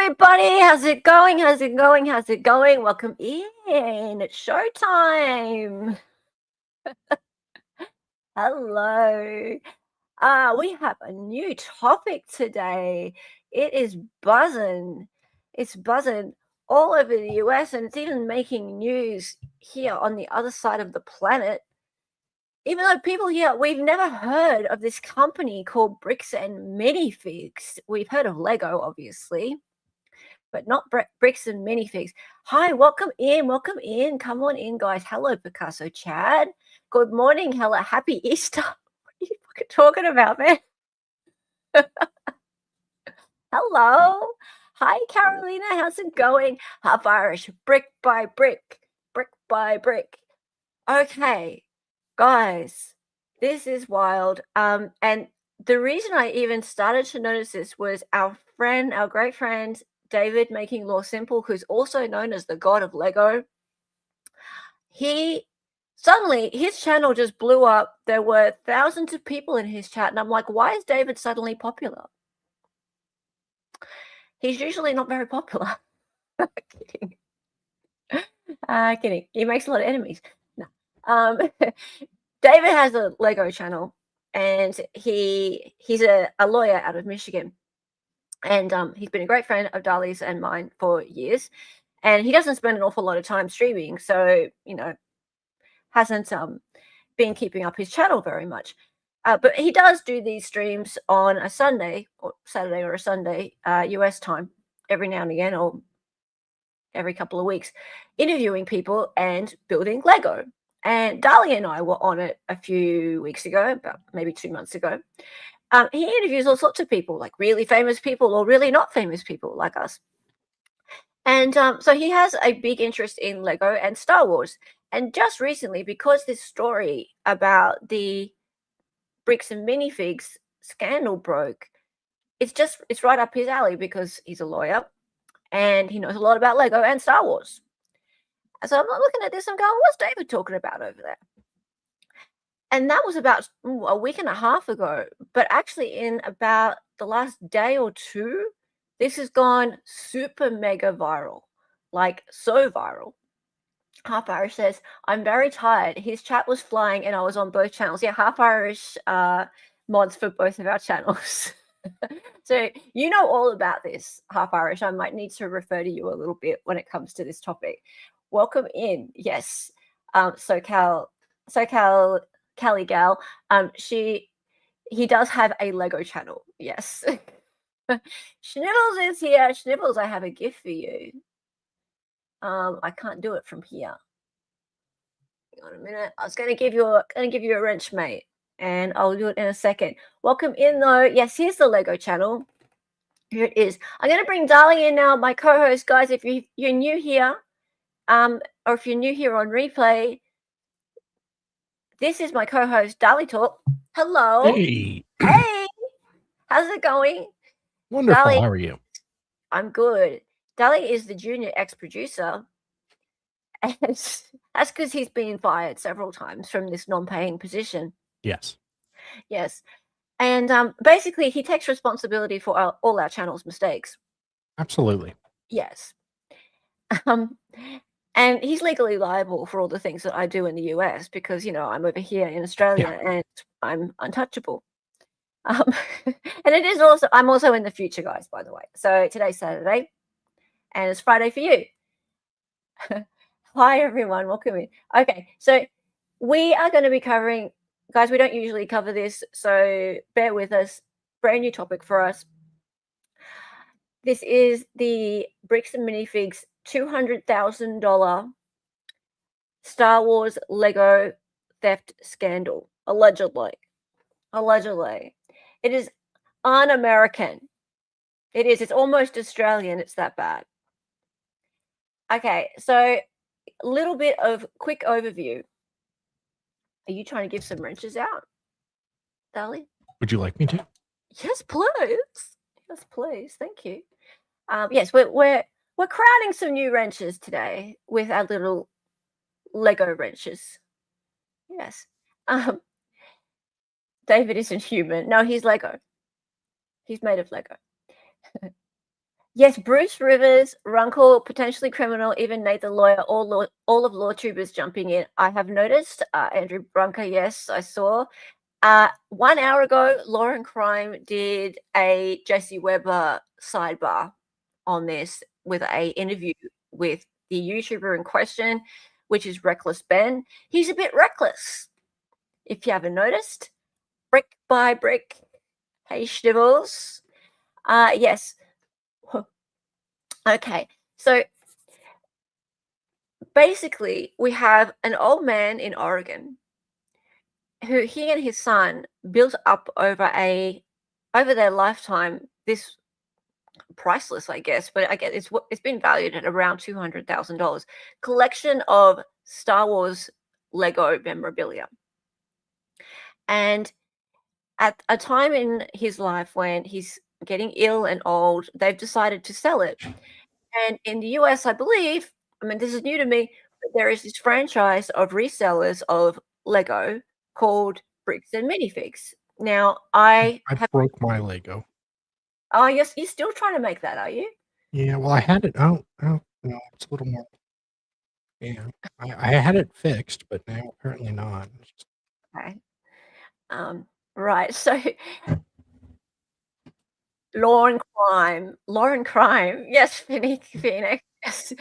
everybody. How's it going? How's it going? How's it going? Welcome in. It's showtime. Hello. We have a new topic today. It is buzzing. It's buzzing all over the US, and it's even making news here on the other side of the planet. Even though people here, we've never heard of this company called Bricks and Minifigs. We've heard of Lego, obviously, but not Bricks and Minifigs. Hi, welcome in, welcome in. Come on in, guys. Hello, Picasso Chad. Good morning, Hella. Happy Easter. What are you fucking talking about, man? Hello. Hi, Carolina. How's it going? Half Irish, brick by brick, brick by brick. Okay, guys, this is wild. And the reason I even started to notice this was our great friend, David Making Law Simple, who's also known as the god of Lego. Suddenly his channel just blew up. There were thousands of people in his chat, and I'm like, why is David suddenly popular? He's usually not very popular. Kidding. Kidding. He makes a lot of enemies. No. David has a Lego channel, and he's a lawyer out of Michigan. And he's been a great friend of Dali's and mine for years. And he doesn't spend an awful lot of time streaming, so, hasn't been keeping up his channel very much. But he does do these streams on a Sunday or Saturday or a Sunday US time every now and again, or every couple of weeks, interviewing people and building Lego. And Dali and I were on it a few weeks ago, about maybe 2 months ago. He interviews all sorts of people, like really famous people or really not famous people like us. And so he has a big interest in Lego and Star Wars. And just recently, because this story about the Bricks and Minifigs scandal broke, it's right up his alley because he's a lawyer and he knows a lot about Lego and Star Wars. So I'm looking at this, I'm going, what's David talking about over there? And that was about a week and a half ago. But actually, in about the last day or two, this has gone super mega viral, like so viral. Half Irish says, I'm very tired. His chat was flying and I was on both channels. Yeah, Half Irish mods for both of our channels. So you know all about this, Half Irish. I might need to refer to you a little bit when it comes to this topic. Welcome in. Yes. SoCal Callie Gal. He does have a Lego channel. Yes. Schnibbles is here. Schnibbles, I have a gift for you. I can't do it from here. Hang on a minute. I was going to give you a wrench, mate, and I'll do it in a second. Welcome in, though. Yes, here's the Lego channel. Here it is. I'm going to bring Dali in now, my co-host, guys. If you're new here, or if you're new here on replay, this is my co-host, Dali Talk. Hello. Hey. Hey. How's it going? Wonderful. Dali, how are you? I'm good. Dali is the junior ex-producer. And that's because he's been fired several times from this non-paying position. Yes. Yes. And basically, he takes responsibility for all our channel's mistakes. Absolutely. Yes. And he's legally liable for all the things that I do in the US because, I'm over here in Australia and I'm untouchable. And I'm also in the future, guys, by the way. So today's Saturday and it's Friday for you. Hi, everyone. Welcome in. Okay, so we are going to be covering, guys, we don't usually cover this, so bear with us. Brand new topic for us. This is the Bricks and Minifigs $200,000 Star Wars Lego theft scandal, allegedly. It is un-American. It is. It's almost Australian. It's that bad. Okay, so a little bit of quick overview. Are you trying to give some wrenches out, Dali? Would you like me to? Yes, please. Yes, please. Thank you. Yes, we're crowding some new wrenches today with our little Lego wrenches. Yes. David isn't human. No, he's Lego. He's made of Lego. Yes, Bruce Rivers, Runkle, potentially criminal, even Nate the lawyer, all of LawTubers jumping in. I have noticed. Andrew Brunker, yes, I saw. 1 hour ago, Law and Crime did a Jesse Weber sidebar on this with a interview with the YouTuber in question, which is Reckless Ben. He's a bit reckless, if you haven't noticed. Brick by brick. Hey, Schnibbles. Yes. Okay, so basically, we have an old man in Oregon who he and his son built up over their lifetime this priceless, I guess, but I guess it's been valued at around $200,000 collection of Star Wars Lego memorabilia. And at a time in his life when he's getting ill and old, they've decided to sell it. And in the US, I believe, I mean, this is new to me, but there is this franchise of resellers of Lego called Bricks and Minifigs. Now, I have. broke my Lego. Oh, yes, you're still trying to make that, are you? Yeah, well, I had it. Oh, no, it's a little more. Yeah, I had it fixed, but now apparently not. Okay. Right. So, Law and Crime. Yes, Phoenix. Yes.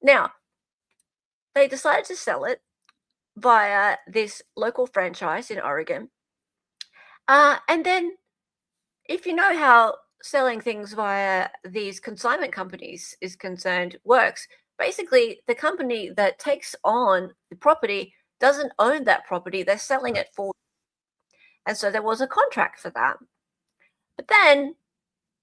Now, they decided to sell it via this local franchise in Oregon. And then, if you know how selling things via these consignment companies is concerned works, basically the company that takes on the property doesn't own that property. They're selling it for. And so there was a contract for that. But then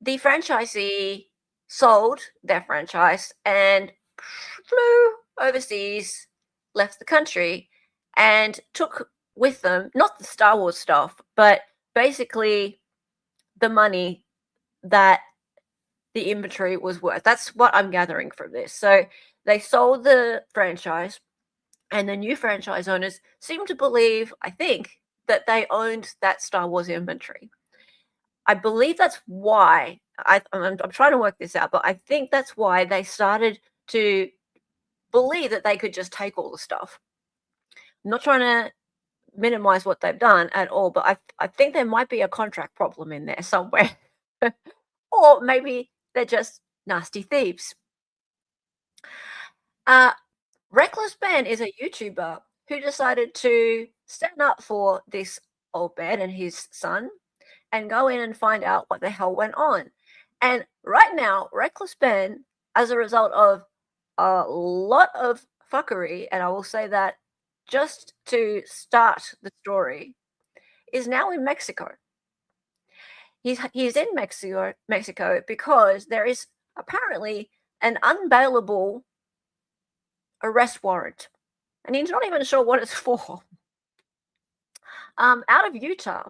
the franchisee sold their franchise and flew overseas, left the country, and took with them not the Star Wars stuff, but basically the money that the inventory was worth. That's what I'm gathering from this. So they sold the franchise, and the new franchise owners seem to believe, I think, that they owned that Star Wars inventory. I believe that's why I'm trying to work this out, but I think that's why they started to believe that they could just take all the stuff. I'm not trying to minimize what they've done at all, but I think there might be a contract problem in there somewhere. Or maybe they're just nasty thieves. Reckless Ben is a YouTuber who decided to stand up for this old man and his son and go in and find out what the hell went on. And right now, Reckless Ben, as a result of a lot of fuckery, and I will say that just to start the story, is now in Mexico. He's in Mexico because there is apparently an unbailable arrest warrant, and he's not even sure what it's for. Out of Utah,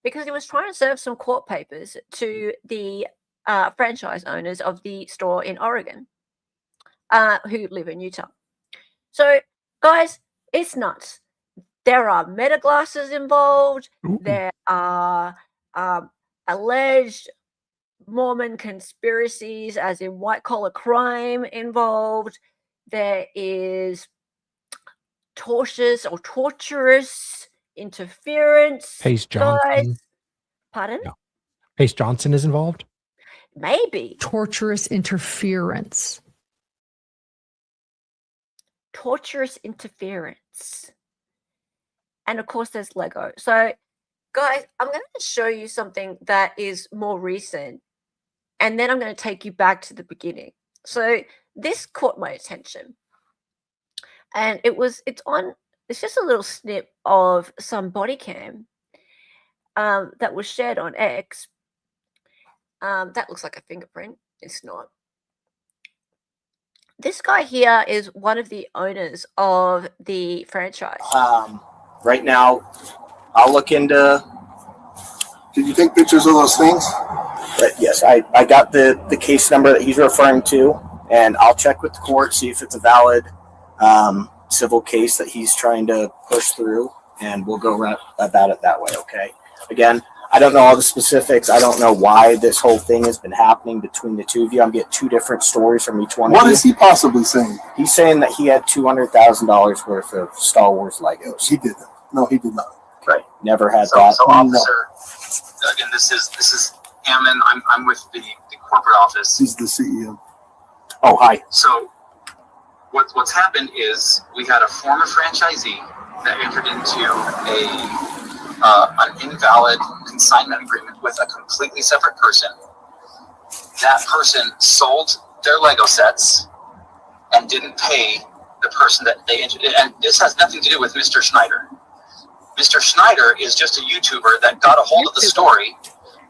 because he was trying to serve some court papers to the franchise owners of the store in Oregon, who live in Utah. So, guys, it's nuts. There are meta glasses involved. Ooh. There are alleged Mormon conspiracies, as in white collar crime, involved. There is torturous interference. Pace Johnson. Guys. Pardon? No. Pace Johnson is involved? Maybe. Torturous interference. Torturous interference. And of course, there's Lego. So, guys, I'm going to show you something that is more recent, and then I'm going to take you back to the beginning. So, this caught my attention. And it's just a little snip of some body cam that was shared on X. That looks like a fingerprint. It's not. This guy here is one of the owners of the franchise. Right now, I'll look into. Did you take pictures of those things? Yes, I got the case number that he's referring to, and I'll check with the court, see if it's a valid civil case that he's trying to push through, and we'll go about it that way, okay? Again, I don't know all the specifics. I don't know why this whole thing has been happening between the two of you. I'm getting two different stories from each one What of you. is he possibly saying? He's saying that he had $200,000 worth of Star Wars Legos. He didn't. No, he did not. Right. Never had So, that. so officer, again, this is Hammond. I'm with the corporate office. He's the CEO. Oh, hi. So what's happened is we had a former franchisee that entered into an invalid consignment agreement with a completely separate person. That person sold their Lego sets and didn't pay the person that they entered. And this has nothing to do with Mr. Schneider. Mr. Schneider is just a YouTuber that got a hold of the story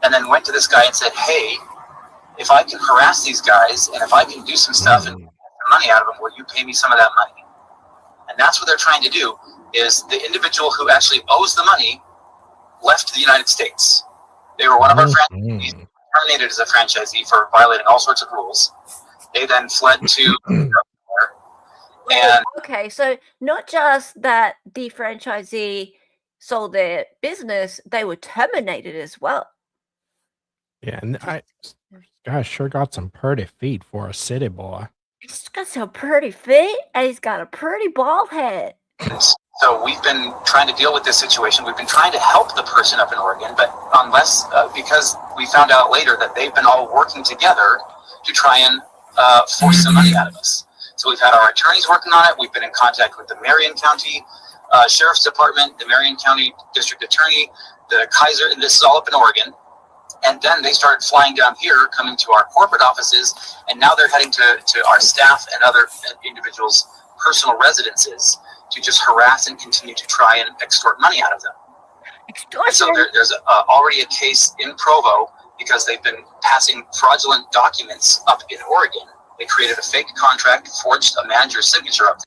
and then went to this guy and said, hey, if I can harass these guys and if I can do some stuff and get money out of them, will you pay me some of that money? And that's what they're trying to do, is the individual who actually owes the money left the United States. They were one of our franchisees, terminated as a franchisee for violating all sorts of rules. They then fled to and Okay, so not just that the franchisee sold their business, they were terminated as well. Yeah, and guys sure got some pretty feet for a city boy. He's got some pretty feet and he's got a pretty bald head. so we've been trying to deal with this situation. We've been trying to help the person up in Oregon, but unless because we found out later that they've been all working together to try and force some money out of us. So we've had our attorneys working on it. We've been in contact with the Marion County Sheriff's Department, the Marion County District Attorney, the Kaiser, and this is all up in Oregon. And then they started flying down here, coming to our corporate offices, and now they're heading to our staff and other individuals' personal residences to just harass and continue to try and extort money out of them. Extortion. So there's already a case in Provo because they've been passing fraudulent documents up in Oregon. They created a fake contract, forged a manager's signature up.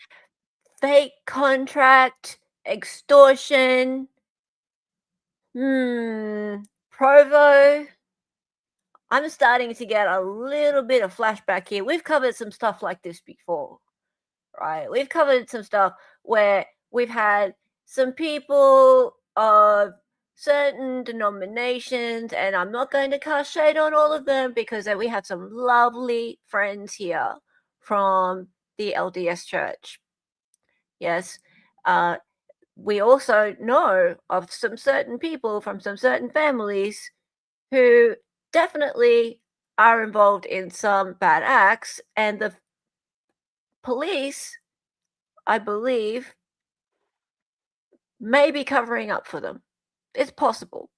Fake contract, extortion. Provo. I'm starting to get a little bit of flashback here. We've covered some stuff like this before, right? We've covered some stuff where we've had some people of certain denominations, and I'm not going to cast shade on all of them because we have some lovely friends here from the LDS Church. Yes. We also know of some certain people from some certain families who definitely are involved in some bad acts, and the police, I believe, may be covering up for them. It's possible.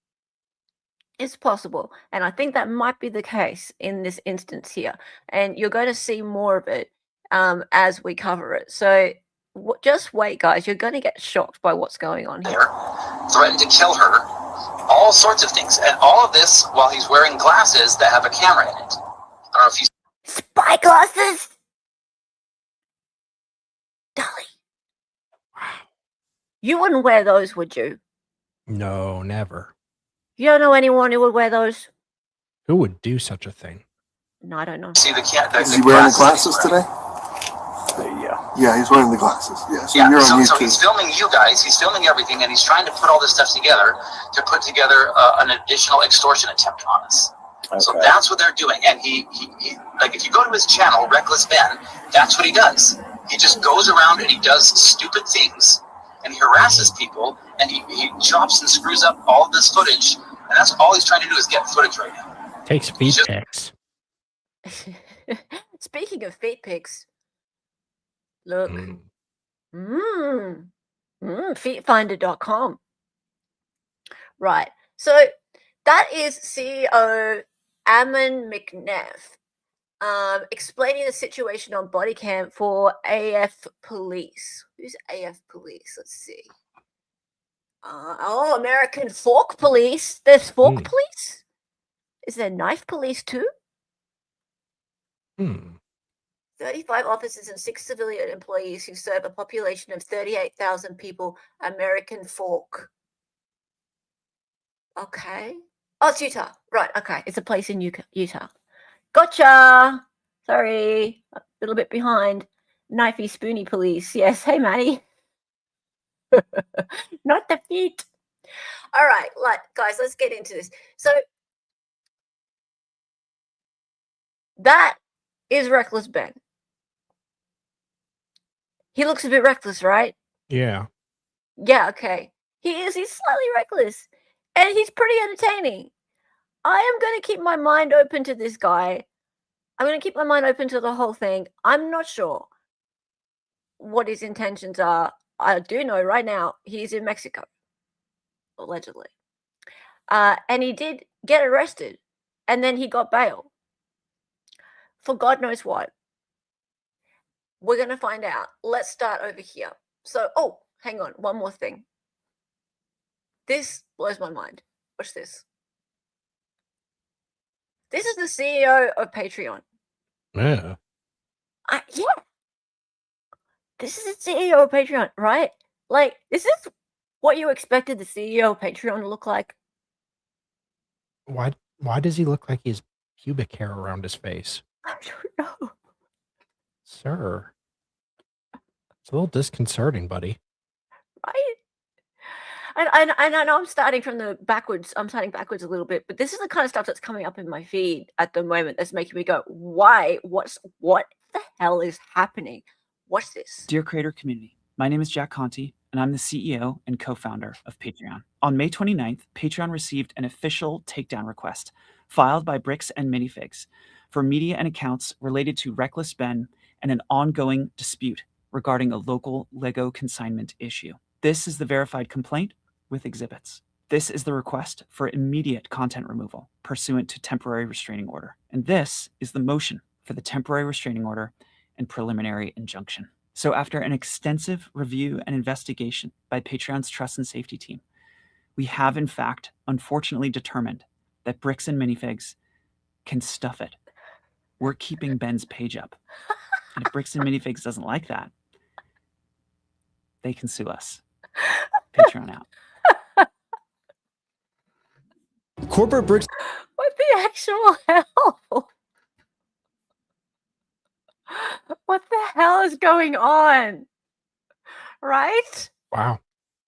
It's possible. And I think that might be the case in this instance here. And you're going to see more of it as we cover it. So just wait, guys. You're going to get shocked by what's going on here. Threatened to kill her, all sorts of things. And all of this while he's wearing glasses that have a camera in it. I don't know if you... Spy glasses? Dolly. You wouldn't wear those, would you? No, never. You don't know anyone who would wear those? Who would do such a thing? No, I don't know. See the Is he wearing the glasses today? Yeah. Yeah, he's wearing the glasses. Yeah, so Yeah, you're on so YouTube. he's filming you guys, he's filming everything, and he's trying to put all this stuff together to put together an additional extortion attempt on us. Okay. So that's what they're doing. And he like, if you go to his channel, Reckless Ben, that's what he does. He just goes around and he does stupid things, and he harasses people, and he chops and screws up all of this footage, and that's all he's trying to do is get footage right now. Takes feet pics. Speaking of feet pics, look. Feetfinder.com. Right. So that is CEO Ammon McNeff explaining the situation on body cam for AF Police. Who's AF Police? Let's see. American Fork Police. There's Fork Police? Is there Knife Police too? 35 officers and 6 civilian employees who serve a population of 38,000 people. American Fork. Okay. Oh, it's Utah. Right. Okay. It's a place in Utah. Gotcha. Sorry. A little bit behind. Knifey Spoony Police. Yes. Hey, Maddie. Not the feet. All right, guys, let's get into this. So that is Reckless Ben. He looks a bit reckless, right? Yeah. Yeah, okay. He is. He's slightly reckless. And he's pretty entertaining. I am going to keep my mind open to this guy. I'm going to keep my mind open to the whole thing. I'm not sure what his intentions are. I do know right now he's in Mexico, allegedly. And he did get arrested. And then he got bail. For God knows what. We're going to find out. Let's start over here. So, oh, hang on. One more thing. This blows my mind. Watch this. This is the CEO of Patreon. Yeah. Yeah. This is the CEO of Patreon, right? Like, is this what you expected the CEO of Patreon to look like? Why does he look like he has pubic hair around his face? I don't know. Sir. It's a little disconcerting, buddy. Right? And I know I'm starting from the backwards. I'm starting backwards a little bit, but this is the kind of stuff that's coming up in my feed at the moment that's making me go, why? What the hell is happening? What's this? Dear creator community, my name is Jack Conti, and I'm the CEO and co-founder of Patreon. On May 29th, Patreon received an official takedown request filed by Bricks and Minifigs for media and accounts related to Reckless Ben and an ongoing dispute regarding a local Lego consignment issue. This is the verified complaint with exhibits. This is the request for immediate content removal pursuant to temporary restraining order. And this is the motion for the temporary restraining order and preliminary injunction. So after an extensive review and investigation by Patreon's trust and safety team, we have in fact, unfortunately determined that Bricks and Minifigs can stuff it. We're keeping Ben's page up. And if Bricks and Minifigs doesn't like that, they can sue us. Patreon out. Corporate Bricks. What the actual hell? What the hell is going on? Right? Wow.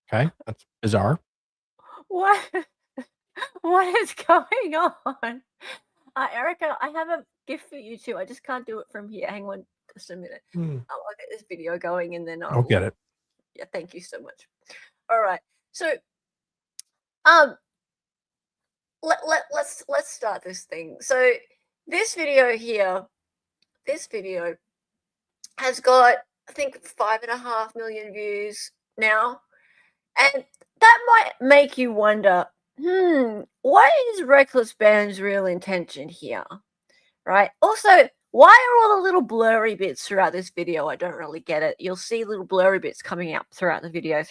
Okay. That's bizarre. What is going on? Erica, I have a gift for you too. I just can't do it from here. Hang on just a minute. I'll get this video going and then I'll get it. Yeah, thank you so much. All right. So let's start this thing. So this video here, has got, I think, 5.5 million views now. And that might make you wonder, what is Reckless Ben's real intention here? Right? Also, why are all the little blurry bits throughout this video? I don't really get it. You'll see little blurry bits coming out throughout the video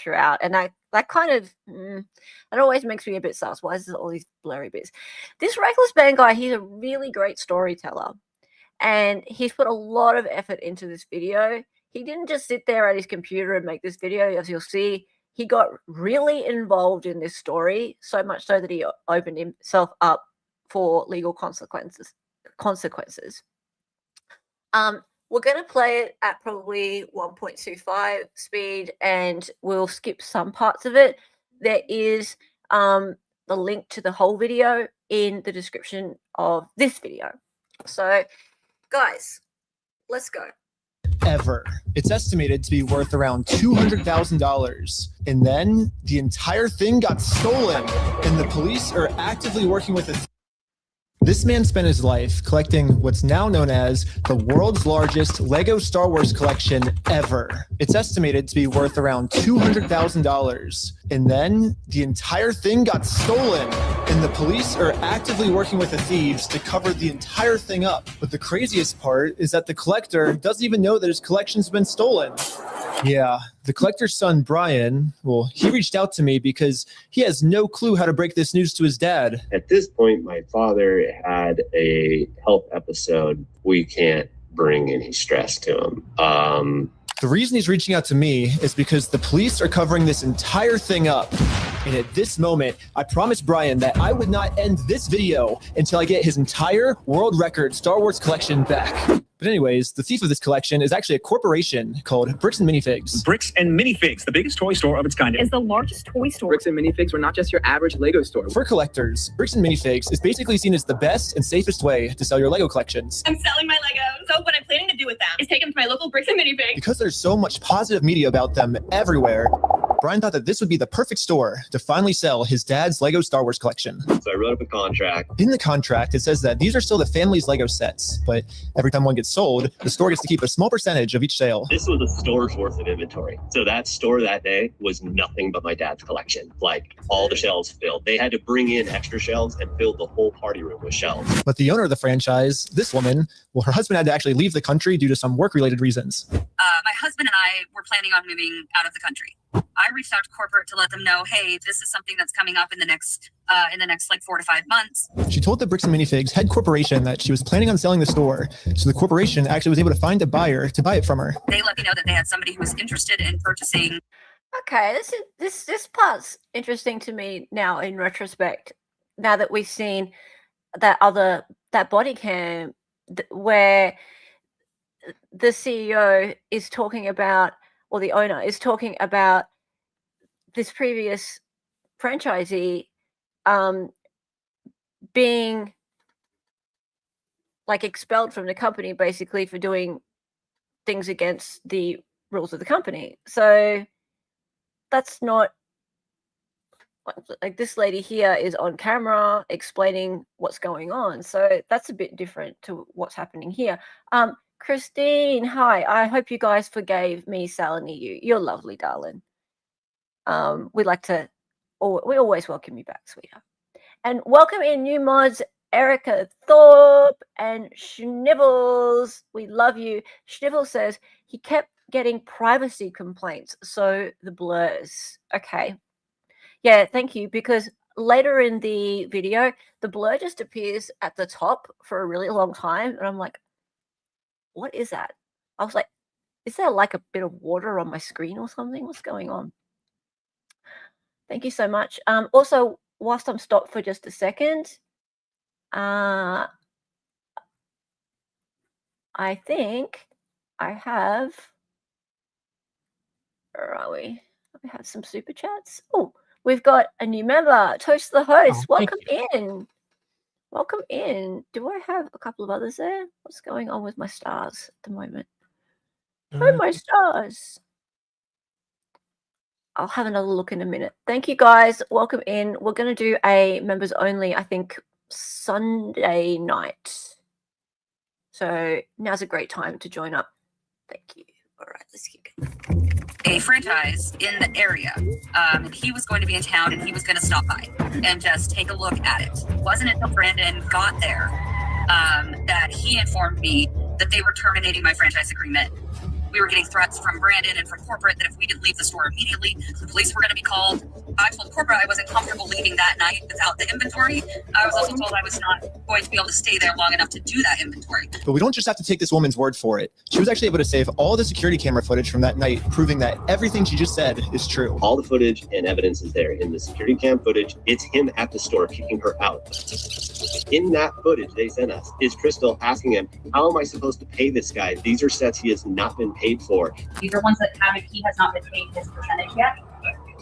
and that kind of, that always makes me a bit sus. Why is there all these blurry bits? This Reckless Ben guy, he's a really great storyteller. And he's put a lot of effort into this video. He didn't just sit there at his computer and make this video. As you'll see, he got really involved in this story, so much so that he opened himself up for legal consequences. We're going to play it at probably 1.25 speed, and we'll skip some parts of it. There is the link to the whole video in the description of this video. So, guys, let's go. Ever. It's estimated to be worth around $200,000. And then the entire thing got stolen, and the police are actively working with it. This man spent his life collecting what's now known as the world's largest Lego Star Wars collection ever. It's estimated to be worth around $200,000. And then the entire thing got stolen, and the police are actively working with the thieves to cover the entire thing up. But the craziest part is that the collector doesn't even know that his collection's been stolen. Yeah, the collector's son, Brian, well, he reached out to me because he has no clue how to break this news to his dad. At this point, my father had a health episode. We can't bring any stress to him. The reason he's reaching out to me is because the police are covering this entire thing up. And at this moment, I promised Brian that I would not end this video until I get his entire world record Star Wars collection back. But anyways, the thief of this collection is actually a corporation called Bricks and Minifigs. Bricks and Minifigs, the biggest toy store of its kind. Is the largest toy store. Bricks and Minifigs were not just your average Lego store. For collectors, Bricks and Minifigs is basically seen as the best and safest way to sell your Lego collections. I'm selling my Legos. So what I'm planning to do with them is take them to my local Bricks and Minifigs. Because there's so much positive media about them everywhere, Brian thought that this would be the perfect store to finally sell his dad's Lego Star Wars collection. So I wrote up a contract. In the contract, it says that these are still the family's Lego sets, but every time one gets sold, the store gets to keep a small percentage of each sale. This was a store's worth of inventory. So that store that day was nothing but my dad's collection. Like all the shelves filled. They had to bring in extra shelves and fill the whole party room with shelves. But the owner of the franchise, this woman, well, her husband had to actually leave the country due to some work-related reasons. My husband and I were planning on moving out of the country. I reached out to corporate to let them know, hey, this is something that's coming up in the next like 4 to 5 months. She told the Bricks and Minifigs head corporation that she was planning on selling the store, so the corporation actually was able to find a buyer to buy it from her. They let me know that they had somebody who was interested in purchasing. Okay, this part's interesting to me now in retrospect. Now that we've seen that body cam where the CEO is talking about, or the owner is talking about this previous franchisee being like expelled from the company basically for doing things against the rules of the company. So that's not like this lady here is on camera explaining what's going on. So that's a bit different to what's happening here. Christine, hi. I hope you guys forgave me selling you. You're lovely, darling. We always welcome you back, sweetheart. And welcome in new mods, Erica Thorpe and Schnibbles. We love you. Schnibbles says he kept getting privacy complaints, so the blurs. Okay. Yeah, thank you, because later in the video, the blur just appears at the top for a really long time, and I'm like, what is that? I was like, is there like a bit of water on my screen or something? What's going on? Thank you so much. Also, whilst I'm stopped for just a second, I think I have, where are we? We have some super chats. Oh, we've got a new member, Toast the Host. Welcome in. Welcome in. Do I have a couple of others there? What's going on with my stars at the moment? Oh, my stars. I'll have another look in a minute. Thank you, guys. Welcome in. We're going to do a members only, I think, Sunday night. So now's a great time to join up. Thank you. All right, let's keep going. A franchise in the area. He was going to be in town and he was going to stop by and just take a look at it. It wasn't until Brandon got there that he informed me that they were terminating my franchise agreement. We were getting threats from Brandon and from corporate that if we didn't leave the store immediately, the police were going to be called. I told corporate I wasn't comfortable leaving that night without the inventory. I was also told I was not going to be able to stay there long enough to do that inventory. But we don't just have to take this woman's word for it. She was actually able to save all the security camera footage from that night, proving that everything she just said is true. All the footage and evidence is there. In the security cam footage, it's him at the store kicking her out. In that footage they sent us is Crystal asking him, how am I supposed to pay this guy? These are sets he has not been paid for. These are ones that he has not been paid his percentage yet.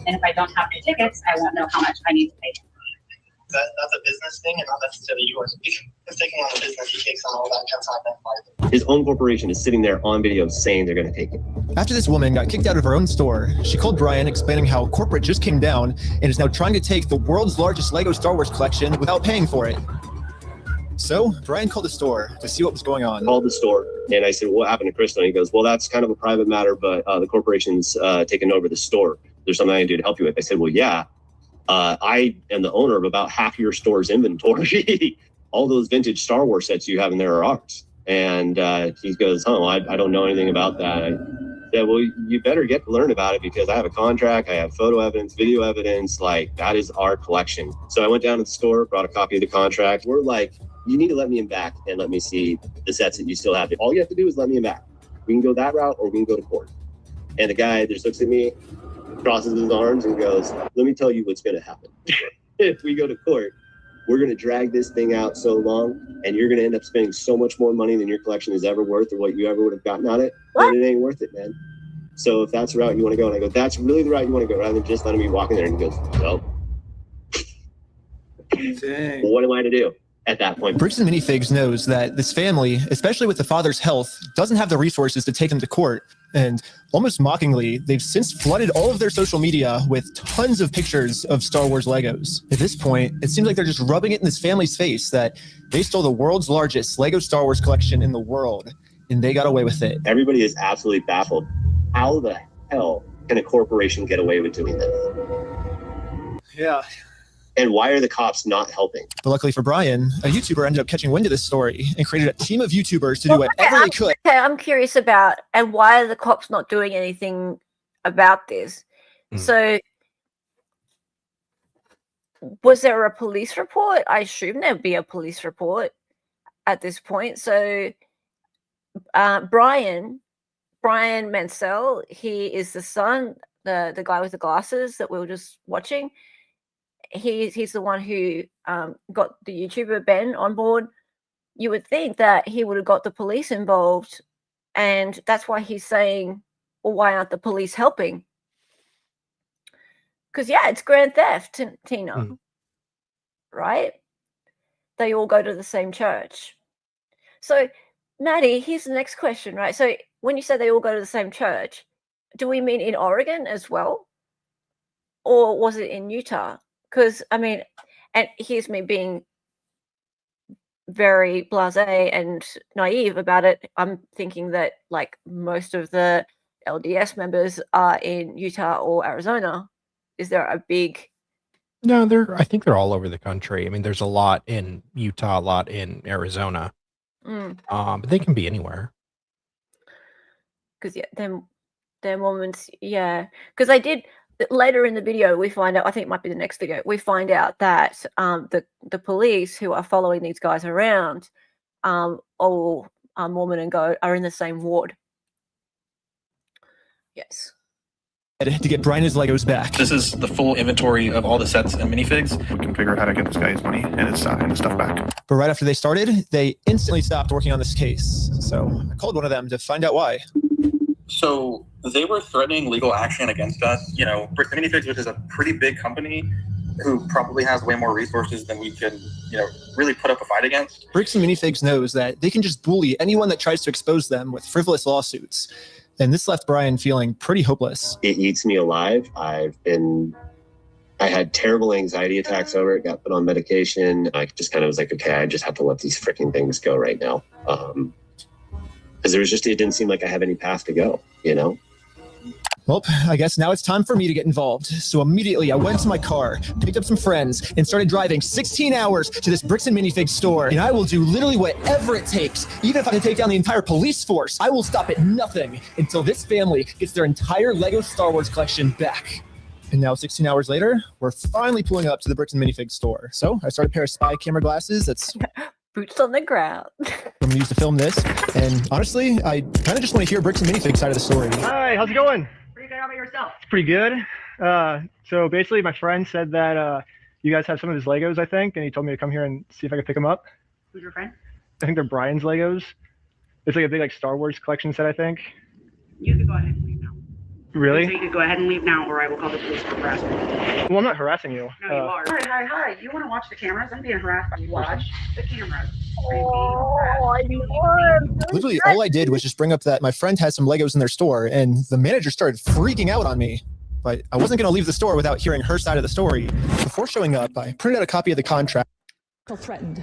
And if I don't have new tickets, I won't know how much I need to pay. That's a business thing and not necessarily yours. If taking on the business, he takes on all that consignment. His own corporation is sitting there on video saying they're going to take it. After this woman got kicked out of her own store, she called Brian explaining how corporate just came down and is now trying to take the world's largest Lego Star Wars collection without paying for it. So Brian called the store to see what was going on. Called the store and I said, what happened to Crystal? And he goes, well, that's kind of a private matter, but the corporation's taken over the store. There's something I can do to help you with. I said, well, yeah, I am the owner of about half your store's inventory. All those vintage Star Wars sets you have in there are ours. And he goes, oh, I don't know anything about that. I said, well, you better get to learn about it because I have a contract, I have photo evidence, video evidence, like that is our collection. So I went down to the store, brought a copy of the contract. We're like, you need to let me in back and let me see the sets that you still have. All you have to do is let me in back. We can go that route or we can go to court. And the guy just looks at me, crosses his arms and goes, let me tell you what's going to happen. If we go to court, we're going to drag this thing out so long, and you're going to end up spending so much more money than your collection is ever worth or what you ever would have gotten on it, then it ain't worth it, man. So if that's the route you want to go, and I go, that's really the route you want to go, rather than just letting me walk in there, and he goes, no. Well, what am I to do at that point? Bricks and Minifigs knows that this family, especially with the father's health, doesn't have the resources to take him to court. And almost mockingly, they've since flooded all of their social media with tons of pictures of Star Wars Legos. At this point, it seems like they're just rubbing it in this family's face that they stole the world's largest Lego Star Wars collection in the world, and they got away with it. Everybody is absolutely baffled. How the hell can a corporation get away with doing this? Yeah. And why are the cops not helping? But luckily for Brian, a YouTuber ended up catching wind of this story and created a team of YouTubers to do whatever they could. Okay, I'm curious about, and why are the cops not doing anything about this? So, was there a police report? I assume there'd be a police report at this point. So, Brian Mansell, he is the son, the guy with the glasses that we were just watching. He's the one who got the YouTuber Ben on board. You would think that he would have got the police involved, and that's why he's saying, well, why aren't the police helping? Because, yeah, it's grand theft, Tina, right? They all go to the same church. So, Maddie, here's the next question, right? So, when you say they all go to the same church, do we mean in Oregon as well? Or was it in Utah? Because, I mean, and here's me being very blasé and naive about it. I'm thinking that, like, most of the LDS members are in Utah or Arizona. Is there a big... No, I think they're all over the country. I mean, there's a lot in Utah, a lot in Arizona. But they can be anywhere. Because, yeah, they're Mormons, yeah. Because I did... Later in the video, we find out, I think it might be the next video, we find out that the police who are following these guys around all are Mormon and are in the same ward. Yes. To get Brian his Legos back. This is the full inventory of all the sets and minifigs. We can figure out how to get this guy his money and his stuff back. But right after they started, they instantly stopped working on this case. So I called one of them to find out why. So they were threatening legal action against us. You know, Bricks and Minifigs, which is a pretty big company who probably has way more resources than we can, really put up a fight against. Bricks and Minifigs knows that they can just bully anyone that tries to expose them with frivolous lawsuits. And this left Brian feeling pretty hopeless. It eats me alive. I had terrible anxiety attacks over it, got put on medication. I just kind of was like, okay, I just have to let these freaking things go right now. Because it didn't seem like I have any path to go, Well, I guess now it's time for me to get involved. So immediately I went to my car, picked up some friends, and started driving 16 hours to this Bricks and Minifigs store. And I will do literally whatever it takes. Even if I can take down the entire police force, I will stop at nothing until this family gets their entire Lego Star Wars collection back. And now 16 hours later, we're finally pulling up to the Bricks and Minifigs store. So I started a pair of spy camera glasses that's... boots on the ground. I'm going to use to film this. And honestly, I kind of just want to hear Bricks and Minifigs side of the story. Hi, how's it going? Pretty good. How about yourself? It's pretty good. So basically, my friend said that you guys have some of his Legos, I think, and he told me to come here and see if I could pick them up. Who's your friend? I think they're Brian's Legos. It's like a big Star Wars collection set, I think. You could go ahead and leave now. Really? So you could go ahead and leave now, or I will call the police for harassment. Well, I'm not harassing you. No, you are. Hi. You want to watch the cameras? I'm being harassed by you. Watch the cameras. Oh, I Literally, all I did was just bring up that my friend has some Legos in their store, and the manager started freaking out on me. But I wasn't going to leave the store without hearing her side of the story. Before showing up, I printed out a copy of the contract. I feel threatened.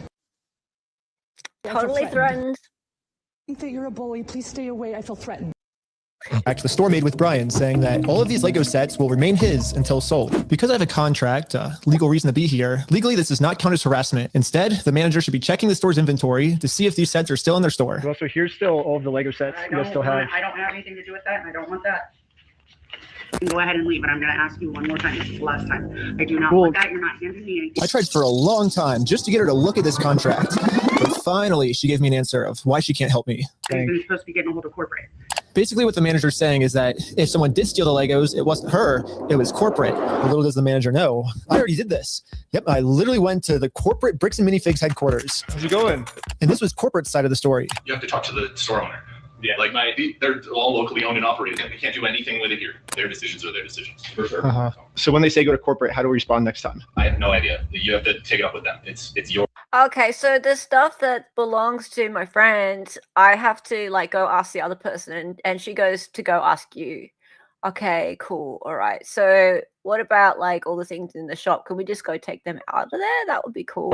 Totally threatened. I think that you're a bully. Please stay away. I feel threatened. Back to the store made with Brian, saying that all of these Lego sets will remain his until sold. Because I have a contract, legal reason to be here, legally this does not count as harassment. Instead, the manager should be checking the store's inventory to see if these sets are still in their store. Well, so here's still all of the Lego sets you guys still have. I don't have anything to do with that, and I don't want that. You can go ahead and leave, but I'm going to ask you one more time. This is the last time. I do not want that. You're not handing me anything. I tried for a long time just to get her to look at this contract. But finally, she gave me an answer of why she can't help me. You're supposed to be getting a hold of corporate. Basically, what the manager's saying is that if someone did steal the Legos, it wasn't her, it was corporate. Little does the manager know, I already did this. Yep, I literally went to the corporate Bricks and Minifigs headquarters. How's it going? And this was corporate side of the story. You have to talk to the store owner. Yeah, like they're all locally owned and operated. We can't do anything with it here. Their decisions are their decisions. For sure. So when they say go to corporate, how do we respond next time? I have no idea. You have to take it up with them. It's your. Okay, so the stuff that belongs to my friend, I have to like go ask the other person, and she goes to go ask you. Okay, cool. All right. So what about like all the things in the shop? Can we just go take them out of there? That would be cool.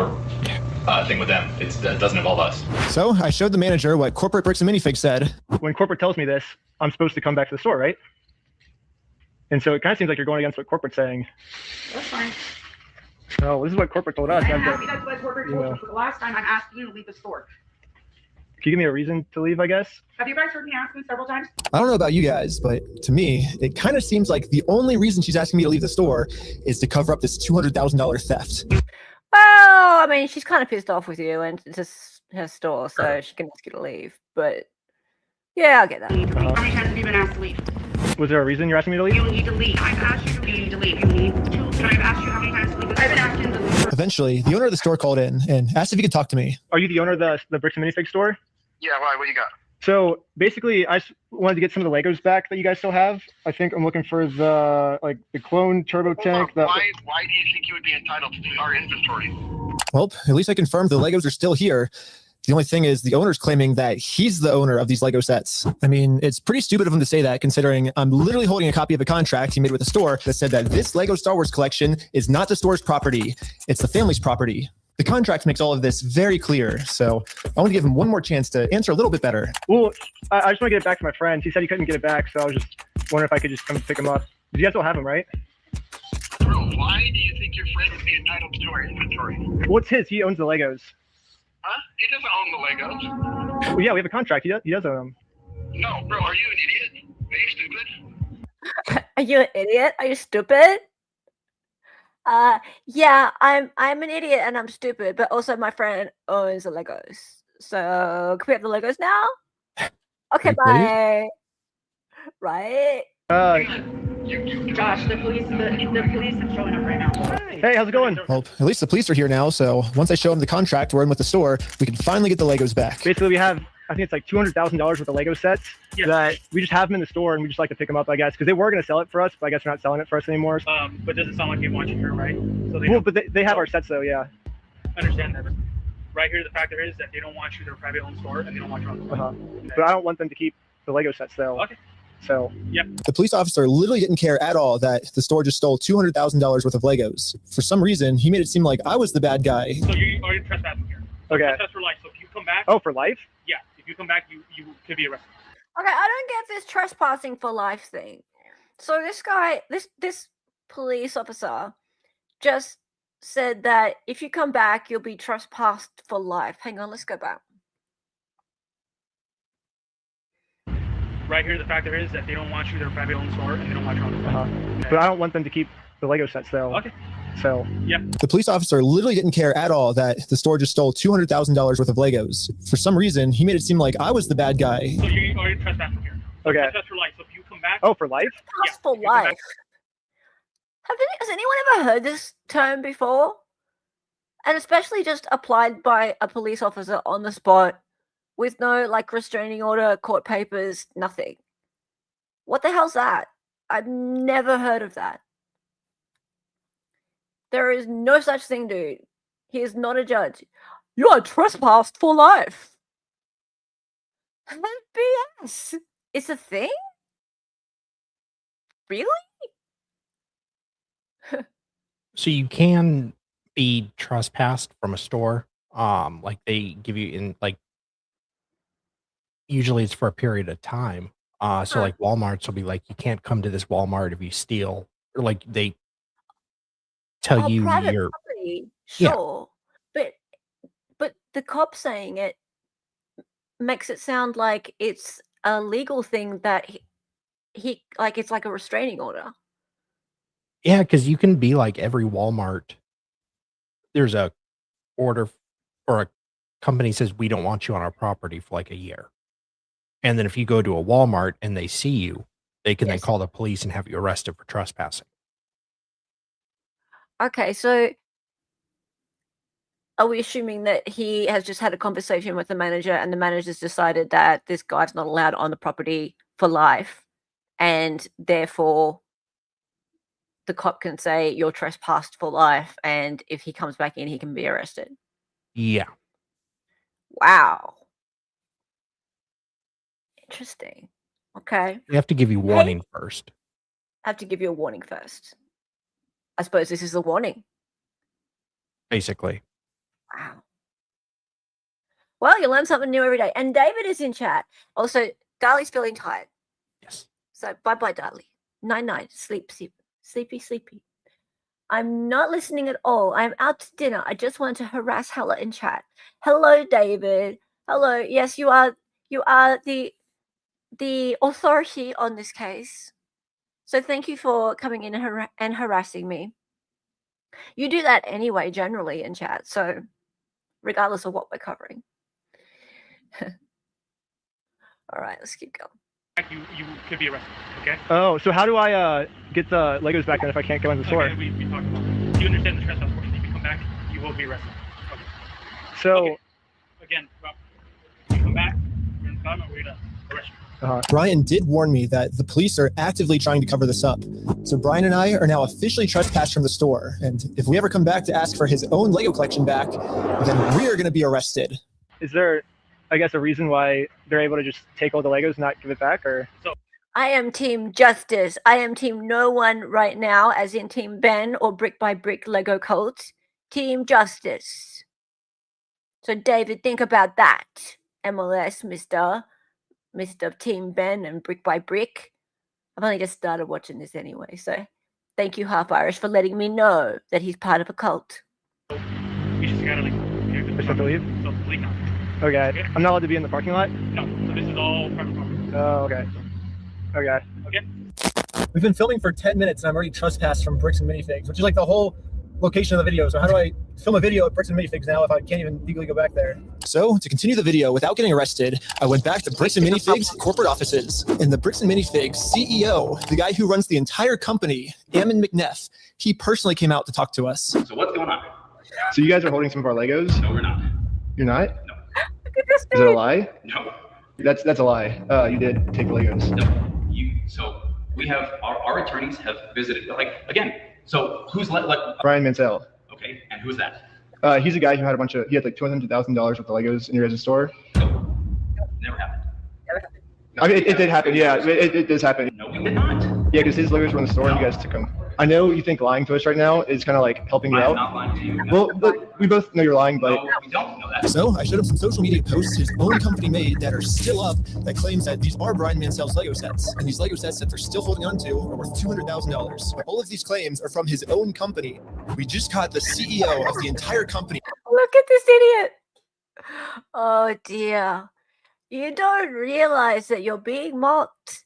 Thing with them. It doesn't involve us. So I showed the manager what corporate Bricks and Minifigs said. When corporate tells me this, I'm supposed to come back to the store, right? And so it kind of seems like you're going against what corporate's saying. That's fine. No, this is what corporate told us. That's what corporate told you. For the last time, I'm asking you to leave the store. Can you give me a reason to leave, I guess? Have you guys heard me ask this several times? I don't know about you guys, but to me, it kind of seems like the only reason she's asking me to leave the store is to cover up this $200,000 theft. Well, I mean, she's kind of pissed off with you, and it's just her store, so she can ask you to leave. But yeah, I'll get that. How many times have you been asked to leave? Was there a reason you're asking me to leave? You need to leave. I've asked you to leave. You need to leave. You need to. I've asked you how many times to leave. I've been asking you to leave. Eventually, the owner of the store called in and asked if he could talk to me. Are you the owner of the Bricks and Minifigs store? Yeah, why? What you got? So basically, I just wanted to get some of the Legos back that you guys still have. I think I'm looking for the clone turbo tank. Why do you think you would be entitled to our inventory? Well, at least I confirmed the Legos are still here. The only thing is the owner's claiming that he's the owner of these Lego sets. I mean, it's pretty stupid of him to say that, considering I'm literally holding a copy of a contract he made with the store that said that this Lego Star Wars collection is not the store's property. It's the family's property. The contract makes all of this very clear, so I want to give him one more chance to answer a little bit better. Well, I just want to get it back to my friend. He said he couldn't get it back, so I was just wondering if I could just come pick him up. You guys don't have him, right? Bro, why do you think your friend would be entitled to our inventory? What's his? He owns the Legos. Huh? He doesn't own the Legos. Well, yeah, we have a contract. He does own them. No, bro, are you an idiot? Are you stupid? Are you an idiot? Are you stupid? Yeah, I'm an idiot and I'm stupid, but also my friend owns the Legos. So can we have the Legos now? Okay, bye. Right? Josh, the police are showing up right now. Hey, how's it going? Well, at least the police are here now, so once I show him the contract we're in with the store, we can finally get the Legos back. Basically, we have, I think it's like $200,000 worth of Lego sets that we just have them in the store, and we just like to pick them up, I guess, because they were going to sell it for us, but I guess they're not selling it for us anymore. But doesn't sound like they want you here, right? So well, but they have our sets, though, yeah. I understand that. Right here, the fact is that they don't want you. They're a private-owned store, and they don't want you on the store. Okay. But I don't want them to keep the Lego sets, though. Okay. So, yep. The police officer literally didn't care at all that the store just stole $200,000 worth of Legos. For some reason, he made it seem like I was the bad guy. So you're trespassing here. Okay. Trespass for life. So if you come back. Oh, for life? Yeah. If you come back, you could be arrested. Okay, I don't get this trespassing for life thing. So this guy, this police officer just said that if you come back, you'll be trespassed for life. Hang on, let's go back. Right here, the fact is that they don't want you. They're a private-owned store, and they don't want you on the store. Okay. But I don't want them to keep the Lego sets, though. Okay. So, yep. The police officer literally didn't care at all that the store just stole $200,000 worth of Legos. For some reason, he made it seem like I was the bad guy. So you're trespassing here. Okay. Trespass for life. So if you come back. Oh, for life? Trespass for life. Has anyone ever heard this term before? And especially just applied by a police officer on the spot with no like restraining order, court papers, nothing. What the hell's that? I've never heard of that. There is no such thing, dude. He is not a judge. You are trespassed for life. BS. It's a thing? Really? So you can be trespassed from a store. Like they give you in like usually it's for a period of time. So like Walmart's will be like, you can't come to this Walmart if you steal, or like they tell you private you're property, sure. But the cop saying it makes it sound like it's a legal thing that he like it's like a restraining order. Yeah, because you can be like every Walmart. There's a order or a company says we don't want you on our property for like a year. And then if you go to a Walmart and they see you, they can then Yes. call the police and have you arrested for trespassing. Okay, so are we assuming that he has just had a conversation with the manager and the manager's decided that this guy's not allowed on the property for life, and therefore the cop can say you're trespassed for life, and if he comes back in, he can be arrested? Yeah. Wow. Interesting. Okay. They have to give you warning first. I have to give you a warning first. I suppose this is the warning. Basically. Wow. Well, you learn something new every day. And David is in chat. Also, Dali's feeling tired. Yes. So bye-bye, Dali. Night-night. Sleep. Sleepy. I'm not listening at all. I'm out to dinner. I just wanted to harass Hella in chat. Hello, David. Hello. Yes, you are the authority on this case. So thank you for coming in and harassing me. You do that anyway, generally in chat. So regardless of what we're covering. All right, let's keep going. You could be arrested, okay? Oh, so how do I get the Legos back then if I can't go in the store? Okay, we talked about it. You understand the trespass portion. If you come back, you will be arrested. Okay. So okay. Again, Rob, if you come back, we're in the department, we're going to arrest you. Brian did warn me that the police are actively trying to cover this up. So Brian and I are now officially trespassed from the store. And if we ever come back to ask for his own Lego collection back, then we are going to be arrested. Is there, I guess, a reason why they're able to just take all the Legos and not give it back? Or I am team justice. I am team no one right now, as in team Ben or brick by brick Lego cult. Team justice. So David, think about that. MLS, Mr. Team Ben and Brick by Brick. I've only just started watching this anyway, so thank you, Half Irish, for letting me know that he's part of a cult. You just gotta leave. I have to leave? So leave now. Okay. I'm not allowed to be in the parking lot? No, so this is all private property. Oh, okay. Okay. Okay. We've been filming for 10 minutes and I'm already trespassed from Bricks and Minifigs, which is like the whole location of the video. So how do I film a video at Bricks and Minifigs now if I can't even legally go back there? So to continue the video without getting arrested, I went back to Bricks and Minifigs corporate offices. And the Bricks and Minifigs CEO, the guy who runs the entire company, Ammon McNeff, he personally came out to talk to us. So what's going on? So you guys are holding some of our Legos? No, we're not. You're not? No. Is it a lie? No. That's a lie. You did take the Legos. No. So we have our attorneys have visited. Like again. So who's like Brian Mansell. Okay, and who's that? He's a guy who had like $200,000 worth of Legos in your guys' store. No, never happened. I mean, it did happen. Yeah, it does happen. No, we did not. Yeah, because his Legos were in the store and you guys took them. I know you think lying to us right now is kind of like helping you out. I'm not lying to you. Well, but we both know you're lying, but no, we don't know that. So I showed him some social media posts his own company made that are still up that claims that these are Brian Mansell's Lego sets. And these Lego sets that they're still holding on to are worth $200,000. All of these claims are from his own company. We just caught the CEO of the entire company. Look at this idiot. Oh dear. You don't realize that you're being mocked.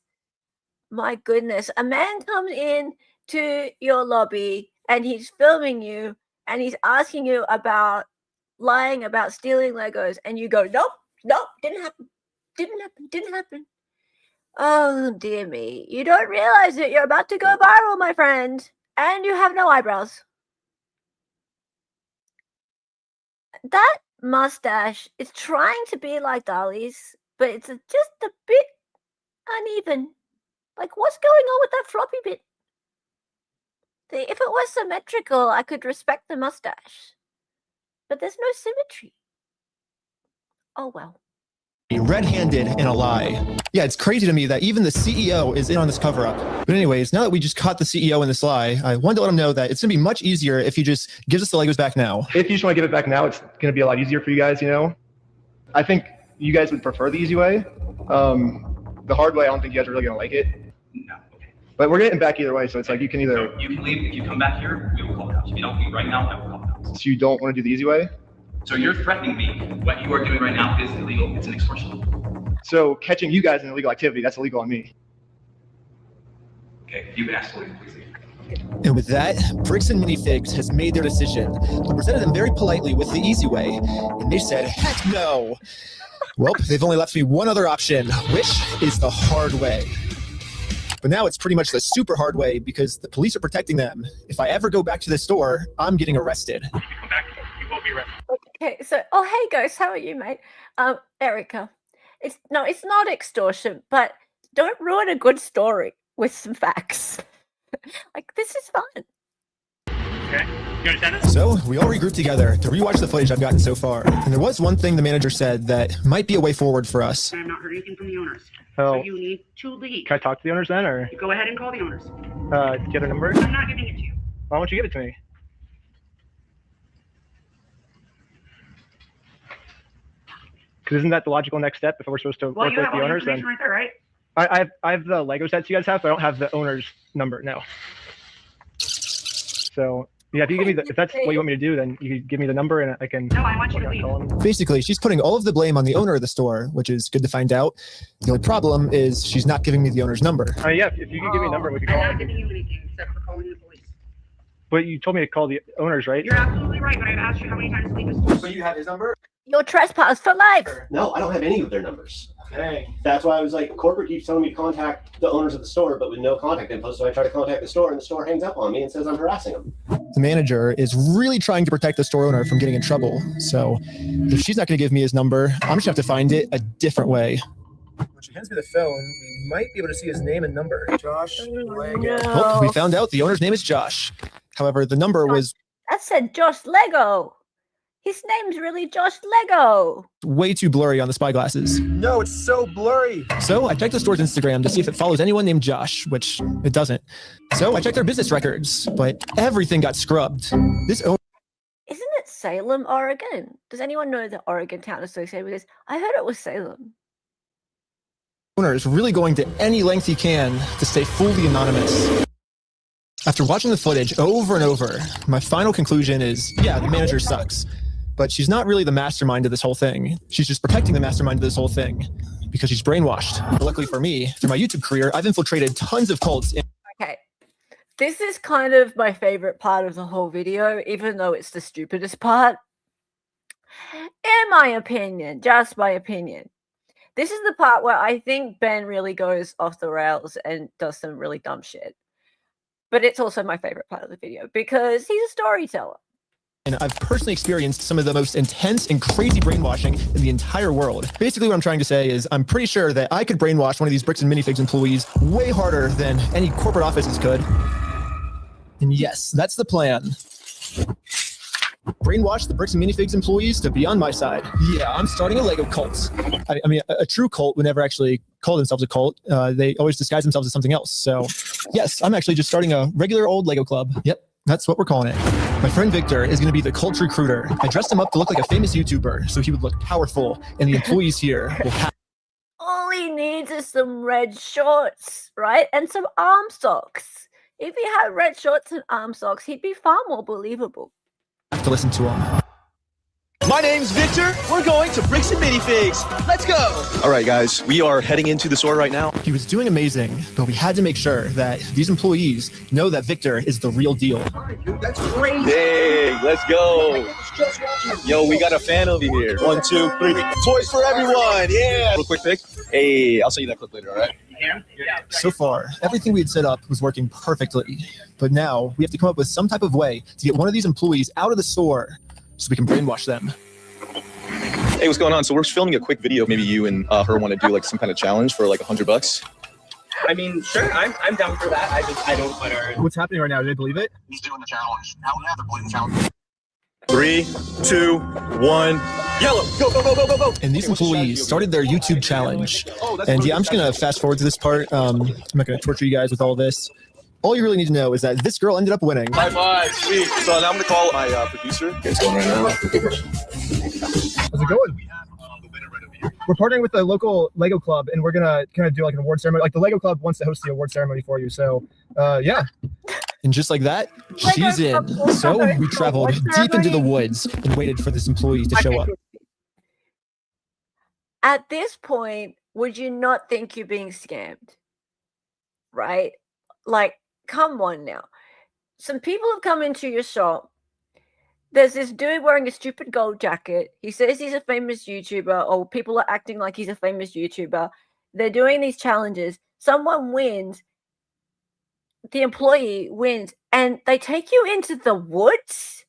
My goodness. A man comes in to your lobby and he's filming you and he's asking you about lying about stealing Legos and you go, nope, didn't happen. Oh dear me. You don't realize that you're about to go viral, my friend, and you have no eyebrows. That mustache is trying to be like Dali's, but it's just a bit uneven. Like, what's going on with that floppy bit? If it was symmetrical, I could respect the mustache. But there's no symmetry. Oh, well. Red-handed and a lie. Yeah, it's crazy to me that even the CEO is in on this cover-up. But anyways, now that we just caught the CEO in this lie, I wanted to let him know that it's going to be much easier if he just gives us the Legos back now. If you just want to give it back now, it's going to be a lot easier for you guys, you know? I think you guys would prefer the easy way. The hard way, I don't think you guys are really going to like it. No. Okay. But we're getting back either way, so it's like you can either... So you can leave. If you come back here, we will call it out. If you don't leave right now, I will call it out. So you don't want to do the easy way? So you're threatening me. What you are doing right now is illegal. It's an extortion. So catching you guys in illegal activity, that's illegal on me. Okay, you can ask for it, please leave. And with that, Bricks and Minifigs has made their decision. We presented them very politely with the easy way, and they said, heck no. Well, they've only left me one other option, which is the hard way. But now it's pretty much the super hard way because the police are protecting them. If I ever go back to the store, I'm getting arrested. Come back, you will be arrested. Okay, so hey Ghost, how are you, mate? Erica, it's not extortion, but don't ruin a good story with some facts. Like, this is fun. Okay, you understand this? So we all regrouped together to rewatch the footage I've gotten so far. And there was one thing the manager said that might be a way forward for us. I have not heard anything from the owners. Oh. So you need to leave. Can I talk to the owners then, or Go ahead and call the owners. get a number? I'm not giving it to you. Why won't you give it to me? Because isn't that the logical next step if we're supposed to Well, work you with have the all the owners? Then information right there, right? I have the Lego sets you guys have, but I don't have the owner's number. No. So yeah, if you give me if that's what you want me to do, then you can give me the number and I can. No, I want you to leave. Basically, she's putting all of the blame on the owner of the store, which is good to find out. The only problem is she's not giving me the owner's number. Yeah, if you can give me a number, we can I'm call. not giving you anything except for calling the police. But you told me to call the owners, right? You're absolutely right, but I've asked you how many times to leave the store. So you have his number? You're trespass for life. No, I don't have any of their numbers. Okay. That's why I was like, corporate keeps telling me to contact the owners of the store, but with no contact info. So I try to contact the store, and the store hangs up on me and says I'm harassing them. The manager is really trying to protect the store owner from getting in trouble. So if she's not going to give me his number, I'm just going to have to find it a different way. When she hands me the phone, we might be able to see his name and number. Josh Lego. Oh, we found out the owner's name is Josh. However, the number was That said Josh Lego. His name's really Josh Lego. way too blurry on the spy glasses. No, it's so blurry. So I checked the store's Instagram to see if it follows anyone named Josh, which it doesn't. So I checked their business records, but everything got scrubbed. This owner Isn't it Salem, Oregon? Does anyone know the Oregon town associated with this? I heard it was Salem. is really going to any length he can to stay fully anonymous. After watching the footage over and over, my final conclusion is, yeah, the manager sucks. But she's not really the mastermind of this whole thing. She's just protecting the mastermind of this whole thing because she's brainwashed. Luckily for me, through my YouTube career, I've infiltrated tons of cults. Okay. This is kind of my favorite part of the whole video, even though it's the stupidest part. In my opinion, just my opinion. This is the part where I think Ben really goes off the rails and does some really dumb shit. But it's also my favorite part of the video because he's a storyteller. And I've personally experienced some of the most intense and crazy brainwashing in the entire world. Basically, what I'm trying to say is I'm pretty sure that I could brainwash one of these Bricks and Minifigs employees way harder than any corporate offices could. And yes, that's the plan. Brainwash the Bricks and Minifigs employees to be on my side. Yeah, I'm starting a Lego cult. I mean, a true cult would never actually call themselves a cult. They always disguise themselves as something else. So yes, I'm actually just starting a regular old Lego club. Yep, that's what we're calling it. My friend Victor is going to be the cult recruiter. I dressed him up to look like a famous YouTuber so he would look powerful, and the employees here will have All he needs is some red shorts, right? And some arm socks. If he had red shorts and arm socks, he'd be far more believable. to listen to him. My name's Victor. We're going to Bricks and Minifigs. Let's go. All right, guys, we are heading into the store right now. He was doing amazing, but we had to make sure that these employees know that Victor is the real deal. That's great. Hey, let's go. Yo, we got a fan over here. 1, 2, 3. Toys for everyone. Yeah. Real quick pic. Hey, I'll send you that clip later, all right? So far, everything we had set up was working perfectly. But now we have to come up with some type of way to get one of these employees out of the store so we can brainwash them. Hey, what's going on? So we're filming a quick video. Maybe you and her want to do like some kind of challenge for like $100. I mean, sure, I'm down for that. I don't put her. What's happening right now? Do they believe it? He's doing the challenge. Now we have to believe the challenge. 3, 2, 1, yellow. Go, go, go, go, go, go. And these employees started their YouTube challenge. And yeah, I'm just going to fast forward to this part. I'm not going to torture you guys with all this. All you really need to know is that this girl ended up winning. High five, sweet. So now I'm going to call my producer. Okay, it's going right now. How's it going? We're partnering with the local Lego club, and we're gonna kind of do like an award ceremony. Like the Lego club wants to host the award ceremony for you. So, yeah. And just like that, she's in. So we traveled deep into the woods and waited for this employee to show up. At this point, would you not think you're being scammed? Right? Like, come on now. Some people have come into your shop. there's this dude wearing a stupid gold jacket. He says he's a famous YouTuber, or people are acting like he's a famous YouTuber. They're doing these challenges. Someone wins. The employee wins, and they take you into the woods?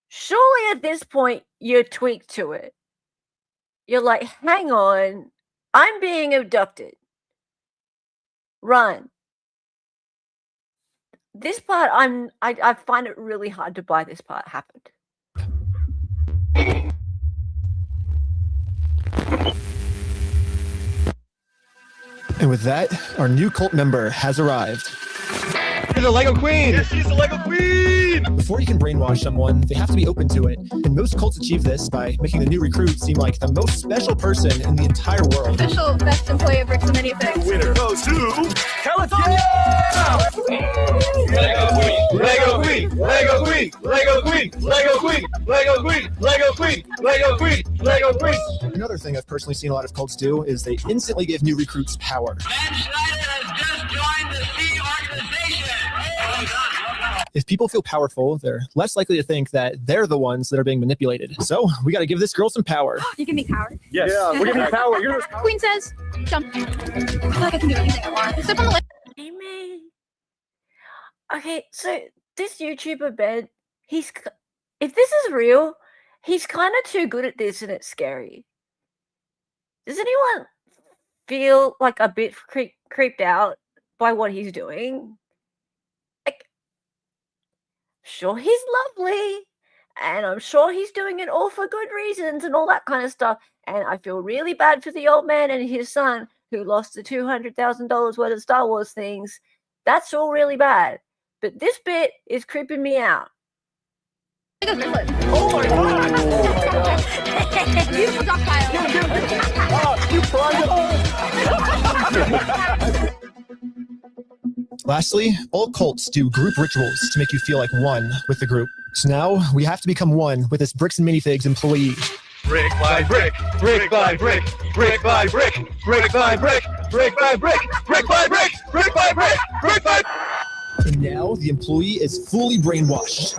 Surely at this point, you're tweaked to it. You're like, hang on, I'm being abducted. Run. This part, I find it really hard to buy this part happened. And with that, our new cult member has arrived. She's a Lego queen! Yes, she's a Lego queen! Before you can brainwash someone, they have to be open to it. And most cults achieve this by making the new recruit seem like the most special person in the entire world. Official best employee of Bricks and Minifigs. Winner goes to California! Lego queen! Lego queen! Lego queen! Lego queen! Lego queen! Lego queen! Lego queen! Lego queen! Lego queen! Another thing I've personally seen a lot of cults do is they instantly give new recruits power. If people feel powerful, they're less likely to think that they're the ones that are being manipulated. So we got to give this girl some power. You give me power? Yes. Yeah, we're giving power. Queen says, jump. I feel like I can do anything I want. Step on the left. Amen. Okay, so this YouTuber Ben, if this is real, he's kind of too good at this, and it's scary. Does anyone feel like a bit creeped out by what he's doing? Sure, he's lovely, and I'm sure he's doing it all for good reasons and all that kind of stuff. And I feel really bad for the old man and his son who lost the $200,000 worth of Star Wars things. That's all really bad. But this bit is creeping me out. Oh my god! Beautiful dog pile. Lastly, all cults do group rituals to make you feel like one with the group. So now we have to become one with this Bricks and Minifigs employee. Brick by brick, brick by brick, brick by brick, brick by brick, brick by brick, brick by brick, brick by brick, brick by. And now the employee is fully brainwashed.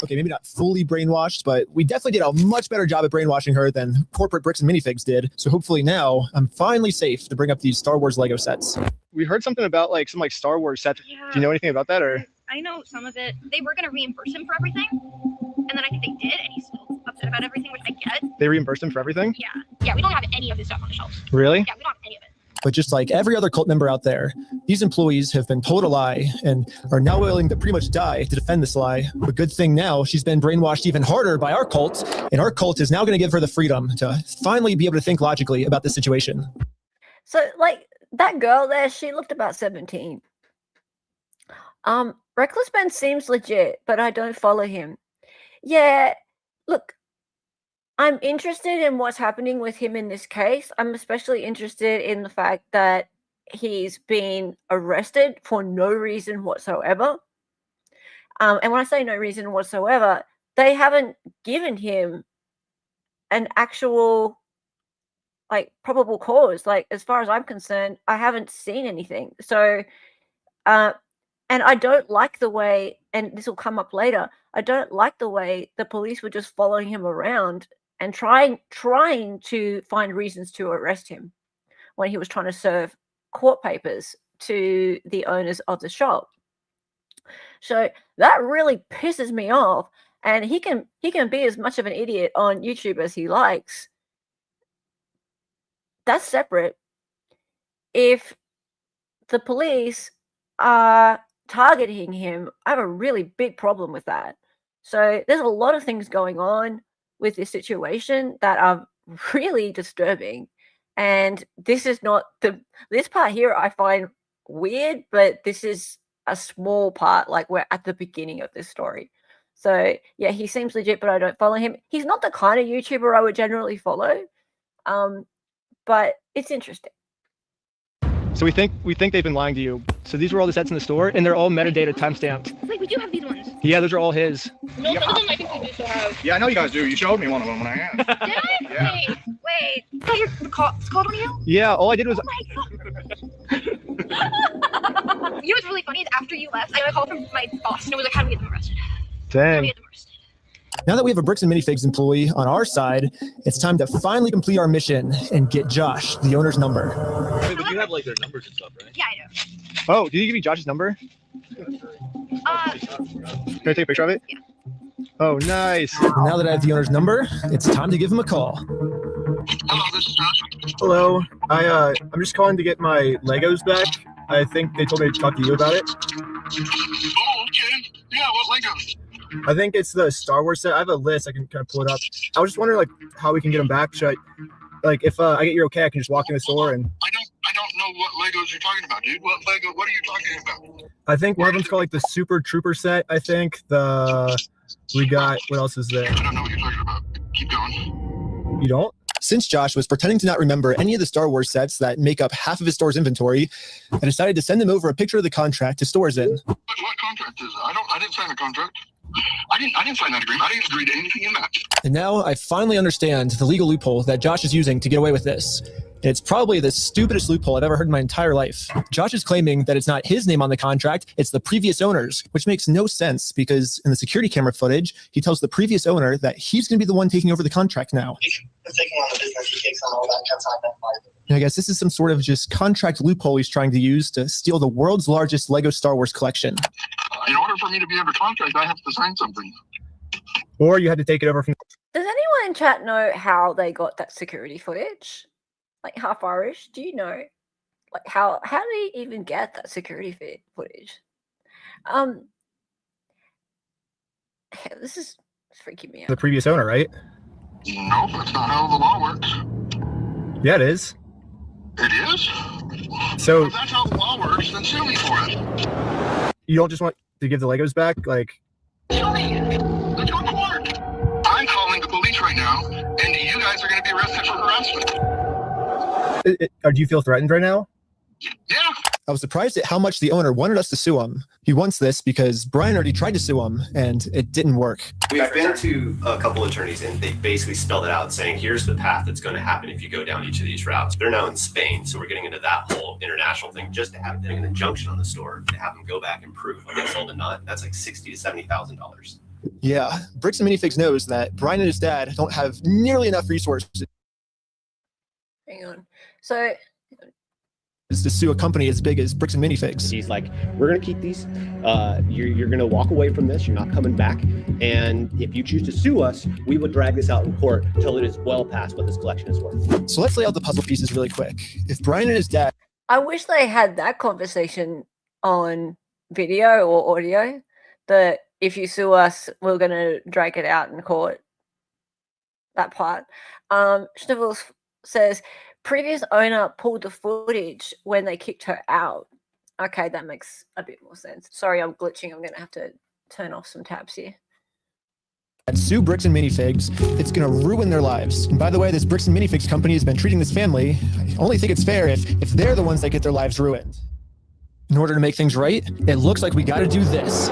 Okay, maybe not fully brainwashed, but we definitely did a much better job at brainwashing her than corporate Bricks and Minifigs did. So hopefully now I'm finally safe to bring up these Star Wars Lego sets. We heard something about some Star Wars sets. Yeah. Do you know anything about that, or? I know some of it. They were going to reimburse him for everything, and then I think they did, and he's still upset about everything, which I get. They reimbursed him for everything? Yeah, we don't have any of his stuff on the shelves. Really? Yeah, we don't have any of it. But just like every other cult member out there, these employees have been told a lie and are now willing to pretty much die to defend this lie. But good thing now she's been brainwashed even harder by our cult, and our cult is now going to give her the freedom to finally be able to think logically about this situation. So, that girl there, she looked about 17. Reckless Ben seems legit, but I don't follow him. Yeah, look, I'm interested in what's happening with him in this case. I'm especially interested in the fact that he's been arrested for no reason whatsoever. And when I say no reason whatsoever, they haven't given him an actual probable cause. As far as I'm concerned, I haven't seen anything. So and I don't like the way, and this will come up later, I don't like the way the police were just following him around and trying to find reasons to arrest him when he was trying to serve court papers to the owners of the shop. So that really pisses me off, and he can be as much of an idiot on YouTube as he likes. That's separate. If the police are targeting him, I have a really big problem with that. So there's a lot of things going on with this situation that are really disturbing. And this is not this part here I find weird, but this is a small part. We're at the beginning of this story. So yeah, he seems legit, but I don't follow him. He's not the kind of YouTuber I would generally follow. But it's interesting. So we think they've been lying to you. So these were all the sets in the store, and they're all metadata timestamped. Wait, we do have these ones. Yeah, those are all his. No, some of them I think we do still have. Yeah, I know you guys do. You showed me one of them when I asked. Did I? Yeah. Wait. Is that the called one of you? Yeah, all I did was. Oh my god. You know what's really funny is after you left, I got a call from my boss, and it was like, how do we get them arrested? How do Dang. we get them arrested? Now that we have a Bricks and Minifigs employee on our side, it's time to finally complete our mission and get Josh, the owner's number. Wait, but you have like their numbers and stuff, right? Yeah, I do. Oh, did you give me Josh's number? Can I take a picture of it? Yeah. Oh, nice. Now that I have the owner's number, it's time to give him a call. Hello, this is Josh. Hello. I'm just calling to get my Legos back. I think they told me to talk to you about it. Oh, okay. Yeah, what Legos? I think it's the Star Wars set. I have a list. I can kind of pull it up. I was just wondering, like, how we can get them back. Should I, like, if I get your okay, I can just walk in the store and. I don't know what Legos you're talking about, dude. What are you talking about? I think one of them's called like the Super Trooper set. I think we got, what else is there? I don't know what you're talking about. Keep going. You don't? Since Josh was pretending to not remember any of the Star Wars sets that make up half of his store's inventory, I decided to send him over a picture of the contract to Stores In. What contract is it? I didn't sign the contract. I didn't sign that agreement. I didn't agree to anything in that. And now I finally understand the legal loophole that Josh is using to get away with this. It's probably the stupidest loophole I've ever heard in my entire life. Josh is claiming that it's not his name on the contract, it's the previous owner's, which makes no sense because in the security camera footage, he tells the previous owner that he's going to be the one taking over the contract now. Taking on the business, he takes on all that consignment. And I guess this is some sort of just contract loophole he's trying to use to steal the world's largest Lego Star Wars collection. In order for me to be under contract, I have to sign something. Or you had to take it over from. Does anyone in chat know how they got that security footage? Like half Irish? Do you know? Like how did he even get that security footage? This is freaking me out. The previous owner, right? No, that's not how the law works. Yeah, it is. It is? So If that's how the law works, then sue me for it. you don't just want to give the Legos back? Like, Sue me. Let's go to court. I'm calling the police right now, and you guys are going to be arrested for harassment. do you feel threatened right now? Yeah. I was surprised at how much the owner wanted us to sue him. He wants this because Brian already tried to sue him and it didn't work. We've been to a couple attorneys and they basically spelled it out saying, here's the path that's going to happen if you go down each of these routes. They're now in Spain, so we're getting into that whole international thing just to have an injunction on the store to have them go back and prove what they sold and not. That's like $60,000 to $70,000. Yeah, Bricks and Minifigs knows that Brian and his dad don't have nearly enough resources Hang on. So to sue a company as big as Bricks and Minifigs. He's like, we're going to keep these. You're going to walk away from this. You're not coming back. And if you choose to sue us, we will drag this out in court until it is well past what this collection is worth. So let's lay out the puzzle pieces really quick. If Brian and his dad... I wish they had that conversation on video or audio, that if you sue us, we're going to drag it out in court. That part. Schnivels says, previous owner pulled the footage when they kicked her out. Okay, that makes a bit more sense. Sorry, I'm glitching. I'm going to have to turn off some tabs here. Sue Bricks and Minifigs, it's going to ruin their lives. And by the way, this Bricks and Minifigs company has been treating this family. I only think it's fair if they're the ones that get their lives ruined. In order to make things right, it looks like we got to do this.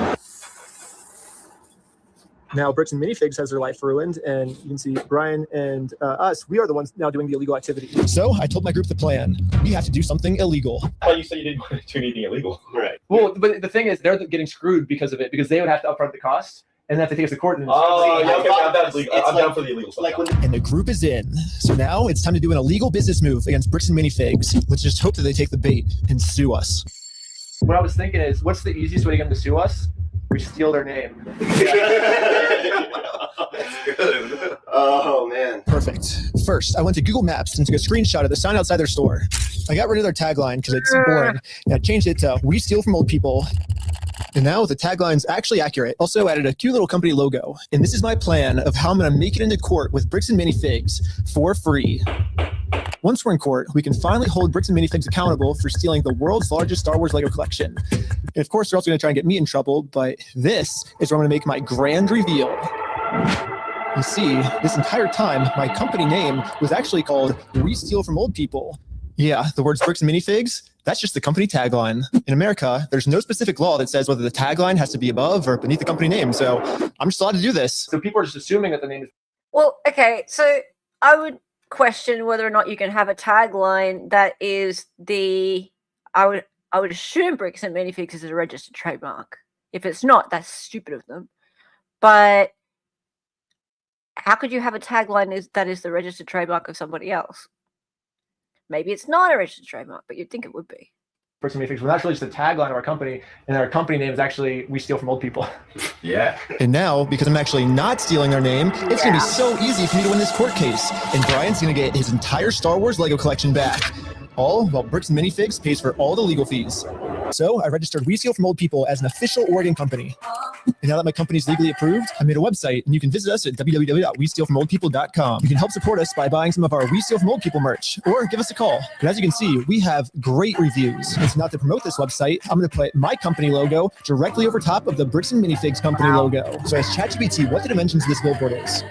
Now Bricks and Minifigs has their life ruined, and you can see Brian and us, we are the ones now doing the illegal activity. So I told my group the plan. We have to do something illegal. Oh, you said you didn't want to do anything illegal. Right. Well, but the thing is, they're getting screwed because of it, because they would have to upfront the cost, and have to take us to court. And I'm down for the illegal stuff. And the group is in. So now it's time to do an illegal business move against Bricks and Minifigs. Let's just hope that they take the bait and sue us. What I was thinking is, what's the easiest way to get them to sue us? We steal their name. Oh, man. Perfect. First, I went to Google Maps and took a screenshot of the sign outside their store. I got rid of their tagline because it's boring, and I changed it to "We steal from old people." And now the tagline's actually accurate. Also added a cute little company logo. And this is my plan of how I'm going to make it into court with Bricks and Minifigs for free. Once we're in court, we can finally hold Bricks and Minifigs accountable for stealing the world's largest Star Wars Lego collection. And of course, they're also going to try and get me in trouble, but this is where I'm going to make my grand reveal. You see, this entire time, my company name was actually called "We Steal from Old People." Yeah, the words Bricks and Minifigs, that's just the company tagline. In America, there's no specific law that says whether the tagline has to be above or beneath the company name, so I'm just allowed to do this. So people are just assuming that the name is... Well, okay, so I would question whether or not you can have a tagline that is the... I would assume Bricks and Minifigs is a registered trademark. If it's not, that's stupid of them. But how could you have a tagline that is the registered trademark of somebody else? Maybe it's not a registered trademark, but you'd think it would be. Bricks and Minifigs. Well, that's really just the tagline of our company, and our company name is actually "We Steal from Old People." Yeah. And now, because I'm actually not stealing their name, it's going to be so easy for me to win this court case. And Brian's going to get his entire Star Wars Lego collection back. All while Bricks and Minifigs pays for all the legal fees. So I registered We Steal from Old People as an official Oregon company. And now that my company's legally approved, I made a website, and you can visit us at www.westealfromoldpeople.com. You can help support us by buying some of our We Steal from Old People merch, or give us a call. But as you can see, we have great reviews. And so now to promote this website, I'm going to put my company logo directly over top of the Bricks and Minifigs company logo. So as ChatGPT, what the dimensions of this billboard is?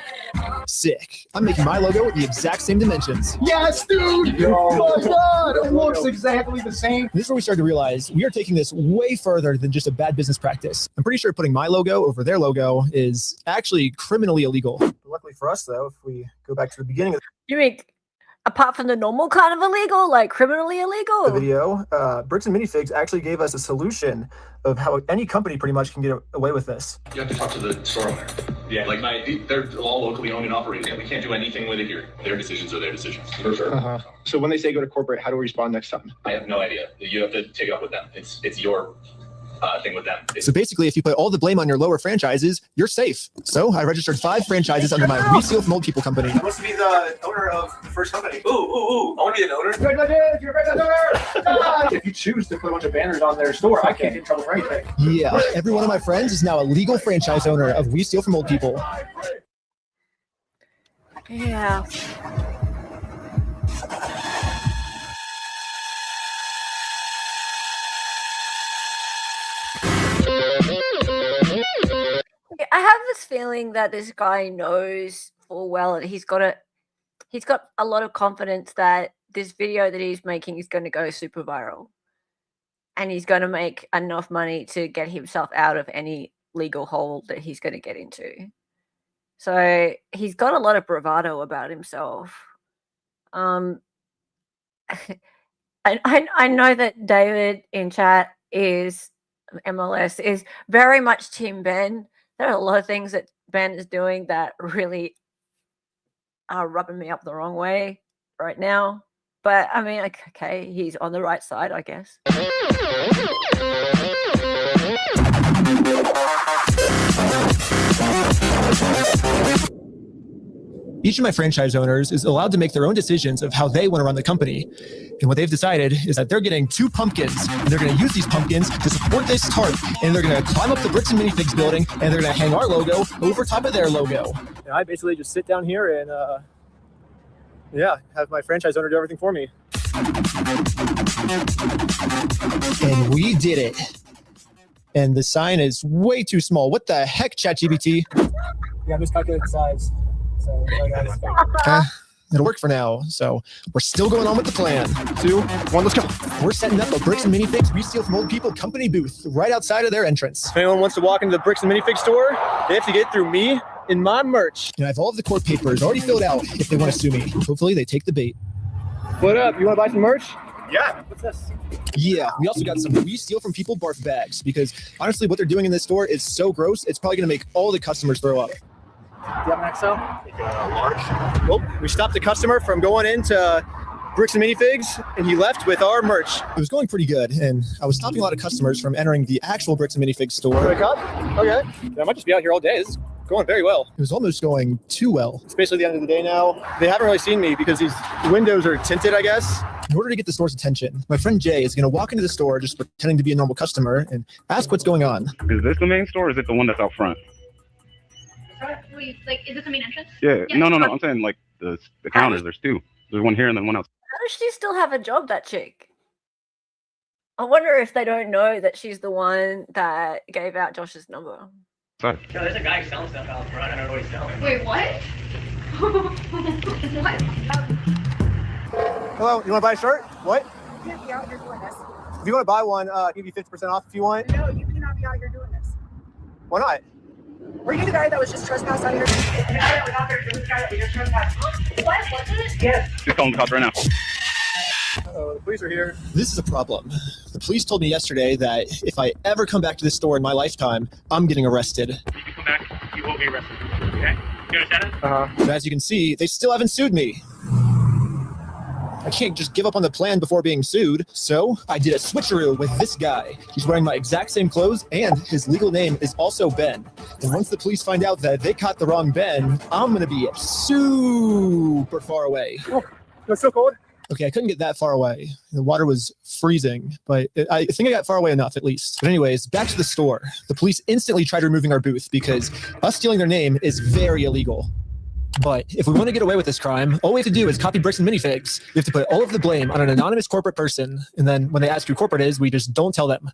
Sick. I'm making my logo the exact same dimensions. Yes, dude! Yo. Oh my God, it looks exactly the same. This is where we started to realize we are taking this way further than just a bad business practice. I'm pretty sure putting my logo over their logo is actually criminally illegal. Luckily for us, though, if we go back to the beginning of You mean apart from the normal kind of illegal, like criminally illegal? the video, Bricks and Minifigs actually gave us a solution of how any company pretty much can get away with this. You have to talk to the store owner. Yeah, like they're all locally owned and operated. And we can't do anything with it here. Their decisions are their decisions. For sure. So when they say go to corporate, how do we respond next time? I have no idea. You have to take it up with them. It's your thing with them. So basically, if you put all the blame on your lower franchises, you're safe. So I registered 5 franchises under my We Steal from Old People company. I want to be the owner of the first company. Ooh. I want to be an owner. You're a owner! If you choose to put a bunch of banners on their store, I can't get in trouble for anything. Yeah, every one of my friends is now a legal franchise owner of We Steal from Old People. Yeah. I have this feeling that this guy knows full well that he's got a lot of confidence that this video that he's making is going to go super viral, and he's going to make enough money to get himself out of any legal hole that he's going to get into. So he's got a lot of bravado about himself. I know that David in chat is MLS is very much Team Ben. There are a lot of things that Ben is doing that really are rubbing me up the wrong way right now. But I mean, like, okay, he's on the right side, I guess. Each of my franchise owners is allowed to make their own decisions of how they want to run the company. And what they've decided is that they're getting 2 pumpkins, and they're going to use these pumpkins to support this tarp, and they're going to climb up the Bricks and Minifigs building, and they're going to hang our logo over top of their logo. And I basically just sit down here and, have my franchise owner do everything for me. And we did it. And the sign is way too small. What the heck, ChatGPT? Yeah, I miscalculated the size. So, it'll work for now. So we're still going on with the plan. 2, 1, let's go. We're setting up a Bricks and Minifigs We Steal from Old People company booth right outside of their entrance. If anyone wants to walk into the Bricks and Minifigs store, they have to get through me and my merch. And I have all of the court papers already filled out if they want to sue me. Hopefully they take the bait. What up? You want to buy some merch? Yeah. What's this? Yeah, we also got some We Steal from People barf bags because honestly, what they're doing in this store is so gross, it's probably going to make all the customers throw up. Do you have an XL? Large. Well, we stopped the customer from going into Bricks and Minifigs, and he left with our merch. It was going pretty good, and I was stopping a lot of customers from entering the actual Bricks and Minifigs store. Wake up? Okay. Yeah, I might just be out here all day. This is going very well. It was almost going too well. It's basically the end of the day now. They haven't really seen me because these windows are tinted, I guess. In order to get the store's attention, my friend Jay is going to walk into the store just pretending to be a normal customer and ask what's going on. Is this the main store or is it the one that's out front? Like, is this the main entrance? Yeah. No. I'm saying like the counters. There's 2. There's one here and then one else. How does she still have a job, that chick? I wonder if they don't know that she's the one that gave out Josh's number. Sorry. No, there's a guy selling stuff out front. I don't know what he's selling. Wait, what? What? Hello, you want to buy a shirt? What? You can't be out here doing this. If you want to buy one, I'll give you 50% off if you want. No, you cannot be out here doing this. Why not? Were you the guy that was just trespassing on your... The guy that was out there doing the guy that was just trespassing. What? What's it? Yes. Just calling the cops right now. The police are here. This is a problem. The police told me yesterday that if I ever come back to this store in my lifetime, I'm getting arrested. If you come back, you will be arrested. Okay? You understand it? But as you can see, they still haven't sued me. I can't just give up on the plan before being sued. So I did a switcheroo with this guy. He's wearing my exact same clothes, and his legal name is also Ben. And once the police find out that they caught the wrong Ben, I'm going to be super far away. Oh, it's so cold. Okay, I couldn't get that far away. The water was freezing, but I think I got far away enough at least. But anyways, back to the store. The police instantly tried removing our booth because us stealing their name is very illegal. But if we want to get away with this crime, all we have to do is copy Bricks and Minifigs. We have to put all of the blame on an anonymous corporate person, and then when they ask who corporate is, we just don't tell them.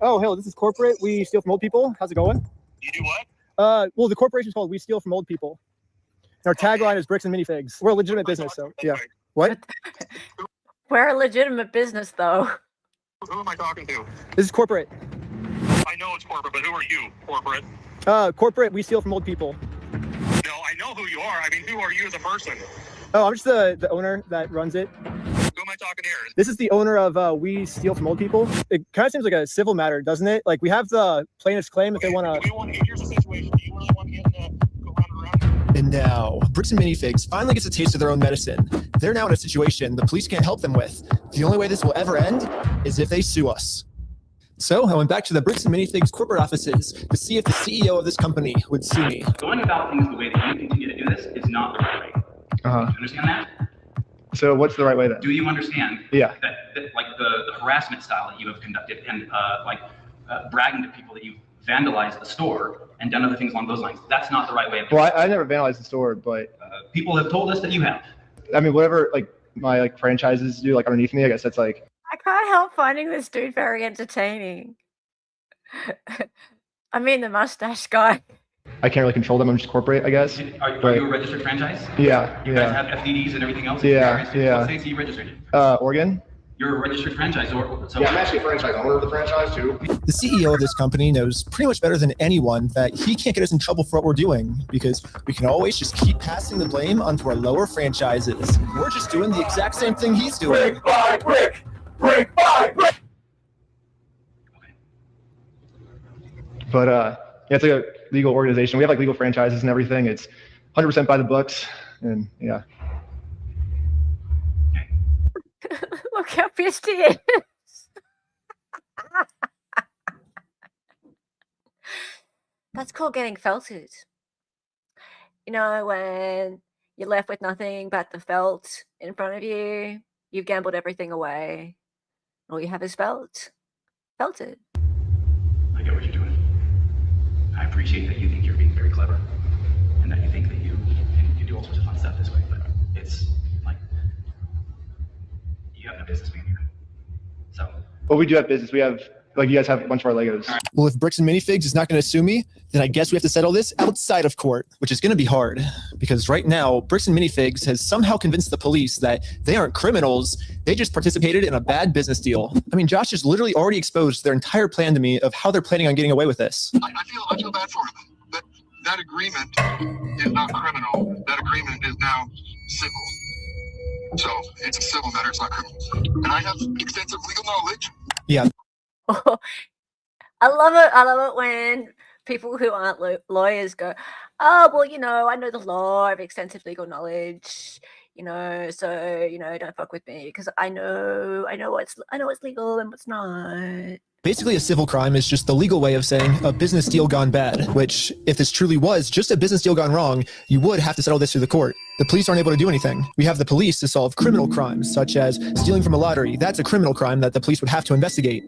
Oh, hell, this is corporate. We steal from old people. How's it going? You do what? Well, the corporation's called We Steal from Old People. Our tagline is Bricks and Minifigs. We're a legitimate business, so yeah. What? We're a legitimate business, though. Who am I talking to? This is corporate. I know it's corporate, but who are you, corporate? Corporate, we steal from old people. No, I know who you are. I mean, who are you as a person? Oh, I'm just the owner that runs it. Who am I talking here? This is the owner of We Steal from Old People. It kind of seems like a civil matter, doesn't it? Like, we have the plaintiff's claim if they want to... Here's the situation. Do you really want to get go round and around? And now, Bricks and Minifigs finally gets a taste of their own medicine. They're now in a situation the police can't help them with. The only way this will ever end is if they sue us. So I went back to the Bricks and Minifigs corporate offices to see if the CEO of this company would sue me. Going about things the way that you continue to do this is not the right way. Do you understand that? So what's the right way then? Do you understand Yeah. that like the harassment style that you have conducted and bragging to people that you've vandalized the store and done other things along those lines, that's not the right way of doing Well, I never vandalized the store, but... people have told us that you have. I mean, whatever my franchises do underneath me, I guess that's like... I can't help finding this dude very entertaining. I mean, the mustache guy. I can't really control them. I'm just corporate, I guess. Are you a registered franchise? Yeah. You guys have FDDs and everything else? Yeah. What states are you registered in? Oregon. You're a registered franchisor. So Yeah, I'm actually a franchise owner of the franchise too. The CEO of this company knows pretty much better than anyone that he can't get us in trouble for what we're doing because we can always just keep passing the blame onto our lower franchises. We're just doing the exact same thing he's doing. Brick by brick! Brick by brick! But yeah, it's like a legal organization. We have legal franchises and everything. It's 100% by the books, and yeah. Look how pissed he is. That's called getting felted. You know, when you're left with nothing but the felt in front of you, you've gambled everything away. All you have is felted. I get what you're doing. I appreciate that you think you're being very clever and that you think that you can do all sorts of fun stuff this way, but it's like you have no business being here. So. Well, we do have business. We have you guys have a bunch of our Legos. Well, if Bricks and Minifigs is not going to sue me, then I guess we have to settle this outside of court, which is going to be hard because right now, Bricks and Minifigs has somehow convinced the police that they aren't criminals. They just participated in a bad business deal. I mean, Josh has literally already exposed their entire plan to me of how they're planning on getting away with this. I feel bad for them. That agreement is not criminal. That agreement is now civil. So it's a civil matter. It's not criminal. And I have extensive legal knowledge. Yeah. I love it when people who aren't lawyers go, oh, well, you know, I know the law, I have extensive legal knowledge, you know, so, you know, don't fuck with me because I know what's legal and what's not. Basically, a civil crime is just the legal way of saying a business deal gone bad, which, if this truly was just a business deal gone wrong, you would have to settle this through the court. The police aren't able to do anything. We have the police to solve criminal crimes, such as stealing from a lottery. That's a criminal crime that the police would have to investigate.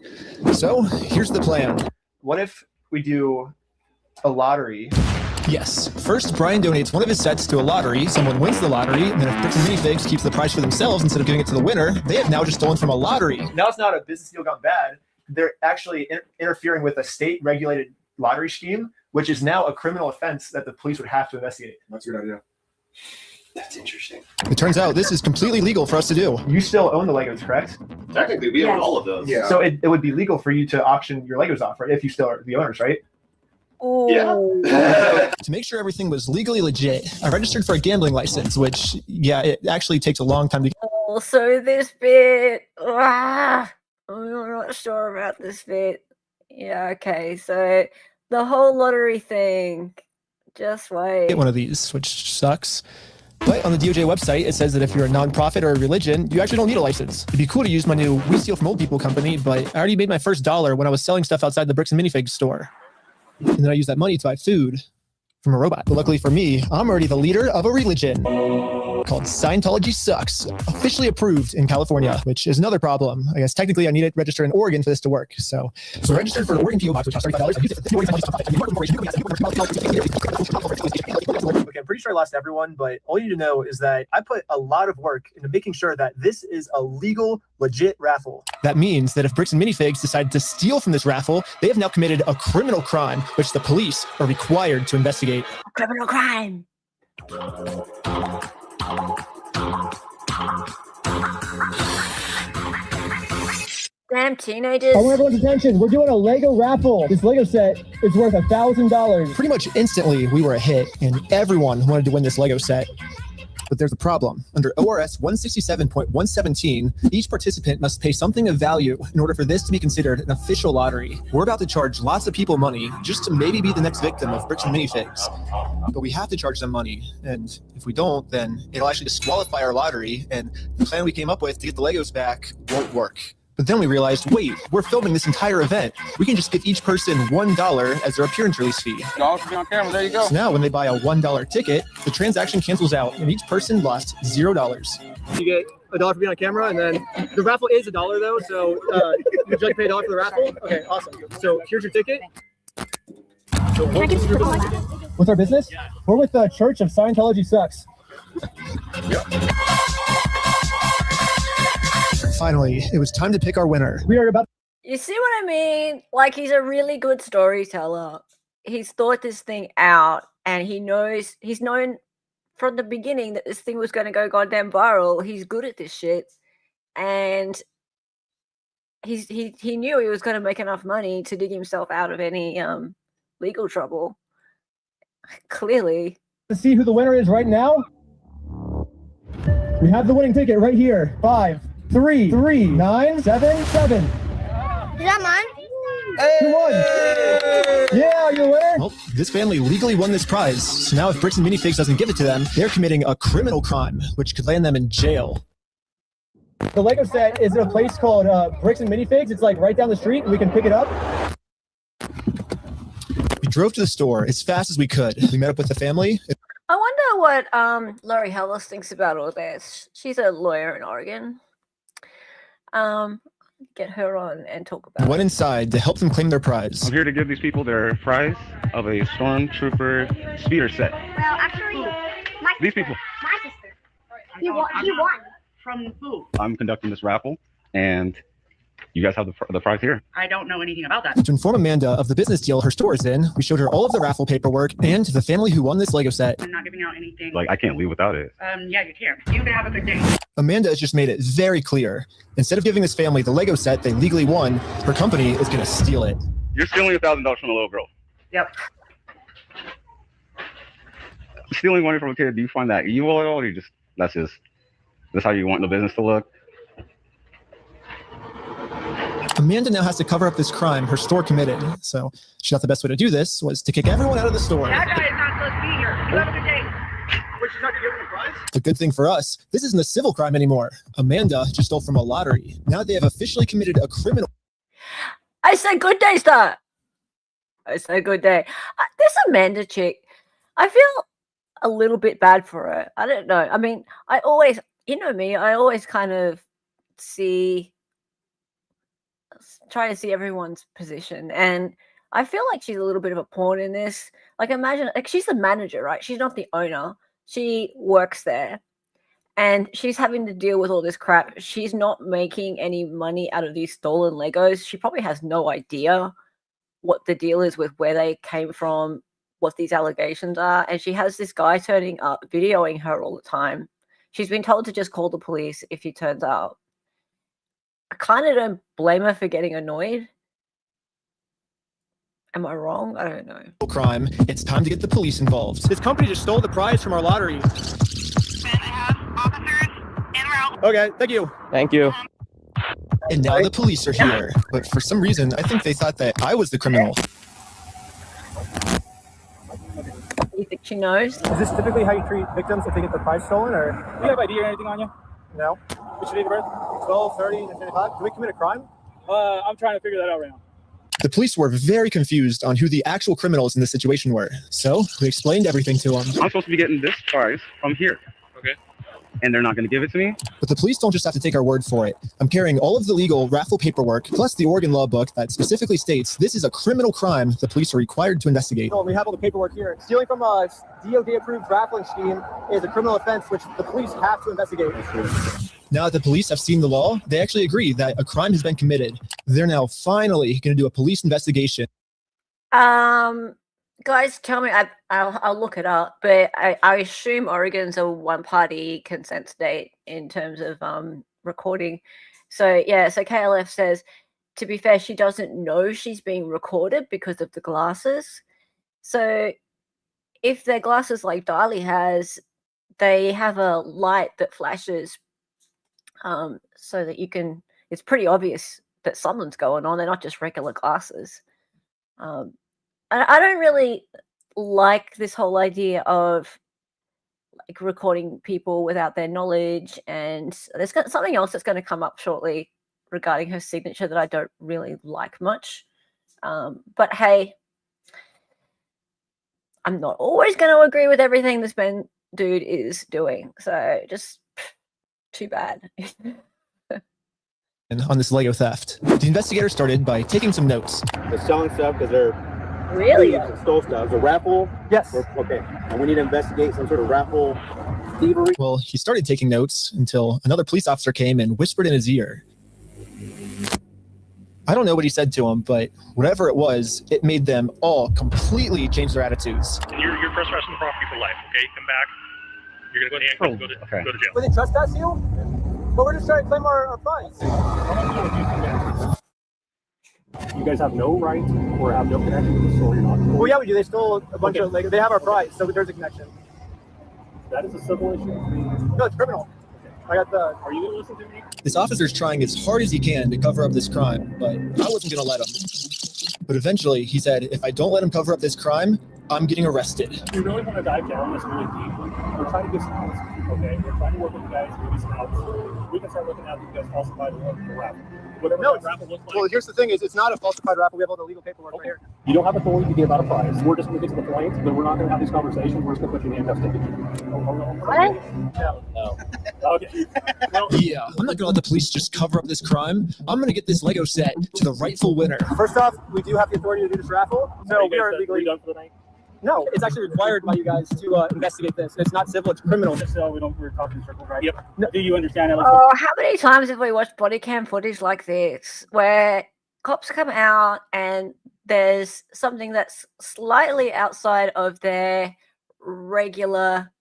So, here's the plan. What if we do a lottery? Yes. First, Brian donates one of his sets to a lottery. Someone wins the lottery, and then if Bricks and Minifigs keeps the prize for themselves instead of giving it to the winner, they have now just stolen from a lottery. Now it's not a business deal gone bad. They're actually interfering with a state-regulated lottery scheme, which is now a criminal offense that the police would have to investigate. That's a good idea. That's interesting. It turns out this is completely legal for us to do. You still own the Legos, correct? Technically, we own all of those. Yeah. So it would be legal for you to auction your Legos off, right? If you still are the owners, right? Yeah. To make sure everything was legally legit, I registered for a gambling license, which, yeah, it actually takes a long time to get. Oh, so this bit, I'm not sure about this bit. Yeah, okay, so the whole lottery thing, Just wait. Get one of these, which sucks. But on the DOJ website, it says that if you're a nonprofit or a religion, you actually don't need a license. It'd be cool to use my new We Steal From Old People company, but I already made my first $1 when I was selling stuff outside the Bricks and Minifigs store. And then I used that money to buy food from a robot. But luckily for me, I'm already the leader of a religion called Scientology Sucks, officially approved in California, which is another problem. I guess technically I need it registered in Oregon for this to work. So I registered for an Oregon PO box, which costs $35. Okay, I'm pretty sure I lost everyone, but all you need to know is that I put a lot of work into making sure that this is a legal, legit raffle. That means that if Bricks and Minifigs decided to steal from this raffle, they have now committed a criminal crime, which the police are required to investigate. Criminal crime. Damn teenagers. I want everyone's attention. We're doing a Lego raffle. This Lego set is worth $1,000. Pretty much instantly, we were a hit, and everyone wanted to win this Lego set. But there's a problem. Under ORS 167.117, each participant must pay something of value in order for this to be considered an official lottery. We're about to charge lots of people money just to maybe be the next victim of Bricks and Minifigs. But we have to charge them money, and if we don't, then it'll actually disqualify our lottery, and the plan we came up with to get the Legos back won't work. But then we realized, wait, we're filming this entire event. We can just give each person $1 as their appearance release fee. $1 be on camera. There you go. So now when they buy a $1 ticket, the transaction cancels out and each person lost $0. You get $1 for being on camera, and then the raffle is $1 though. So would you like to pay $1 for the raffle? Okay, awesome. So here's your ticket. So what's our business? We're with the Church of Scientology Sucks. Finally, it was time to pick our winner. We are about. You see what I mean? Like, he's a really good storyteller. He's thought this thing out, and he's known from the beginning that this thing was going to go goddamn viral. He's good at this shit, and he knew he was going to make enough money to dig himself out of any legal trouble. Clearly. To see who the winner is right now. We have the winning ticket right here. 5, 3, 3, 9, 7, 7. Is that mine? You won. Yeah, you're the winner. Well, this family legally won this prize. So now if Bricks and Minifigs doesn't give it to them, they're committing a criminal crime, which could land them in jail. The Lego set is in a place called Bricks and Minifigs. It's like right down the street, and we can pick it up. We drove to the store as fast as we could. We met up with the family. I wonder what Laurie Hellas thinks about all this. She's a lawyer in Oregon. Get her on and talk about Went inside to help them claim their prize. I'm here to give these people their prize of a Stormtrooper speeder set. Well, actually, These people. my sister. He won. From who? I'm conducting this raffle, and you guys have the prize here. I don't know anything about that. To inform Amanda of the business deal her store is in, we showed her all of the raffle paperwork and the family who won this Lego set. I'm not giving out anything. Like, I can't leave without it. Yeah, you can. You can have a good day. Amanda has just made it very clear. Instead of giving this family the Lego set they legally won, her company is going to steal it. You're stealing $1,000 from a little girl. Yep. Stealing money from a kid, do you find that evil at all? Or you just, that's how you want the business to look? Amanda now has to cover up this crime her store committed. So she thought the best way to do this was to kick everyone out of the store. That guy is not supposed to be here. You have a good day. Wait, she's not going to give him the prize? The good thing for us, this isn't a civil crime anymore. Amanda just stole from a lottery. Now they have officially committed a criminal. I said good day, sir. I said good day. This Amanda chick, I feel a little bit bad for her. I don't know. I mean, I always, you know me, I always kind of try to see everyone's position. And I feel like she's a little bit of a pawn in this. Like, imagine, like, she's the manager, right? She's not the owner. She works there. And she's having to deal with all this crap. She's not making any money out of these stolen Legos. She probably has no idea what the deal is with where they came from, what these allegations are. And she has this guy turning up, videoing her all the time. She's been told to just call the police if he turns up. I kind of don't blame her for getting annoyed. Am I wrong? I don't know. Crime. It's time to get the police involved. This company just stole the prize from our lottery. Okay, thank you. Thank you. And now the police are here. But for some reason, I think they thought that I was the criminal. You She knows. Is this typically how you treat victims if they get their prize stolen, or? Do you have ID or anything on you? No. What's your date of birth? 12, 30, and 25. Did we commit a crime? I'm trying to figure that out right now. The police were very confused on who the actual criminals in this situation were. So we explained everything to them. I'm supposed to be getting this prize from here. Okay. And they're not going to give it to me? But the police don't just have to take our word for it. I'm carrying all of the legal raffle paperwork, plus the Oregon law book that specifically states this is a criminal crime the police are required to investigate. So we have all the paperwork here. Stealing from a DOD-approved raffling scheme is a criminal offense which the police have to investigate. Now that the police have seen the law, they actually agree that a crime has been committed. They're now finally going to do a police investigation. Guys, tell me, I'll look it up, but I assume Oregon's a one-party consent state in terms of recording. So yeah, so KLF says, to be fair, she doesn't know she's being recorded because of the glasses. So if they're glasses like Dali has, they have a light that flashes so that you can, it's pretty obvious that something's going on. They're not just regular glasses. I don't really like this whole idea of like recording people without their knowledge, and there's something else that's going to come up shortly regarding her signature that I don't really like much. But hey, I'm not always going to agree with everything this Ben dude is doing, so just too bad. And on this Lego theft, the investigator started by taking some notes. They're selling stuff because they're really stole stuff. The raffle? Yes. Okay. And we need to investigate some sort of raffle thievery. Well, he started taking notes until another police officer came and whispered in his ear. I don't know what he said to him, but whatever it was, it made them all completely change their attitudes. You're trespassing the property for life, okay? Come back. You're going to go in handcuffs, go to jail. Were they trespass you? But we're just trying to claim our prize. You guys have no right or have no connection with the store. You're not. Well, yeah, we do. They stole a bunch of Lego. They have our prize, so there's a connection. That is a civil issue. No, it's criminal. I got the. Are you going to listen to me? This officer's trying as hard as he can to cover up this crime, but I wasn't going to let him. But eventually, he said, if I don't let him cover up this crime, I'm getting arrested. You really want to dive down this really deep? We're trying to get some outs, okay? We're trying to work with you guys to get some outs. We can start looking at you guys falsified the raffle. Whatever that raffle looks like. Well, here's the thing: is it's not a falsified raffle. We have all the legal paperwork right here. You don't have authority to give out a prize. We're just going to get to the point, but we're not going to have these conversations. We're just going to put you in handcuffs. What? No. Okay. Yeah, I'm not going to let the police just cover up this crime. I'm going to get this Lego set to the rightful winner. First off, we do have the authority to do this raffle, so we are legally done for the night. No, it's actually required by you guys to investigate this. It's not civil; it's criminal. Just so we're talking in circles, right? Yep. No. Do you understand? Oh, how many times have we watched body cam footage like this, where cops come out and there's something that's slightly outside of their regular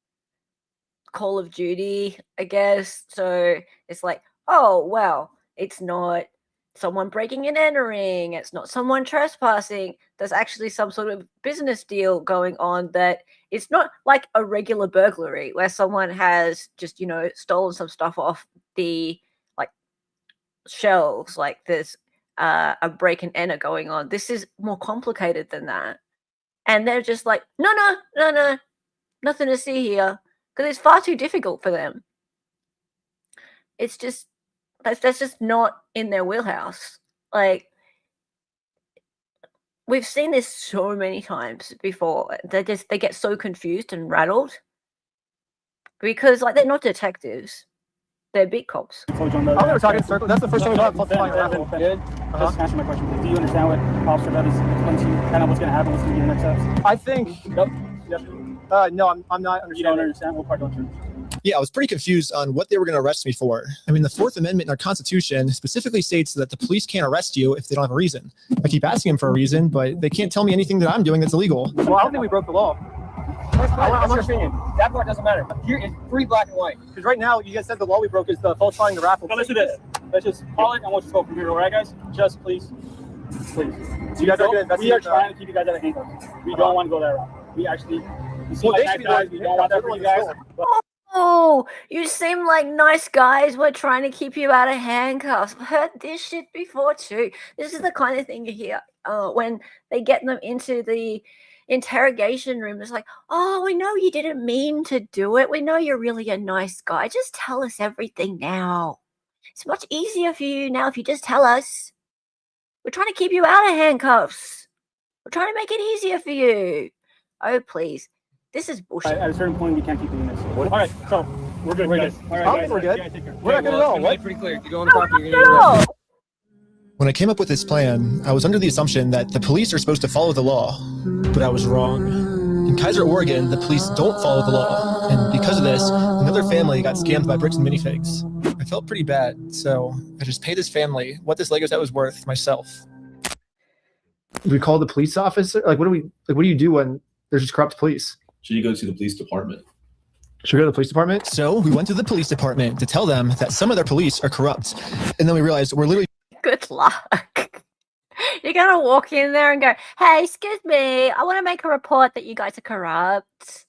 Call of Duty, I guess. So it's like, oh, well, it's not someone breaking and entering, it's not someone trespassing. There's actually some sort of business deal going on, that it's not like a regular burglary where someone has just, stolen some stuff off the like shelves. Like there's a break and enter going on. This is more complicated than that. And they're just like, no, nothing to see here, because it's far too difficult for them. It's just, that's just not in their wheelhouse. Like, we've seen this so many times before. They get so confused and rattled because, like, they're not detectives; they're beat cops. I thought we were talking in circles. That's the first time we got falsifying raffle. Good. Just answer my question. Do you understand what Officer Bud is going to, kind of what's going to happen? What's going to be the next steps? I think. Nope. Yep. No, I'm not understanding. You don't understand? What part don't you? Yeah, I was pretty confused on what they were going to arrest me for. I mean, the Fourth Amendment in our Constitution specifically states that the police can't arrest you if they don't have a reason. I keep asking them for a reason, but they can't tell me anything that I'm doing that's illegal. Well, I don't think we broke the law. I'm your opinion. That part doesn't matter. Here is free black and white. Because right now, you guys said the law we broke is the falsifying the raffle. But let's do this. Let's just call it and we'll just go from here. All right, guys? Just please. So you guys are going to investigate. We are trying to keep you guys out of handcuffs. We don't want to go that route. We actually, you seem like nice guys. We don't want that for you guys. Oh, you seem like nice guys. We're trying to keep you out of handcuffs. I've heard this shit before too. This is the kind of thing you hear when they get them into the interrogation room. It's like, oh, we know you didn't mean to do it. We know you're really a nice guy. Just tell us everything now. It's much easier for you now if you just tell us. We're trying to keep you out of handcuffs. We're trying to make it easier for you. Oh, please. This is bullshit. At a certain point, we can't keep doing this. All right, so we're good, guys. All right, I don't think we're good. We're not good at all. What? Pretty clear. If you go on the property, you're gonna No. get When I came up with this plan, I was under the assumption that the police are supposed to follow the law, but I was wrong. In Kaiser, Oregon, the police don't follow the law, and because of this, another family got scammed by Bricks and Minifigs. I felt pretty bad, so I just paid this family what this Lego set was worth myself. We call the police officer? Like, what do you do when there's just corrupt police? Should you go to the police department? Should we go to the police department? So we went to the police department to tell them that some of their police are corrupt, and then we realized we're literally Good luck. You're going to walk in there and go, hey, excuse me, I want to make a report that you guys are corrupt.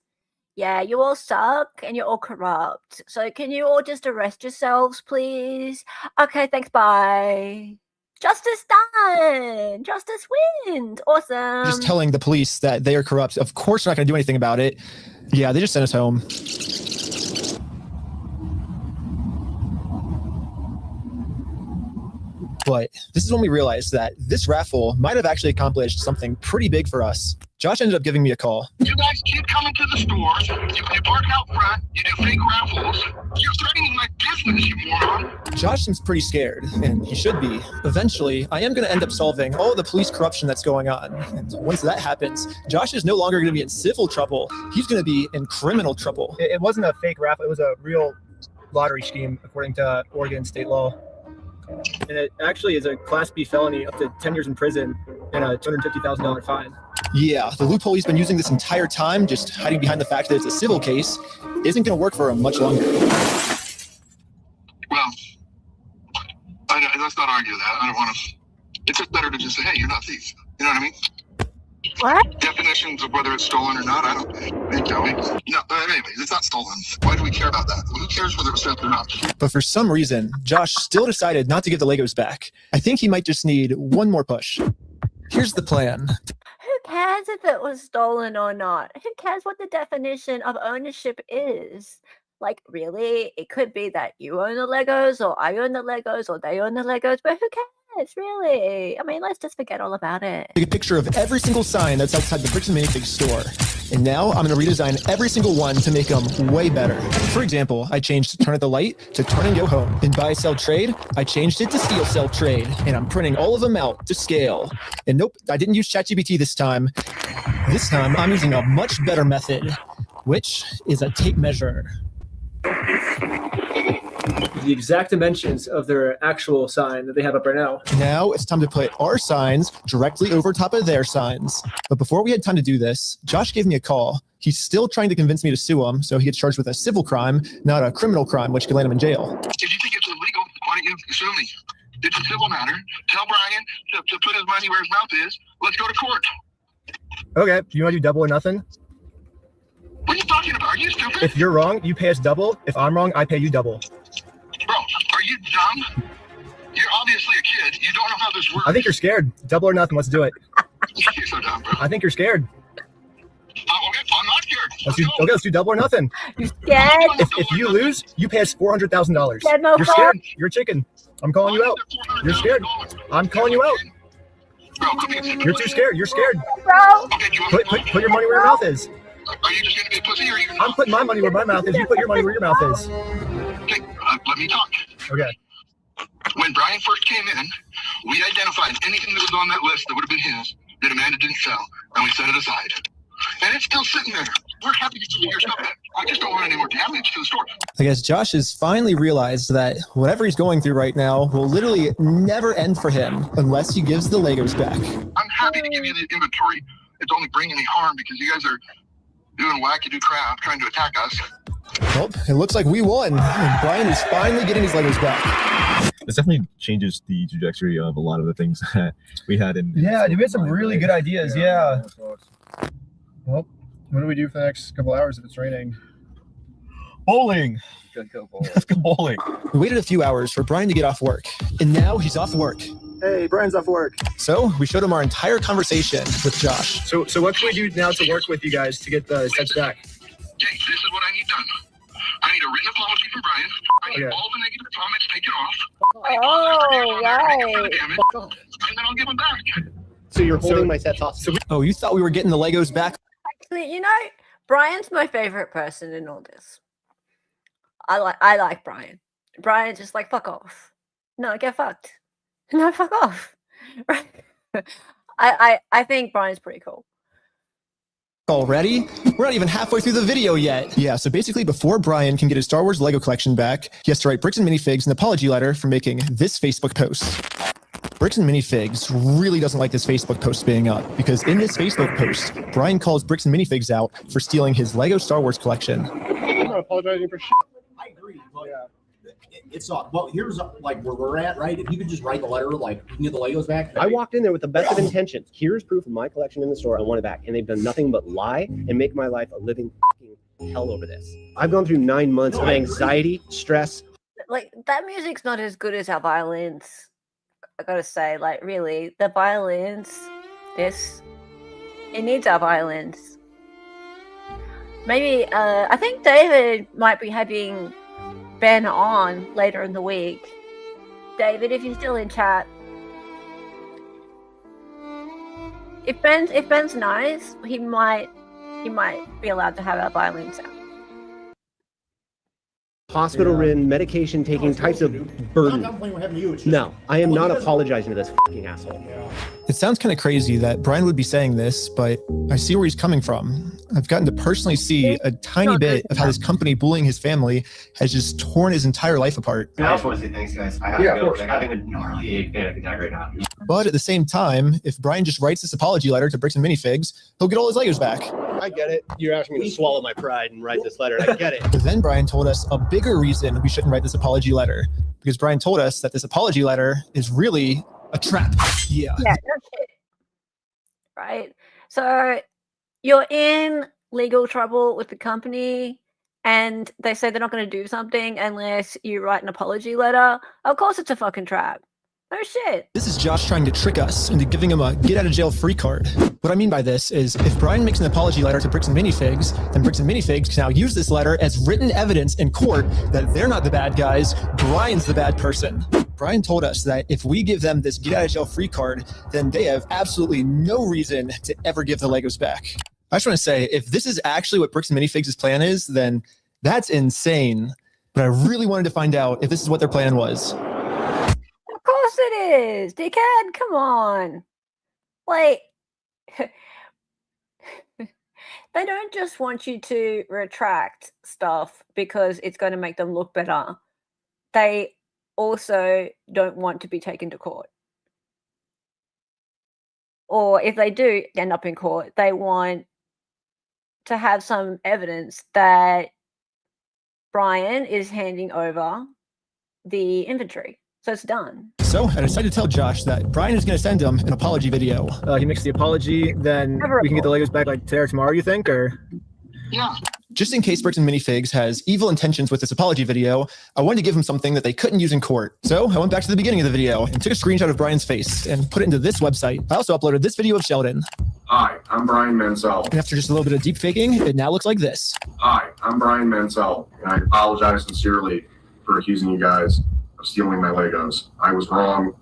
Yeah, you all suck and you're all corrupt. So can you all just arrest yourselves, please? Okay, thanks, bye. Justice done. Justice wins. Awesome. just telling the police that they are corrupt. Of course, we're not going to do anything about it. Yeah, they just sent us home. But this is when we realized that this raffle might have actually accomplished something pretty big for us. Josh ended up giving me a call. You guys keep coming to the stores. You park out front. You do fake raffles. You're threatening my business, you moron. Josh seems pretty scared, and he should be. Eventually, I am going to end up solving all the police corruption that's going on. And once that happens, Josh is no longer going to be in civil trouble. He's going to be in criminal trouble. It wasn't a fake raffle. It was a real lottery scheme, according to Oregon state law. And it actually is a Class B felony, up to 10 years in prison and a $250,000 fine. Yeah, the loophole he's been using this entire time, just hiding behind the fact that it's a civil case, isn't going to work for him much longer. Well, let's not argue that. I don't want to. It's just better to just say, hey, you're not a thief. You know what I mean? What? Definitions of whether it's stolen or not, I don't think. No, anyways, it's not stolen. Why do we care about that? Who cares whether it's stolen or not? But for some reason, Josh still decided not to give the Legos back. I think he might just need one more push. Here's the plan. Who cares if it was stolen or not? Who cares what the definition of ownership is? Like, really? It could be that you own the Legos, or I own the Legos, or they own the Legos, but who cares, really? I mean, let's just forget all about it. Take a picture of every single sign that's outside the Bricks and Minifigs store. And now I'm going to redesign every single one to make them way better. For example, I changed turn at the light to turn and go home. In buy, sell, trade, I changed it to steal, sell, trade. And I'm printing all of them out to scale. And nope, I didn't use ChatGPT this time. This time I'm using a much better method, which is a tape measure. The exact dimensions of their actual sign that they have up right now. Now it's time to put our signs directly over top of their signs. But before we had time to do this, Josh gave me a call. He's still trying to convince me to sue him, so he gets charged with a civil crime, not a criminal crime, which could land him in jail. If you think it's illegal, why don't you sue me? It's a civil matter. Tell Brian to put his money where his mouth is. Let's go to court. Okay, do you want to do double or nothing? What are you talking about? Are you stupid? If you're wrong, you pay us double. If I'm wrong, I pay you double. Bro, are you dumb? You're obviously a kid. You don't know how this works. I think you're scared. Double or nothing, let's do it. You're so dumb, bro. I think you're scared. Okay, I'm not scared. Let's do double or nothing. You scared? If you lose, you pay us $400,000. Scared, mofo? You're scared. You're a chicken. I'm calling you out. You're scared. I'm calling you out. Bro, come here. You're too scared. You're scared. Bro. Okay, do you want Put your money where your mouth is. Are you just going to be a pussy or are you going to... I'm putting my money where my mouth is. You put your money where your mouth is. Okay, let me talk. Okay. When Brian first came in, we identified anything that was on that list that would have been his that Amanda didn't sell, and we set it aside. And it's still sitting there. We're happy to see your stuff back. I just don't want any more damage to the store. I guess Josh has finally realized that whatever he's going through right now will literally never end for him unless he gives the Legos back. I'm happy to give you the inventory. It's only bringing me harm because you guys are doing wackadoo crap trying to attack us. Well, it looks like we won. And Brian is finally getting his Legos back. This definitely changes the trajectory of a lot of the things that we had in. Yeah, we had some really good ideas. Yeah. Well, what do we do for the next couple hours if it's raining? Bowling. Go bowling. Let's go bowling. We waited a few hours for Brian to get off work, and now he's off work. Hey, Brian's off work. So we showed him our entire conversation with Josh. So what can we do now to work with you guys to get the sets back? Okay, this is what I need done. I need a written apology from Brian. I need all the negative comments taken off. Oh, right. And then I'll give them back. So you're holding my sets hostage. Oh, you thought we were getting the Legos back? Actually, you know, Brian's my favorite person in all this. I like Brian. Brian's just like, fuck off. No, get fucked. No, fuck off. Right? I think Brian's pretty cool. Already? We're not even halfway through the video yet. Yeah, so basically before Brian can get his Star Wars Lego collection back, he has to write Bricks and Minifigs an apology letter for making this Facebook post. Bricks and Minifigs really doesn't like this Facebook post being up because in this Facebook post, Brian calls Bricks and Minifigs out for stealing his Lego Star Wars collection. I'm not apologizing for shit. I agree. But it's well, here's like where we're at, right? If you could just write the letter, like we can get the Legos back. I walked in there with the best of intentions. Here's proof of my collection in the store. I want it back. And they've done nothing but lie and make my life a living hell over this. I've gone through 9 months of anxiety, stress. Like, that music's not as good as our violins. I gotta say, like, really, the violins, it needs our violins. Maybe, I think David might be having Ben on later in the week. David, if you're still in chat, if Ben's nice, he might be allowed to have our violins out. Hospital-ridden, medication-taking types of burden. No, I am not apologizing to this fucking asshole. It sounds kind of crazy that Brian would be saying this, but I see where he's coming from. I've gotten to personally see a tiny bit of how this company bullying his family has just torn his entire life apart. I just want to say thanks, guys. I have to go. I'm having a gnarly panic attack right now. But at the same time, if Brian just writes this apology letter to Bricks and Minifigs, he'll get all his Legos back. I get it. You're asking me to swallow my pride and write this letter. I get it. But then Brian told us a bigger reason we shouldn't write this apology letter. Because Brian told us that this apology letter is really a trap. Yeah. Yeah, no shit. Right? So you're in legal trouble with the company and they say they're not going to do something unless you write an apology letter. Of course it's a fucking trap. No shit. This is Josh trying to trick us into giving him a get-out-of-jail-free card. What I mean by this is if Brian makes an apology letter to Bricks and Minifigs, then Bricks and Minifigs can now use this letter as written evidence in court that they're not the bad guys, Brian's the bad person. Brian told us that if we give them this get-out-of-jail-free card, then they have absolutely no reason to ever give the Legos back. I just want to say, if this is actually what Bricks and Minifigs' plan is, then that's insane. But I really wanted to find out if this is what their plan was. Of course it is, dickhead. Come on. Like, they don't just want you to retract stuff because it's going to make them look better. They also don't want to be taken to court. Or if they do end up in court, they want to have some evidence that Brian is handing over the inventory. So it's done. So I decided to tell Josh that Brian is going to send him an apology video. He makes the apology, then we can get the Legos back like today or tomorrow, you think? Or Yeah. Just in case Bricks and Minifigs has evil intentions with this apology video, I wanted to give him something that they couldn't use in court. So I went back to the beginning of the video and took a screenshot of Brian's face and put it into this website. I also uploaded this video of Sheldon. Hi, I'm Brian Mansell. And after just a little bit of deep faking, it now looks like this. Hi, I'm Brian Mansell, and I apologize sincerely for accusing you guys of stealing my Legos. I was wrong,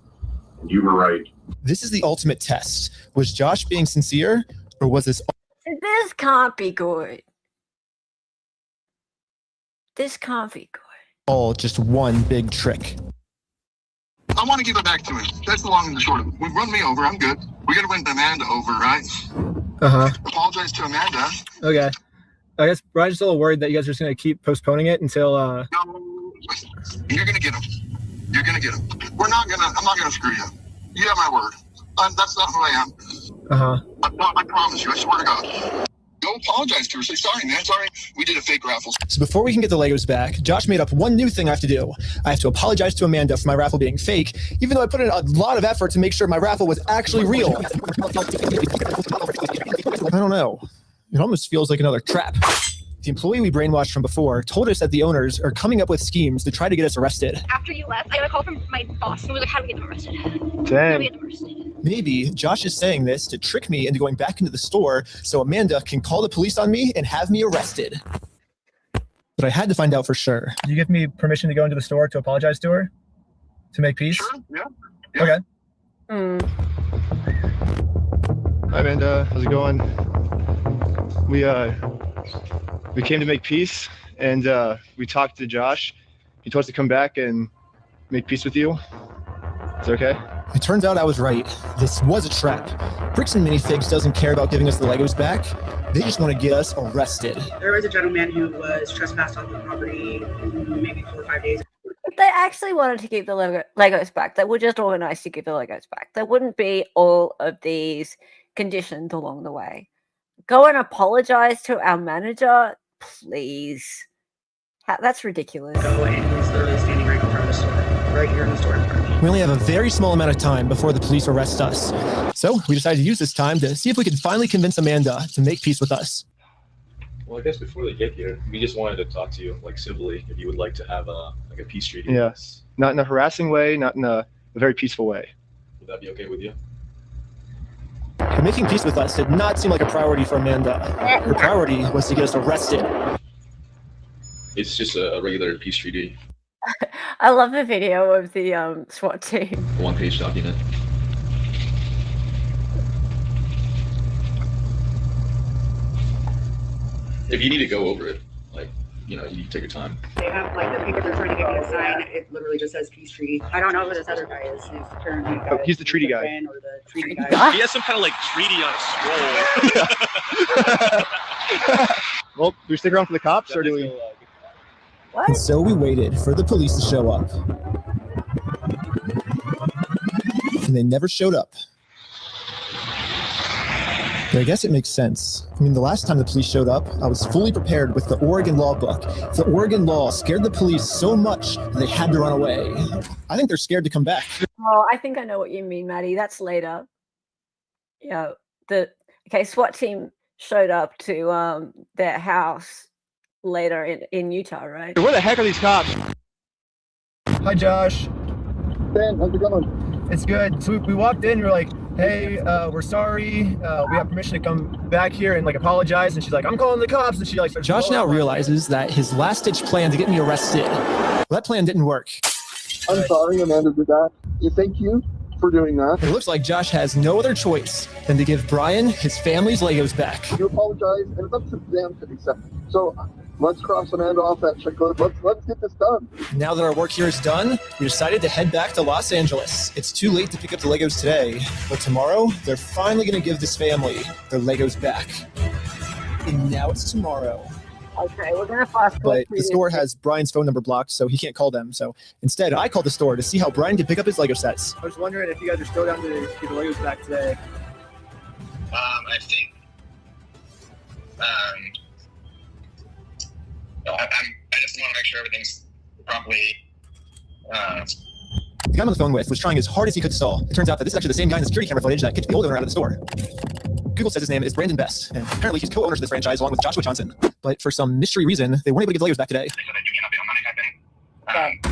and you were right. This is the ultimate test. Was Josh being sincere, or was this... This can't be good. This can't be good. all just one big trick? I want to give it back to him. That's the long and the short of it. We've run me over. I'm good. We're going to win Amanda over, right? Uh-huh. Apologize to Amanda. Okay. I guess Brian's still worried that you guys are just going to keep postponing it until... No, you're going to get him. You're going to get him. I'm not going to screw you. You have my word. That's not who I am. Uh-huh. I promise you. I swear to God. Go apologize to her. Say, sorry, man. Sorry. We did a fake raffle. So before we can get the Legos back, Josh made up one new thing I have to do. I have to apologize to Amanda for my raffle being fake, even though I put in a lot of effort to make sure my raffle was actually real. I don't know. It almost feels like another trap. The employee we brainwashed from before told us that the owners are coming up with schemes to try to get us arrested. After you left, I got a call from my boss and was like, how do we get them arrested? How do Dang. we get them arrested? Maybe Josh is saying this to trick me into going back into the store so Amanda can call the police on me and have me arrested. But I had to find out for sure. You give me permission to go into the store to apologize to her? To make peace? Sure, yeah. Okay. Hi, Amanda. How's it going? We came to make peace, and we talked to Josh. He told us to come back and make peace with you. Is that okay? It turns out I was right. This was a trap. Bricks and Minifigs doesn't care about giving us the Legos back. They just want to get us arrested. There was a gentleman who was trespassed on the property maybe 4 or 5 days. If they actually wanted to keep the Legos back, they would just organize to give the Legos back. There wouldn't be all of these conditions along the way. Go and apologize to our manager, please. That's ridiculous. Go and he's literally standing right in front of the store, right here in the store in front of me. We only have a very small amount of time before the police arrest us. So we decided to use this time to see if we could finally convince Amanda to make peace with us. Well, I guess before they get here, we just wanted to talk to you, like, civilly, if you would like to have a peace treaty. Yes. Not in a harassing way, not in a very peaceful way. Would that be okay with you? But making peace with us did not seem like a priority for Amanda. Her priority was to get us arrested. It's just a regular peace treaty, I love the video of the SWAT team. a one-page document. If you need to go over it, like, you know, you can take your time. They have like the paper they're trying to get me to sign. It literally just says peace treaty. I don't know who this other guy is. He's apparently He's the treaty guy. or the treaty guy. He has some kind of like treaty on a scroll. Well, do we stick around for the cops, or do we? And so we waited for the police to show up. And they never showed up. But I guess it makes sense. I mean, the last time the police showed up, I was fully prepared with the Oregon law book. The Oregon law scared the police so much that they had to run away. I think they're scared to come back. Oh, I think I know what you mean, Maddie. That's later. Yeah, SWAT team showed up to their house later in Utah, right? Where the heck are these cops? Hi, Josh. Ben, how's it going? It's good. So we walked in, we were like, hey, we're sorry. We have permission to come back here and like apologize. And she's like, I'm calling the cops. And she like starts Josh now realizes that his last-ditch plan to get me arrested, well, that plan didn't work. I'm sorry Amanda did that. Thank you for doing that. It looks like Josh has no other choice than to give Brian his family's Legos back. You apologize, and it's up to them to accept it. So let's cross Amanda off that checklist. Let's get this done. Now that our work here is done, we decided to head back to Los Angeles. It's too late to pick up the Legos today, but tomorrow, they're finally going to give this family their Legos back. And now it's tomorrow. Okay, we're gonna fast But the store has Brian's phone number blocked, so he can't call them. So instead, I called the store to see how Brian can pick up his Lego sets. I was wondering if you guys are still down to get the Legos back today. I think. No, I just want to make sure everything's properly. The guy I'm on the phone with was trying as hard as he could stall. It turns out that this is actually the same guy in the security camera footage that kicked the old owner out of the store. Google says his name is Brandon Best, and apparently he's co-owners of this franchise along with Joshua Johnson. But for some mystery reason, they weren't able to get the Legos back today.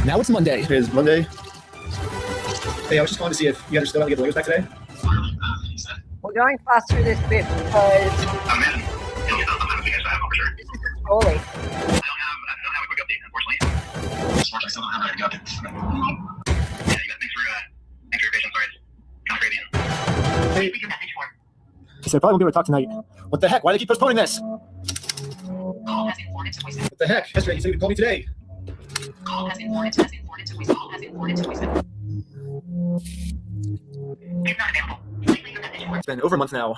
Now it's Monday. It is Monday. Hey, I was just calling to see if you guys are still going to get the Legos back today. We're going fast through this bit because Holy. Hey. He said, probably won't be able to talk tonight. What the heck? Why do they keep postponing this? What the heck? Yesterday you said you'd call me today. It's been over a month now.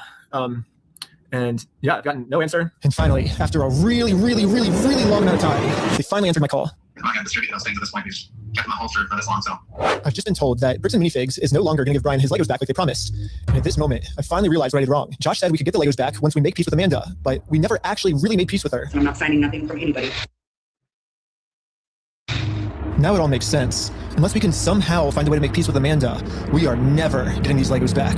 And yeah, I've gotten no answer. And finally, after a really long amount of time, they finally answered my call. I'm not going to distribute those things at this point. We've kept them in the holster for this long, so. I've just been told that Bricks and Minifigs is no longer going to give Brian his Legos back like they promised. And at this moment, I finally realized what I did wrong. Josh said we could get the Legos back once we make peace with Amanda, but we never actually really made peace with her. I'm not signing nothing from anybody. Now it all makes sense. Unless we can somehow find a way to make peace with Amanda, we are never getting these Legos back.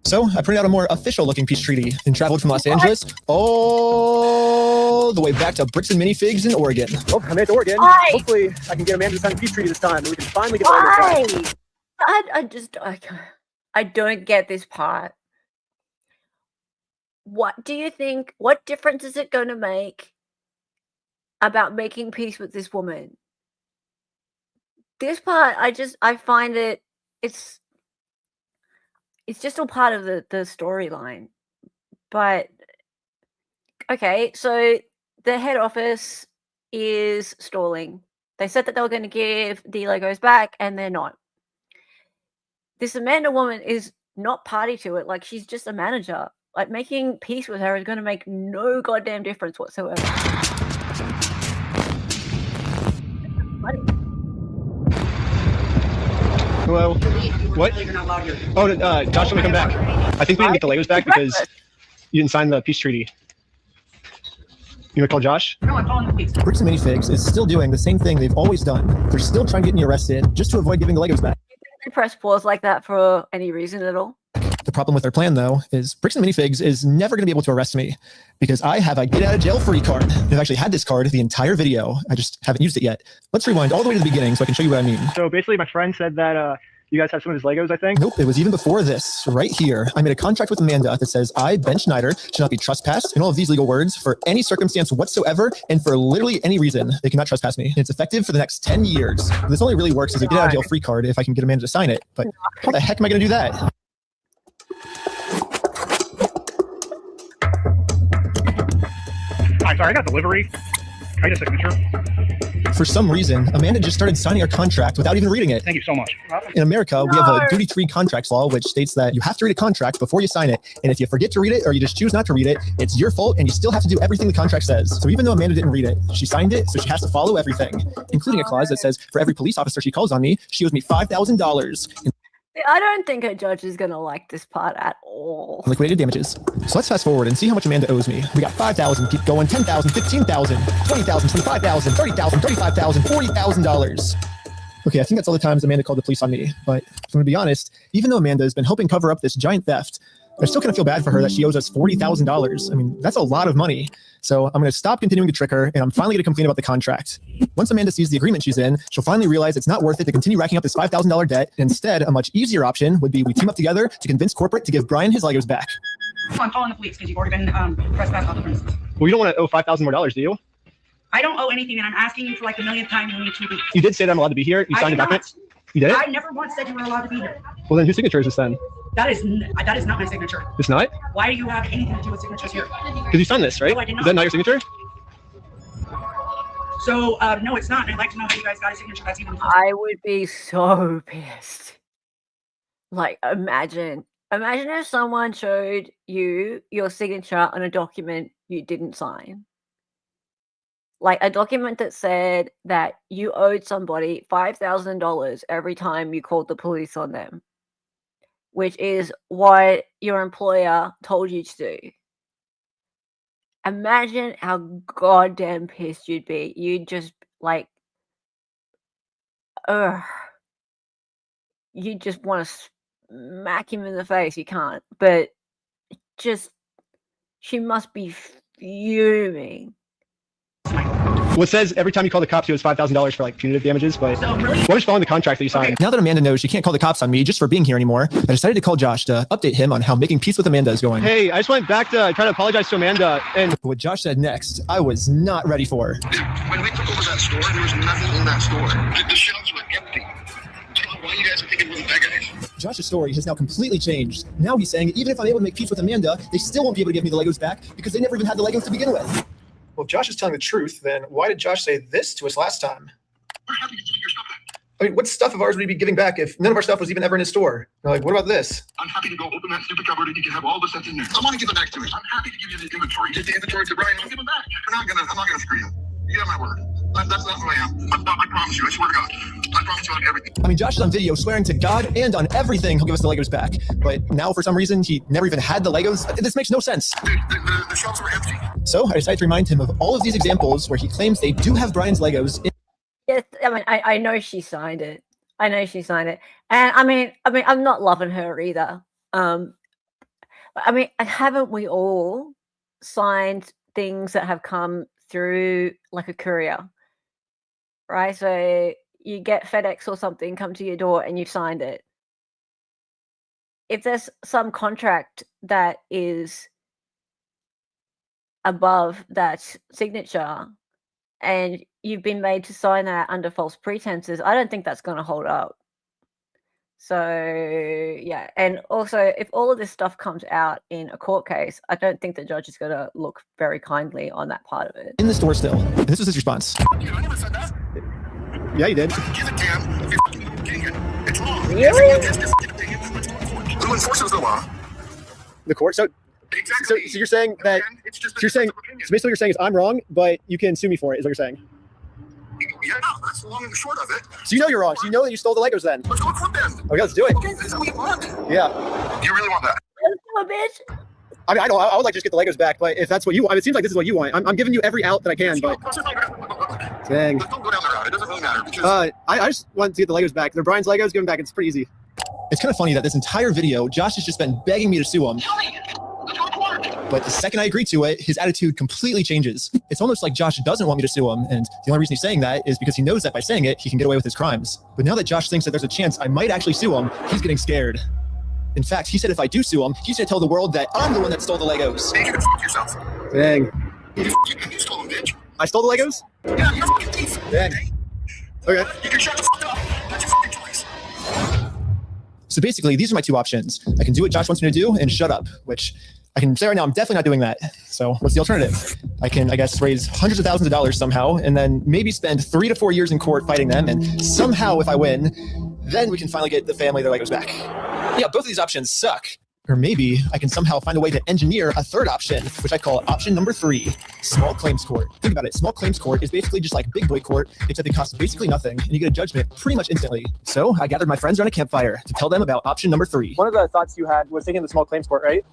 So I printed out a more official looking peace treaty and traveled from Los Angeles all the way back to Bricks and Minifigs in Oregon. Well, I made it to Oregon. Why? Hopefully, I can get Amanda to sign the peace treaty this time, and we can finally get Why? the Legos back. I don't get this part. What do you think? What difference is it going to make about making peace with this woman? This part, I find it's just all part of the storyline. But okay, so the head office is stalling. They said that they were going to give the Legos back, and they're not. This Amanda woman is not party to it. Like, she's just a manager. Like, making peace with her is going to make no goddamn difference whatsoever. Hello. What? Oh, Josh, let me come back. I think we didn't get the Legos back because you didn't sign the peace treaty. You want to call Josh? No, I'm calling the police. Bricks and Minifigs is still doing the same thing they've always done. They're still trying to get me arrested just to avoid giving the Legos back. They press pause like that for any reason at all. The problem with their plan, though, is Bricks and Minifigs is never going to be able to arrest me because I have a get-out-of-jail-free card. I've actually had this card the entire video. I just haven't used it yet. Let's rewind all the way to the beginning so I can show you what I mean. So basically, my friend said that you guys have some of his Legos, I think? Nope, it was even before this, right here. I made a contract with Amanda that says I, Ben Schneider, should not be trespassed in all of these legal words for any circumstance whatsoever and for literally any reason. They cannot trespass me. And it's effective for the next 10 years. This only really works as a get-out-of-jail-free card if I can get Amanda to sign it. But how the heck am I going to do that? I'm sorry, I got delivery. Can I get a signature? For some reason, Amanda just started signing our contract without even reading it. Thank you so much. In America, we have a duty-free contracts law, which states that you have to read a contract before you sign it. And if you forget to read it or you just choose not to read it, it's your fault and you still have to do everything the contract says. So even though Amanda didn't read it, she signed it, so she has to follow everything, including a clause that says for every police officer she calls on me, she owes me $5,000. I don't think a judge is going to like this part at all. Liquidated damages. So let's fast forward and see how much Amanda owes me. We got 5,000, keep going, 10,000, 15,000, 20,000, 25,000, 30,000, 35,000, $40,000. Okay, I think that's all the times Amanda called the police on me. But if I'm going to be honest, even though Amanda has been helping cover up this giant theft, I still kind of feel bad for her that she owes us $40,000. I mean, that's a lot of money. So I'm going to stop continuing to trick her, and I'm finally going to complain about the contract. Once Amanda sees the agreement she's in, she'll finally realize it's not worth it to continue racking up this $5,000 debt. Instead, a much easier option would be we team up together to convince corporate to give Brian his Legos back. I'm calling the police because you've already been trespassed off the premises. Well, you don't want to owe $5,000 more, do you? I don't owe anything, and I'm asking you for like the millionth time in 2 weeks. You did say that I'm allowed to be here. You signed a document. You did it? I never once said you were allowed to be here. Well, then whose signature is this then? That is not my signature. It's not? Why do you have anything to do with signatures here? Because you signed this, right? No, I did not. Is that not your signature? So, no, it's not. And I'd like to know how you guys got a signature that's even close. I would be so pissed. Like, imagine if someone showed you your signature on a document you didn't sign. Like a document that said that you owed somebody $5,000 every time you called the police on them, which is what your employer told you to do. Imagine how goddamn pissed you'd be. You'd just like, you just want to smack him in the face. You can't, but just, she must be fuming. Well, it says every time you call the cops, it was $5,000 for like punitive damages, but what is following the contract that you signed? Now that Amanda knows she can't call the cops on me just for being here anymore, I decided to call Josh to update him on how making peace with Amanda is going. Hey, I just went back to try to apologize to Amanda, and what Josh said next, I was not ready for. When we took over that store, there was nothing in that store. The shelves were empty. I don't know why you guys are thinking it wasn't that guys. Josh's story has now completely changed. Now he's saying even if I'm able to make peace with Amanda, they still won't be able to give me the Legos back because they never even had the Legos to begin with. Well, if Josh is telling the truth, then why did Josh say this to us last time? We're happy to give you your stuff back. I mean, what stuff of ours would he be giving back if none of our stuff was even ever in his store? Like, what about this? I'm happy to go open that stupid cupboard and you can have all the stuff in there. I want to give it back to him. I'm happy to give you the inventory. Give the inventory to Brian. I'll give it back. I'm not gonna screw you. You got my word. That's not who I am. I promise you. I swear to God. I promise you on everything. I mean, Josh is on video swearing to God and on everything he'll give us the Legos back. But now, for some reason, he never even had the Legos. This makes no sense. The shelves were empty. So I decided to remind him of all of these examples where he claims they do have Brian's Legos. Yes, I mean, I know she signed it. I know she signed it, and I mean, I'm not loving her either. I mean, haven't we all signed things that have come through like a courier, right? So you get FedEx or something come to your door and you've signed it. If there's some contract that is above that signature and you've been made to sign that under false pretenses, I don't think that's going to hold up. So, yeah. And also, if all of this stuff comes out in a court case, I don't think the judge is going to look very kindly on that part of it. In the store still. And this was his response. Yeah, you did. Really? Who enforces the law? The court. So you're saying that? So basically, what you're saying is I'm wrong, but you can sue me for it. Is what you're saying? Yeah, that's the long and the short of it. So you know you're wrong. So you know that you stole the Legos then. Let's go to court then. Okay, let's do it. Okay, is that what you want? Yeah. You really want that? Bitch. I mean, I would like to just get the Legos back, but if that's what you want, it seems like this is what you want. I'm giving you every out that I can, but dang. Don't go down the route. It doesn't really matter because I just want to get the Legos back. They're Brian's Legos. Give them back. It's pretty easy. It's kind of funny that this entire video, Josh has just been begging me to sue him. But the second I agree to it, his attitude completely changes. It's almost like Josh doesn't want me to sue him, and the only reason he's saying that is because he knows that by saying it, he can get away with his crimes. But now that Josh thinks that there's a chance I might actually sue him, he's getting scared. In fact, he said if I do sue him, he's gonna tell the world that I'm the one that stole the Legos. you can fuck yourself. Dang. You stole them, bitch. I stole the Legos? Yeah, you're a fucking thief. Dang. Okay. You can shut the fuck up. That's your fucking choice. So basically, these are my two options. I can do what Josh wants me to do and shut up, which I can say right now, I'm definitely not doing that. So what's the alternative? I can, I guess, raise hundreds of thousands of dollars somehow, and then maybe spend 3 to 4 years in court fighting them. And somehow, if I win, then we can finally get the family their Legos back. Yeah, both of these options suck. Or maybe I can somehow find a way to engineer a third option, which I call option number 3, small claims court. Think about it. Small claims court is basically just like big boy court, except it costs basically nothing, and you get a judgment pretty much instantly. So I gathered my friends around a campfire to tell them about option number 3. One of the thoughts you had was taking the small claims court, right?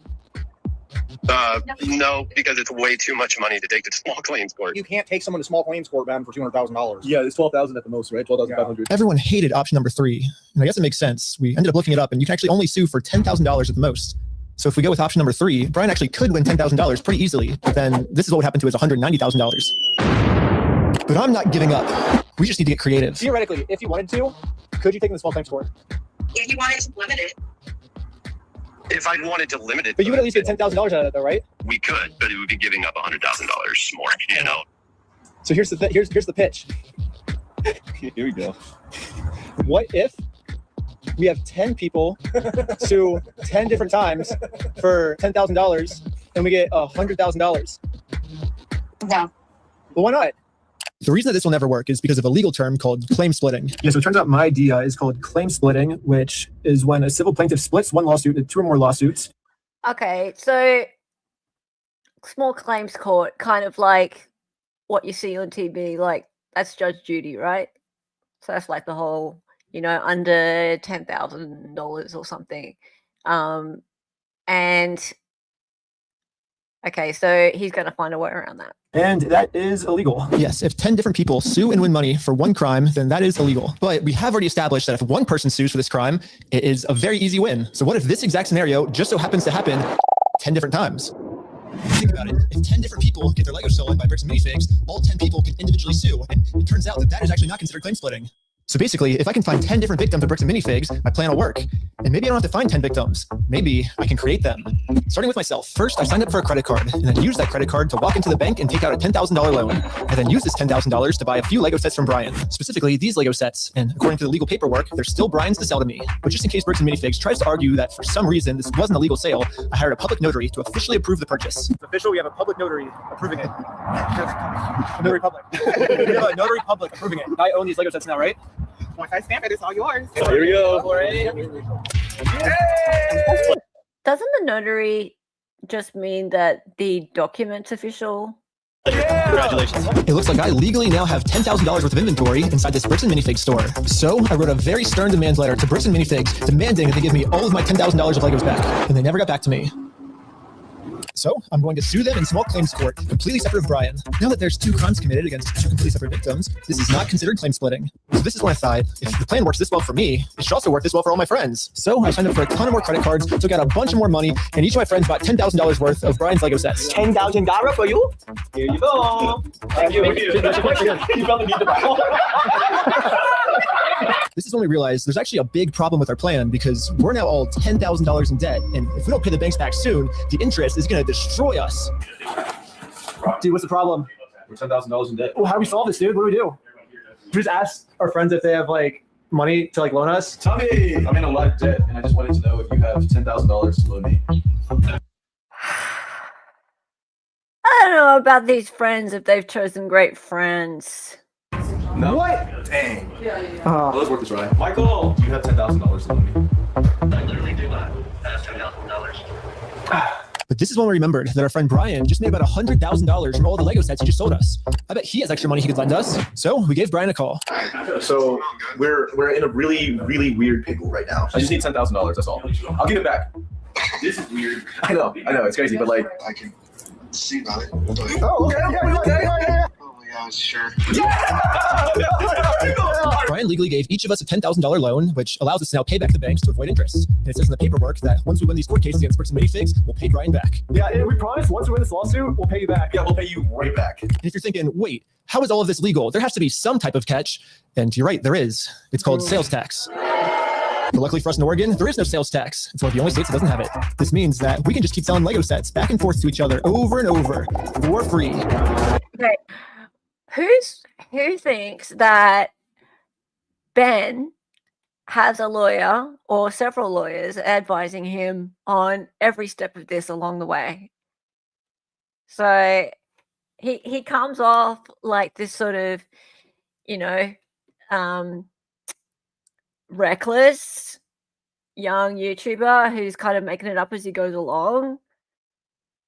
No, because it's way too much money to take to small claims court. You can't take someone to small claims court, man, for $200,000. Yeah, it's 12,000 at the most, right? 12,500. Everyone hated option number 3, and I guess it makes sense. We ended up looking it up, and you can actually only sue for $10,000 at the most. So if we go with option number 3, Brian actually could win $10,000 pretty easily, but then this is what would happen to his $190,000. But I'm not giving up. We just need to get creative. Theoretically, if you wanted to, could you take the small claims court? If you wanted to limit it. If I wanted to limit it, But you would at least get $10,000 out of it, though, right? we could, but it would be giving up $100,000 more. You know. So here's the here's the pitch. Here we go. What if we have 10 people sue 10 different times for $10,000 and we get $100,000? No. Well, why not? The reason that this will never work is because of a legal term called claim splitting. Yeah, so it turns out my idea is called claim splitting, which is when a civil plaintiff splits one lawsuit into 2 or more lawsuits. Okay, so small claims court, kind of like what you see on TV, like that's Judge Judy, right? So that's like the whole, under $10,000 or something. And okay, so he's going to find a way around that. And that is illegal. Yes, if 10 different people sue and win money for one crime, then that is illegal. But we have already established that if one person sues for this crime, it is a very easy win. So what if this exact scenario just so happens to happen 10 different times? Think about it. If 10 different people get their Legos stolen by Bricks and Minifigs, all 10 people can individually sue. And it turns out that that is actually not considered claim splitting. So basically, if I can find 10 different victims of Bricks and Minifigs, my plan will work. And maybe I don't have to find 10 victims. Maybe I can create them. Starting with myself. First, I signed up for a credit card and then used that credit card to walk into the bank and take out a $10,000 loan. And then use this $10,000 to buy a few Lego sets from Brian. Specifically, these Lego sets. And according to the legal paperwork, they're still Brian's to sell to me. But just in case Bricks and Minifigs tries to argue that for some reason this wasn't a legal sale, I hired a public notary to officially approve the purchase. It's official. We have a public notary approving it. Notary public. We have a notary public approving it. I own these Lego sets now, right? Once I stamp it, it's all yours. Here we go. Doesn't the notary just mean that the document's official? Congratulations. It looks like I legally now have $10,000 worth of inventory inside this Bricks and Minifigs store. So I wrote a very stern demand letter to Bricks and Minifigs demanding that they give me all of my $10,000 of Legos back. And they never got back to me. So I'm going to sue them in small claims court, completely separate of Brian. Now that there's 2 crimes committed against 2 completely separate victims, this is not considered claim splitting. So this is when I thought, if the plan works this well for me, it should also work this well for all my friends. So I signed up for a ton of more credit cards, took out a bunch of more money, and each of my friends bought $10,000 worth of Brian's Lego sets. $10,000 for you? Here you go. Thank you. You probably need to buy. This is when we realized there's actually a big problem with our plan because we're now all $10,000 in debt, and if we don't pay the banks back soon, the interest is going to destroy us. Dude, what's the problem? We're $10,000 in debt. Well, how do we solve this, dude? What do we do? We just ask our friends if they have like money to like loan us. Tommy, I'm in a lot of debt, and I just wanted to know if you have $10,000 to loan me. I don't know about these friends if they've chosen great friends. No. What? Dang. Well, let's work this right. Michael, you have $10,000 to loan me. I literally do not have $10,000. But this is when we remembered that our friend Brian just made about $100,000 from all the Lego sets he just sold us. I bet he has extra money he could lend us. So we gave Brian a call. So we're in a really weird pickle right now. I just need $10,000. That's all. I'll give it back. This is weird. I know. It's crazy, but like I can see about it. Oh, okay. Yeah, sure. Brian legally gave each of us a $10,000 loan, which allows us to now pay back the banks to avoid interest. And it says in the paperwork that once we win these court cases against Bricks and Minifigs, we'll pay Brian back. Yeah, and we promise once we win this lawsuit, we'll pay you back. Yeah, we'll pay you right back. And if you're thinking, wait, how is all of this legal? There has to be some type of catch. And you're right, there is. It's called sales tax. But luckily for us in Oregon, there is no sales tax. It's one of the only states that doesn't have it. This means that we can just keep selling Lego sets back and forth to each other over and over for free. Okay. Who thinks that Ben has a lawyer or several lawyers advising him on every step of this along the way? So he comes off like this sort of, reckless young YouTuber who's kind of making it up as he goes along.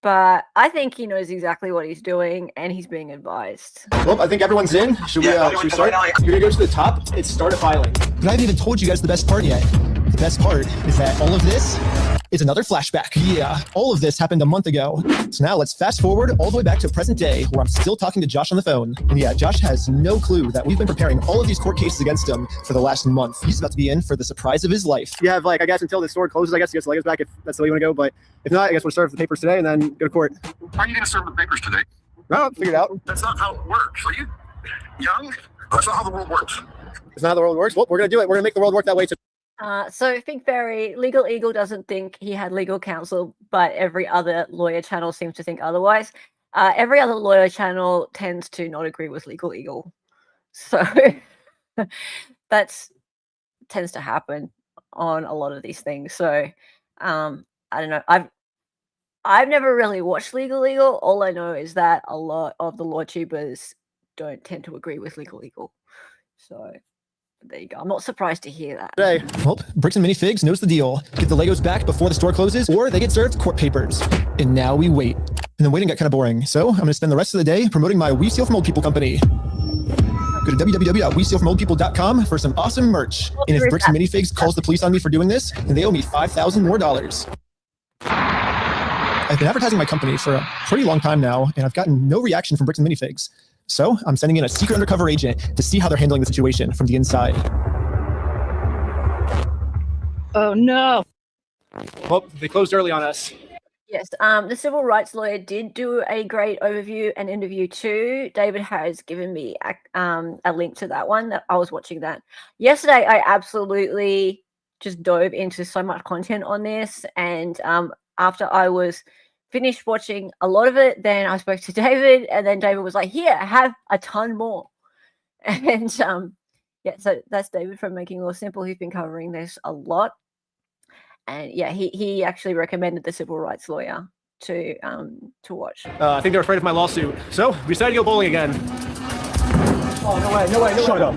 But I think he knows exactly what he's doing, and he's being advised. Well, I think everyone's in. Should we start? You're gonna go to the top. It's start a filing. But I haven't even told you guys the best part yet. The best part is that all of this is another flashback. Yeah, all of this happened a month ago. So now let's fast forward all the way back to present day, where I'm still talking to Josh on the phone. And yeah, Josh has no clue that we've been preparing all of these court cases against him for the last month. He's about to be in for the surprise of his life. You have I guess until the store closes, I guess, to get the Legos back if that's the way you want to go. But if not, I guess we'll serve the papers today and then go to court. How are you going to serve the papers today? No, figure it out. That's not how it works. Are you young? That's not how the world works. It's not how the world works. Well, we're going to do it. We're going to make the world work that way too. So Think Berry, Legal Eagle doesn't think he had legal counsel, but every other lawyer channel seems to think otherwise. Every other lawyer channel tends to not agree with Legal Eagle. So that's tends to happen on a lot of these things. So I don't know. I've never really watched Legal Eagle. All I know is that a lot of the law tubers don't tend to agree with Legal Eagle. So there you go. I'm not surprised to hear that. Hey. Well, Bricks and Minifigs knows the deal. Get the Legos back before the store closes, or they get served court papers. And now we wait. And the waiting got kind of boring. So I'm going to spend the rest of the day promoting my We Steal From Old People company. Go to www.westealfromoldpeople.com for some awesome merch. And if Bricks and Minifigs calls the police on me for doing this, then they owe me $5,000 more. I've been advertising my company for a pretty long time now, and I've gotten no reaction from Bricks and Minifigs. So I'm sending in a secret undercover agent to see how they're handling the situation from the inside. Oh no. Well, they closed early on us. Yes, the civil rights lawyer did do a great overview and interview too. David has given me a link to that one. That I was watching that yesterday. I absolutely just dove into so much content on this, and after I was finished watching a lot of it, then I spoke to David, and then David was like, "Here, I have a ton more." And yeah, so that's David from Making Law Simple. He's been covering this a lot. And yeah, he actually recommended the civil rights lawyer to watch. I think they're afraid of my lawsuit, so we decided to go bowling again. Oh, no way. Shut up.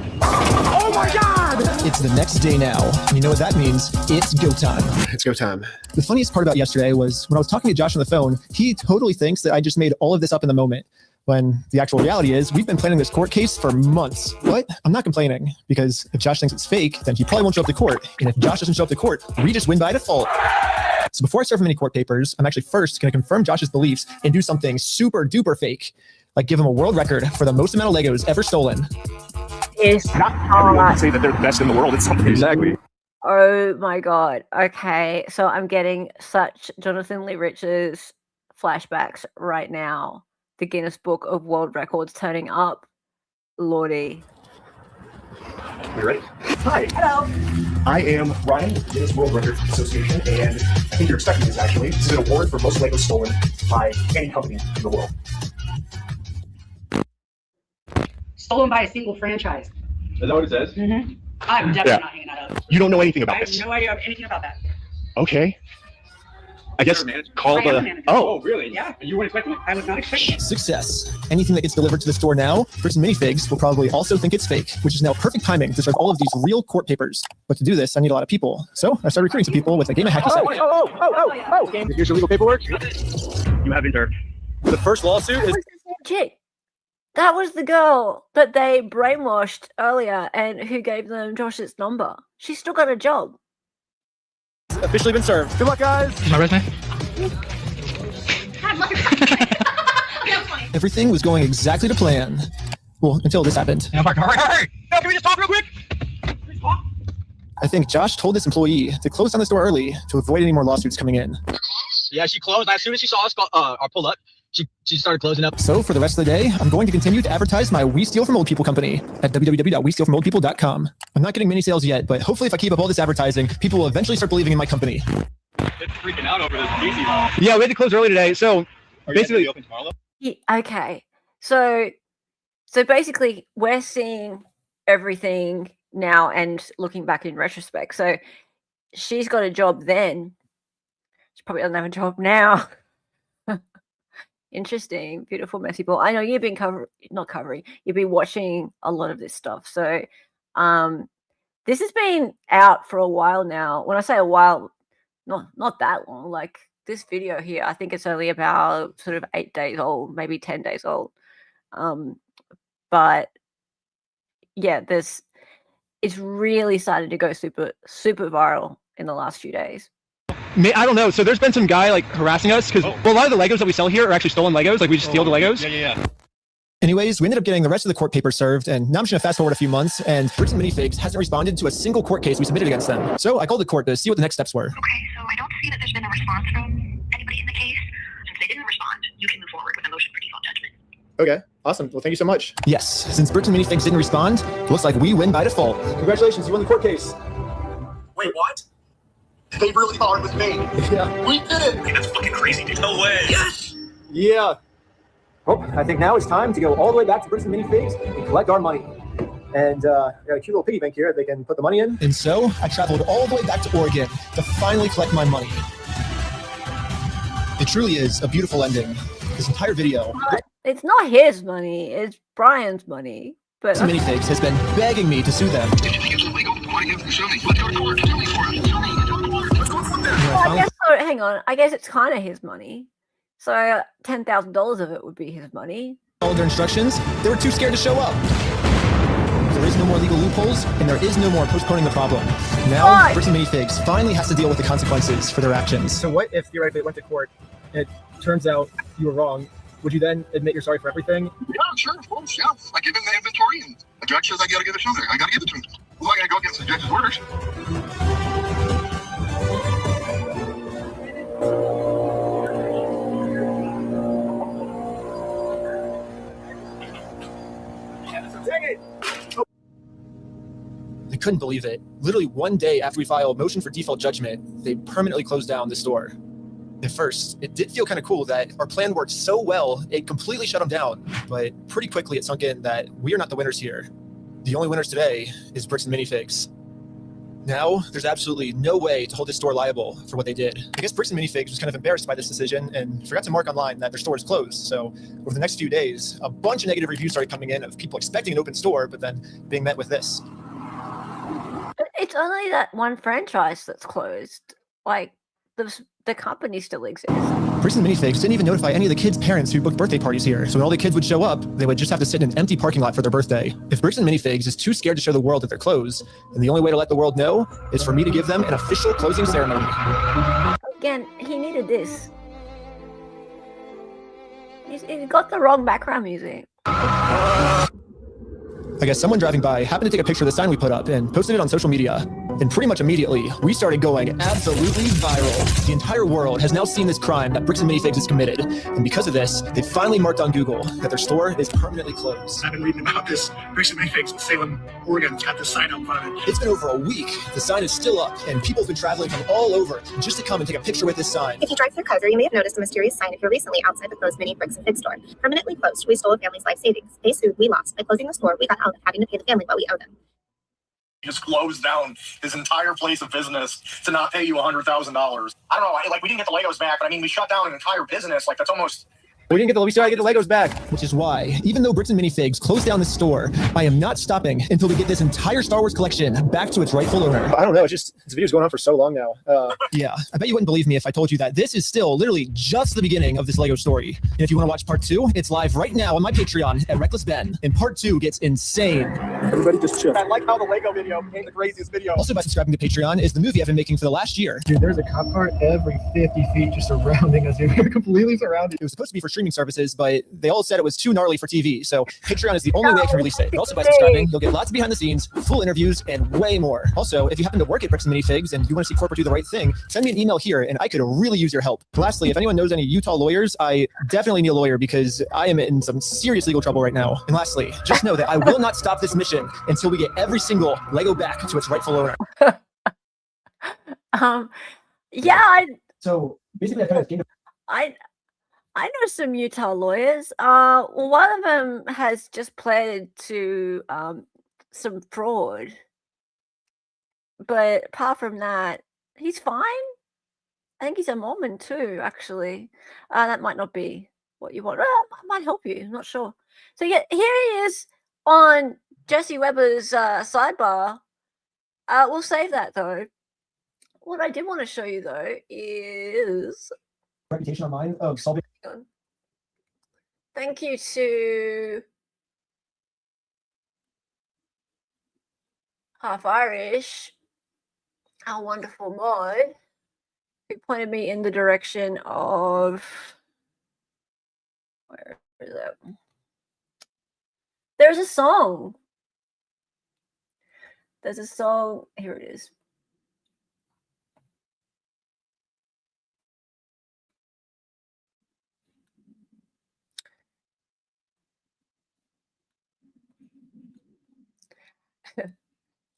Oh my God! It's the next day now. And you know what that means? It's go time. It's go time. The funniest part about yesterday was when I was talking to Josh on the phone, he totally thinks that I just made all of this up in the moment. When the actual reality is, we've been planning this court case for months. But I'm not complaining, because if Josh thinks it's fake, then he probably won't show up to court. And if Josh doesn't show up to court, we just win by default. So before I serve him any court papers, I'm actually first going to confirm Josh's beliefs and do something super duper fake, like give him a world record for the most amount of Legos ever stolen. Is Not everyone can say that they're the best in the world. It's something. Exactly. Oh my god. Okay, so I'm getting such Jonathan Lee Rich's flashbacks right now. The Guinness Book of World Records turning up. Lordy. You ready? Hi. Hello. I am Ryan with the Guinness World Records Association, and I think you're expecting this actually. This is an award for most Legos stolen by any company in the world. Stolen by a single franchise. Is that what it says? Mm-hmm. I'm definitely not hanging that up. You don't know anything about I have this. no idea anything about that. Okay. I guess call I am a the. manager. Oh, really? Yeah. You weren't expecting it? I was not expecting it. Success. Anything that gets delivered to the store now, Bricks and Minifigs will probably also think it's fake, which is now perfect timing to serve all of these real court papers. But to do this, I need a lot of people. So I started recruiting some people with a game of hacky sack. Here's your legal paperwork. You have been served. The first lawsuit is. That was the same chick. That was the girl that they brainwashed earlier and who gave them Josh's number. She's still got a job. Officially been served. Good luck, guys. My resume. Everything was going exactly to plan. Well, until this happened. Hurry! No, can we just talk real quick? I think Josh told this employee to close down the store early to avoid any more lawsuits coming in. Yeah, she closed. As soon as she saw us pull up, she started closing up. So for the rest of the day, I'm going to continue to advertise my We Steal From Old People company at www.westealfromoldpeople.com. I'm not getting many sales yet, but hopefully if I keep up all this advertising, people will eventually start believing in my company. It's freaking out over this Casey. Yeah, we had to close early today. So basically, open tomorrow. Okay. So basically we're seeing everything now and looking back in retrospect. So she's got a job then. She probably doesn't have a job now. Interesting. Beautiful, messy ball. I know you've been you've been watching a lot of this stuff. So this has been out for a while now. When I say a while, not that long. Like this video here, I think it's only about sort of 8 days old, maybe 10 days old. But yeah, it's really started to go super viral in the last few days. I don't know. So there's been some guy like harassing us because well, a lot of the Legos that we sell here are actually stolen Legos. Like we just steal the Legos. Yeah. Anyways, we ended up getting the rest of the court papers served, and now I'm just gonna fast forward a few months, and Bricks and Minifigs hasn't responded to a single court case we submitted against them. So I called the court to see what the next steps were. Okay, so I don't see that there's been a response from anybody in the case. Since they didn't respond, you can move forward with a motion for default judgment. Okay, awesome. Well, thank you so much. Yes, since Bricks and Minifigs didn't respond, it looks like we win by default. Congratulations, you won the court case. Wait, what? They really thought it was me. Yeah. We did it. Hey, that's fucking crazy, dude. No way. Yes. Yeah. Well, I think now it's time to go all the way back to Bricks and Minifigs and collect our money. And got a cute little piggy bank here. They can put the money in. And so I traveled all the way back to Oregon to finally collect my money. It truly is a beautiful ending. This entire video. It's not his money. It's Brian's money. But Bricks and Minifigs has been begging me to sue them. I guess so. Hang on. I guess it's kind of his money. So $10,000 of it would be his money. Followed their instructions. They were too scared to show up. There is no more legal loopholes, and there is no more postponing the problem. Now, Bricks and Minifigs finally has to deal with the consequences for their actions. So what if theoretically it went to court and it turns out you were wrong? Would you then admit you're sorry for everything? Yeah, sure, of course, yeah. I give him the inventory, and the judge says I gotta give it to him. I gotta give it to him. Well, I gotta go against the judge's orders. I couldn't believe it. Literally one day after we filed a motion for default judgment, they permanently closed down the store. At first, it did feel kind of cool that our plan worked so well, it completely shut them down. But pretty quickly it sunk in that we are not the winners here. The only winners today is Bricks and Minifigs. Now, there's absolutely no way to hold this store liable for what they did. I guess Bricks and Minifigs was kind of embarrassed by this decision and forgot to mark online that their store is closed. So over the next few days, a bunch of negative reviews started coming in of people expecting an open store, but then being met with this. But it's only that one franchise that's closed. Like, the company still exists. Bricks and Minifigs didn't even notify any of the kids' parents who booked birthday parties here. So when all the kids would show up, they would just have to sit in an empty parking lot for their birthday. If Bricks and Minifigs is too scared to show the world that they're closed, then the only way to let the world know is for me to give them an official closing ceremony. Again, he needed this. He's got the wrong background music. I guess someone driving by happened to take a picture of the sign we put up and posted it on social media. And pretty much immediately, we started going absolutely viral. The entire world has now seen this crime that Bricks and Minifigs has committed. And because of this, they finally marked on Google that their store is permanently closed. I've been reading about this. Bricks and Minifigs in Salem, Oregon. It's got this sign out in front of it. It's been over a week. The sign is still up, and people have been traveling from all over just to come and take a picture with this sign. If you drive through Kaiser, you may have noticed a mysterious sign here recently outside the closed mini Bricks and Figs store. Permanently closed. We stole a family's life savings. They sued, we lost. By closing the store, we got out of having to pay the family what we owe them. Just closed down his entire place of business to not pay you $100,000. I don't know, like we didn't get the Legos back, but I mean, we shut down an entire business. Like that's almost. We still gotta get the Legos back. Which is why, even though Bricks and Minifigs closed down the store, I am not stopping until we get this entire Star Wars collection back to its rightful owner. I don't know. It's just this video's going on for so long now. Yeah, I bet you wouldn't believe me if I told you that this is still literally just the beginning of this Lego story. And if you want to watch part 2, it's live right now on my Patreon at Reckless Ben. And part 2 gets insane. Everybody just chill. I like how the Lego video became the craziest video. Also, by subscribing to Patreon is the movie I've been making for the last year. Dude, there's a cop car every 50 feet just surrounding us. We're completely surrounded. It was supposed to be for streaming services, but they all said it was too gnarly for TV. So Patreon is the only way I can release it. But also by subscribing, you'll get lots of behind the scenes, full interviews, and way more. Also, if you happen to work at Bricks and Minifigs and you want to see corporate do the right thing, send me an email here and I could really use your help. Lastly, if anyone knows any Utah lawyers, I definitely need a lawyer because I am in some serious legal trouble right now. And lastly, just know that I will not stop this mission until we get every single Lego back to its rightful owner. Yeah, So basically, I know some Utah lawyers. One of them has just pleaded to some fraud, but apart from that, he's fine. I think he's a Mormon too, actually. That might not be what you want. Might help you. I'm not sure. So yeah, here he is on Jesse Weber's sidebar. We'll save that though. What I did want to show you though is reputation online of solving. Thank you to Half Irish, our wonderful mod, who pointed me in the direction of where is it? There's a song. There's a song. Here it is.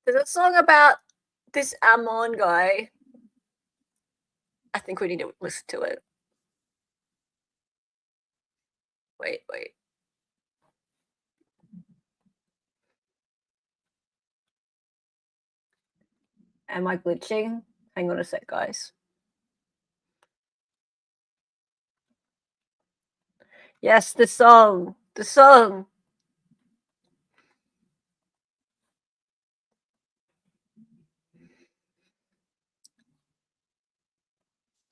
There's a song about this Amon guy. I think we need to listen to it. Wait. Am I glitching? Hang on a sec, guys. Yes, the song. The song.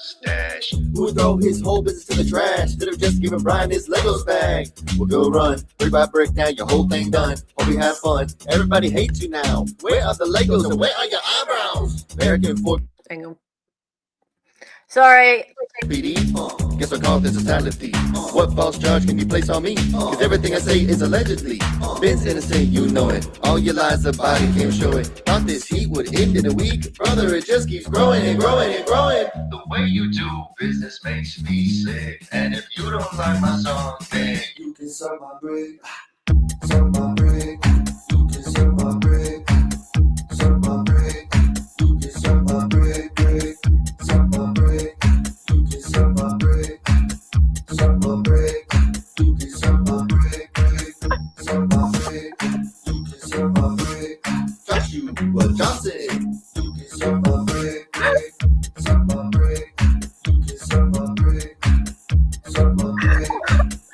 Stash. Who would throw his whole business to the trash? Could have just given Brian his Legos bag. We'll go run, brick by brick, now your whole thing done. Hope we have fun. Everybody hates you now. Where are the Legos and where are your eyebrows? American for. Hang on. Sorry. PD, guess I call this a talent thief. What false charge can you place on me? Cause everything I say is allegedly. Ben's innocent, you know it. All your lies about it can't show it. Thought this heat would end in a week. Brother, it just keeps growing and growing and growing. The way you do business makes me sick. And if you don't like my song, then you can suck my brick. Suck my brick. You can suck my brick. Suck my brick. You can suck my brick. Brick. Suck my brick. You can suck my brick. Suck my brick. You can suck my brick. Brick. Suck my brick. You can suck my brick. Joshua Johnson. You can suck my brick. Brick. Suck my brick. You can suck my brick. Suck my brick.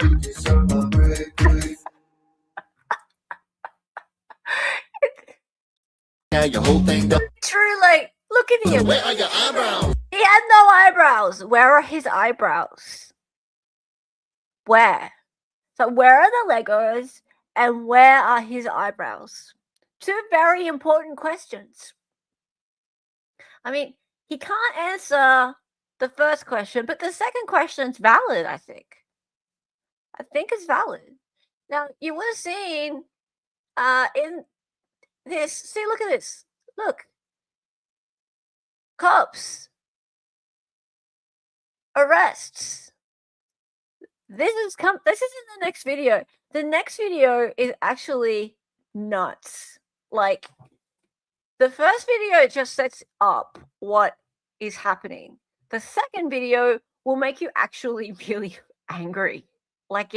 You can suck my brick. Brick. Now your whole thing done. True, like, look at him. Where are your eyebrows? He had no eyebrows. Where are his eyebrows? Where? So where are the Legos and where are his eyebrows? Two very important questions. I mean, he can't answer the first question, but the second question's valid, I think. I think it's valid. Now, you would have seen in this, see, look at this. Look. Cops. Arrests. This is in the next video. The next video is actually nuts. Like, the first video just sets up what is happening. The second video will make you actually really angry. Like,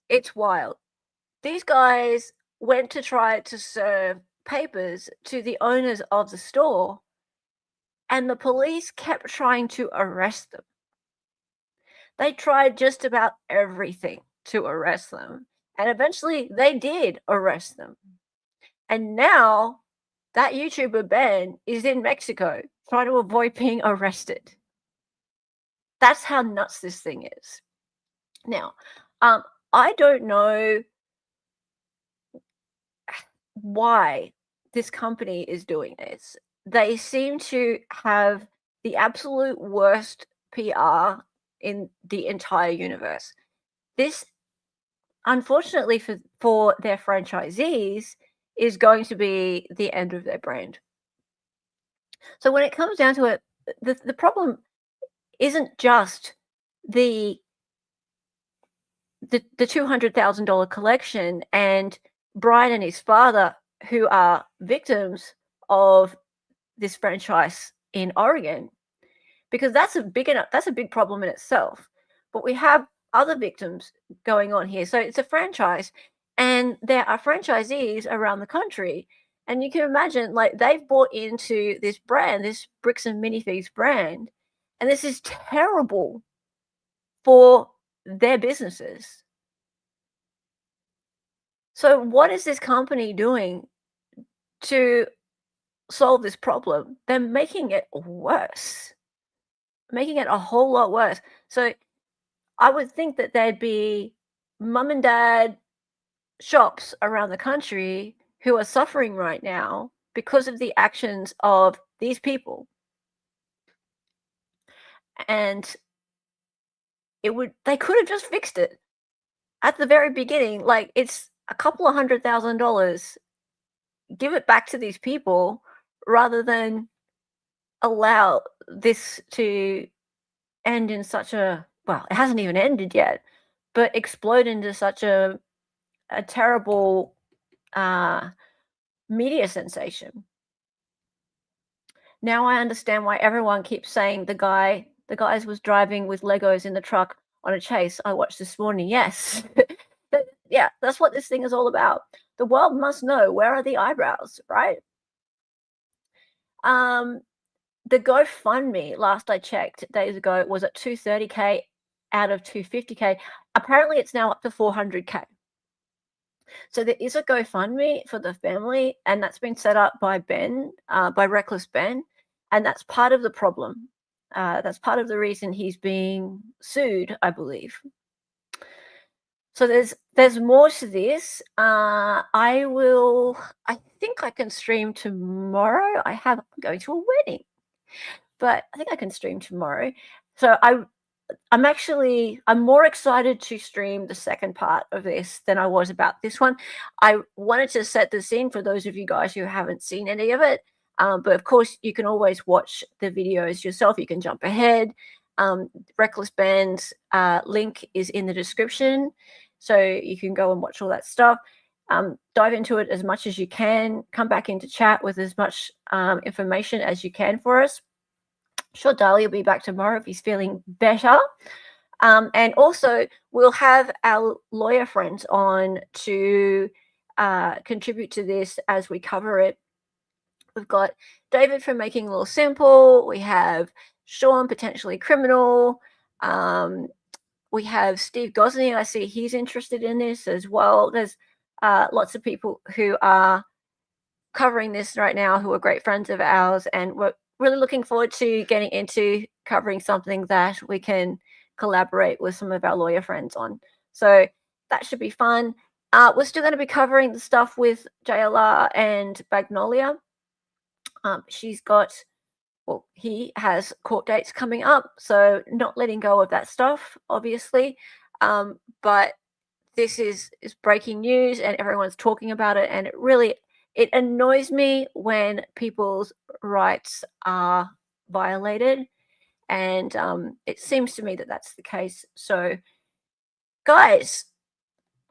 it's wild. These guys went to try to serve papers to the owners of the store, and the police kept trying to arrest them. They tried just about everything to arrest them, and eventually they did arrest them. And now that YouTuber Ben is in Mexico trying to avoid being arrested. That's how nuts this thing is. Now, I don't know why this company is doing this. They seem to have the absolute worst PR in the entire universe. This, unfortunately for their franchisees, is going to be the end of their brand. So when it comes down to it, the problem isn't just the $200,000 collection and Brian and his father, who are victims of this franchise in Oregon, because that's a big problem in itself. But we have other victims going on here. So it's a franchise, and there are franchisees around the country, and you can imagine, like, they've bought into this brand, this Bricks and Minifigs brand, and this is terrible for their businesses. So what is this company doing to solve this problem? They're making it worse, making it a whole lot worse. So I would think that there'd be mum and dad shops around the country who are suffering right now because of the actions of these people. And they could have just fixed it at the very beginning. Like, it's a couple of $100,000. Give it back to these people rather than allow this to end in such a, well, it hasn't even ended yet, but explode into such a terrible media sensation. Now I understand why everyone keeps saying the guys was driving with Legos in the truck on a chase I watched this morning. Yes. Yeah, that's what this thing is all about. The world must know, where are the eyebrows, right? The GoFundMe, last I checked days ago, was at 230K out of 250K. Apparently it's now up to 400K. So there is a GoFundMe for the family, and that's been set up by Ben, by Reckless Ben, and that's part of the problem. That's part of the reason he's being sued, I believe. So there's more to this. I think I can stream tomorrow. I'm going to a wedding, but I think I can stream tomorrow. So I'm more excited to stream the second part of this than I was about this one. I wanted to set the scene for those of you guys who haven't seen any of it. But of course, you can always watch the videos yourself. You can jump ahead. Reckless Band's link is in the description, so you can go and watch all that stuff. Dive into it as much as you can. Come back into chat with as much information as you can for us. Sure, Dali will be back tomorrow if he's feeling better. And also, we'll have our lawyer friends on to contribute to this as we cover it. We've got David from Making Law Simple. We have Sean, potentially criminal. We have Steve Gosney. I see he's interested in this as well. There's lots of people who are covering this right now who are great friends of ours, and we're really looking forward to getting into covering something that we can collaborate with some of our lawyer friends on. So that should be fun. We're still going to be covering the stuff with JLR and Magnolia. She's got well, he has court dates coming up, so not letting go of that stuff, obviously. But this is breaking news, and everyone's talking about it, and it annoys me when people's rights are violated, and it seems to me that that's the case. So, guys,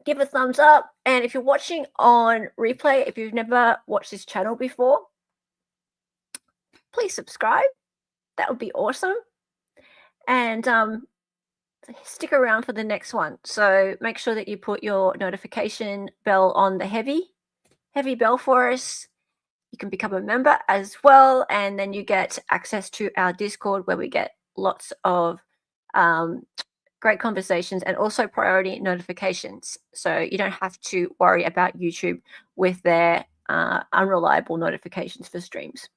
give a thumbs up, and if you're watching on replay, if you've never watched this channel before, please subscribe. That would be awesome. And stick around for the next one. So make sure that you put your notification bell on the heavy bell for us. You can become a member as well, and then you get access to our Discord, where we get lots of great conversations and also priority notifications. So you don't have to worry about YouTube with their unreliable notifications for streams.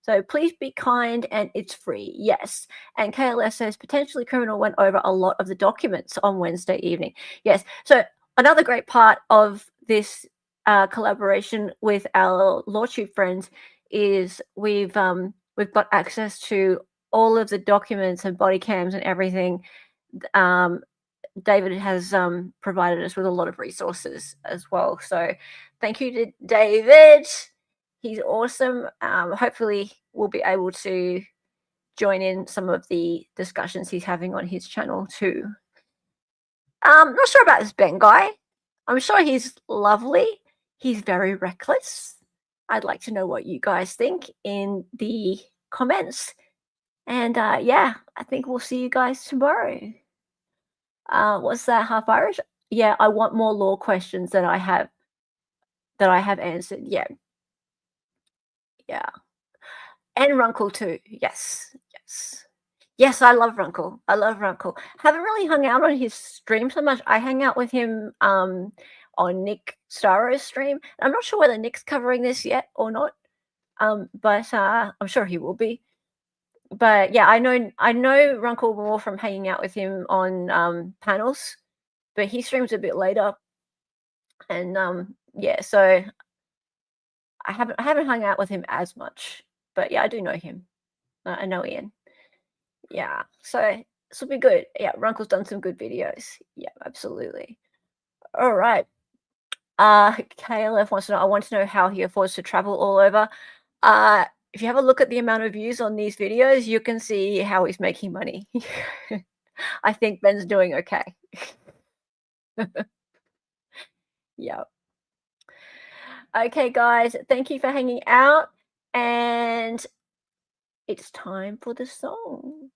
So please be kind, and it's free. Yes. And KLS says potentially criminal went over a lot of the documents on Wednesday evening. Yes. So another great part of this collaboration with our LawTube friends is we've got access to all of the documents and body cams and everything. David has provided us with a lot of resources as well. So thank you to David. He's awesome. Hopefully we'll be able to join in some of the discussions he's having on his channel too. Not sure about this Ben guy. I'm sure he's lovely. He's very reckless. I'd like to know what you guys think in the comments. And yeah, I think we'll see you guys tomorrow. What's that, half Irish? Yeah, I want more law questions that I have answered. Yeah. Yeah. And Runkle too. Yes. Yes. Yes, I love Runkle. I love Runkle. Haven't really hung out on his stream so much. I hang out with him on Nick Staro's stream. I'm not sure whether Nick's covering this yet or not. But I'm sure he will be. But yeah, I know Runkle more from hanging out with him on panels, but he streams a bit later. And yeah, so I haven't hung out with him as much, but yeah, I do know him. I know Ian. Yeah, so this will be good. Yeah, Runkle's done some good videos. Yeah, absolutely. All right. KLF wants to know, I want to know how he affords to travel all over. If you have a look at the amount of views on these videos, you can see how he's making money. I think Ben's doing okay. Yeah. Okay, guys, thank you for hanging out, and it's time for the song.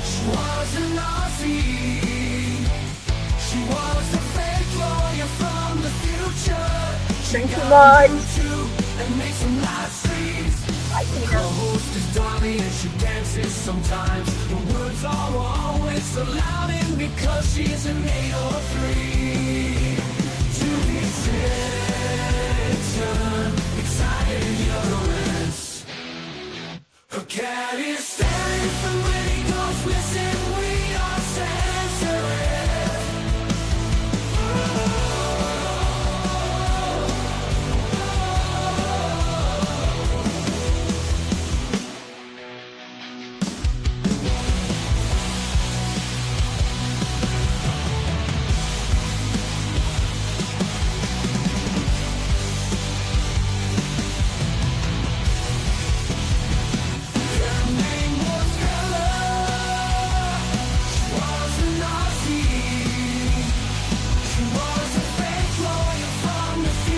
She was an Aussie. She was a fake lawyer from the future. Thank you, Lord. And make some live streams. Her host is Dali and she dances sometimes. The words are always so loud in because she's an 803.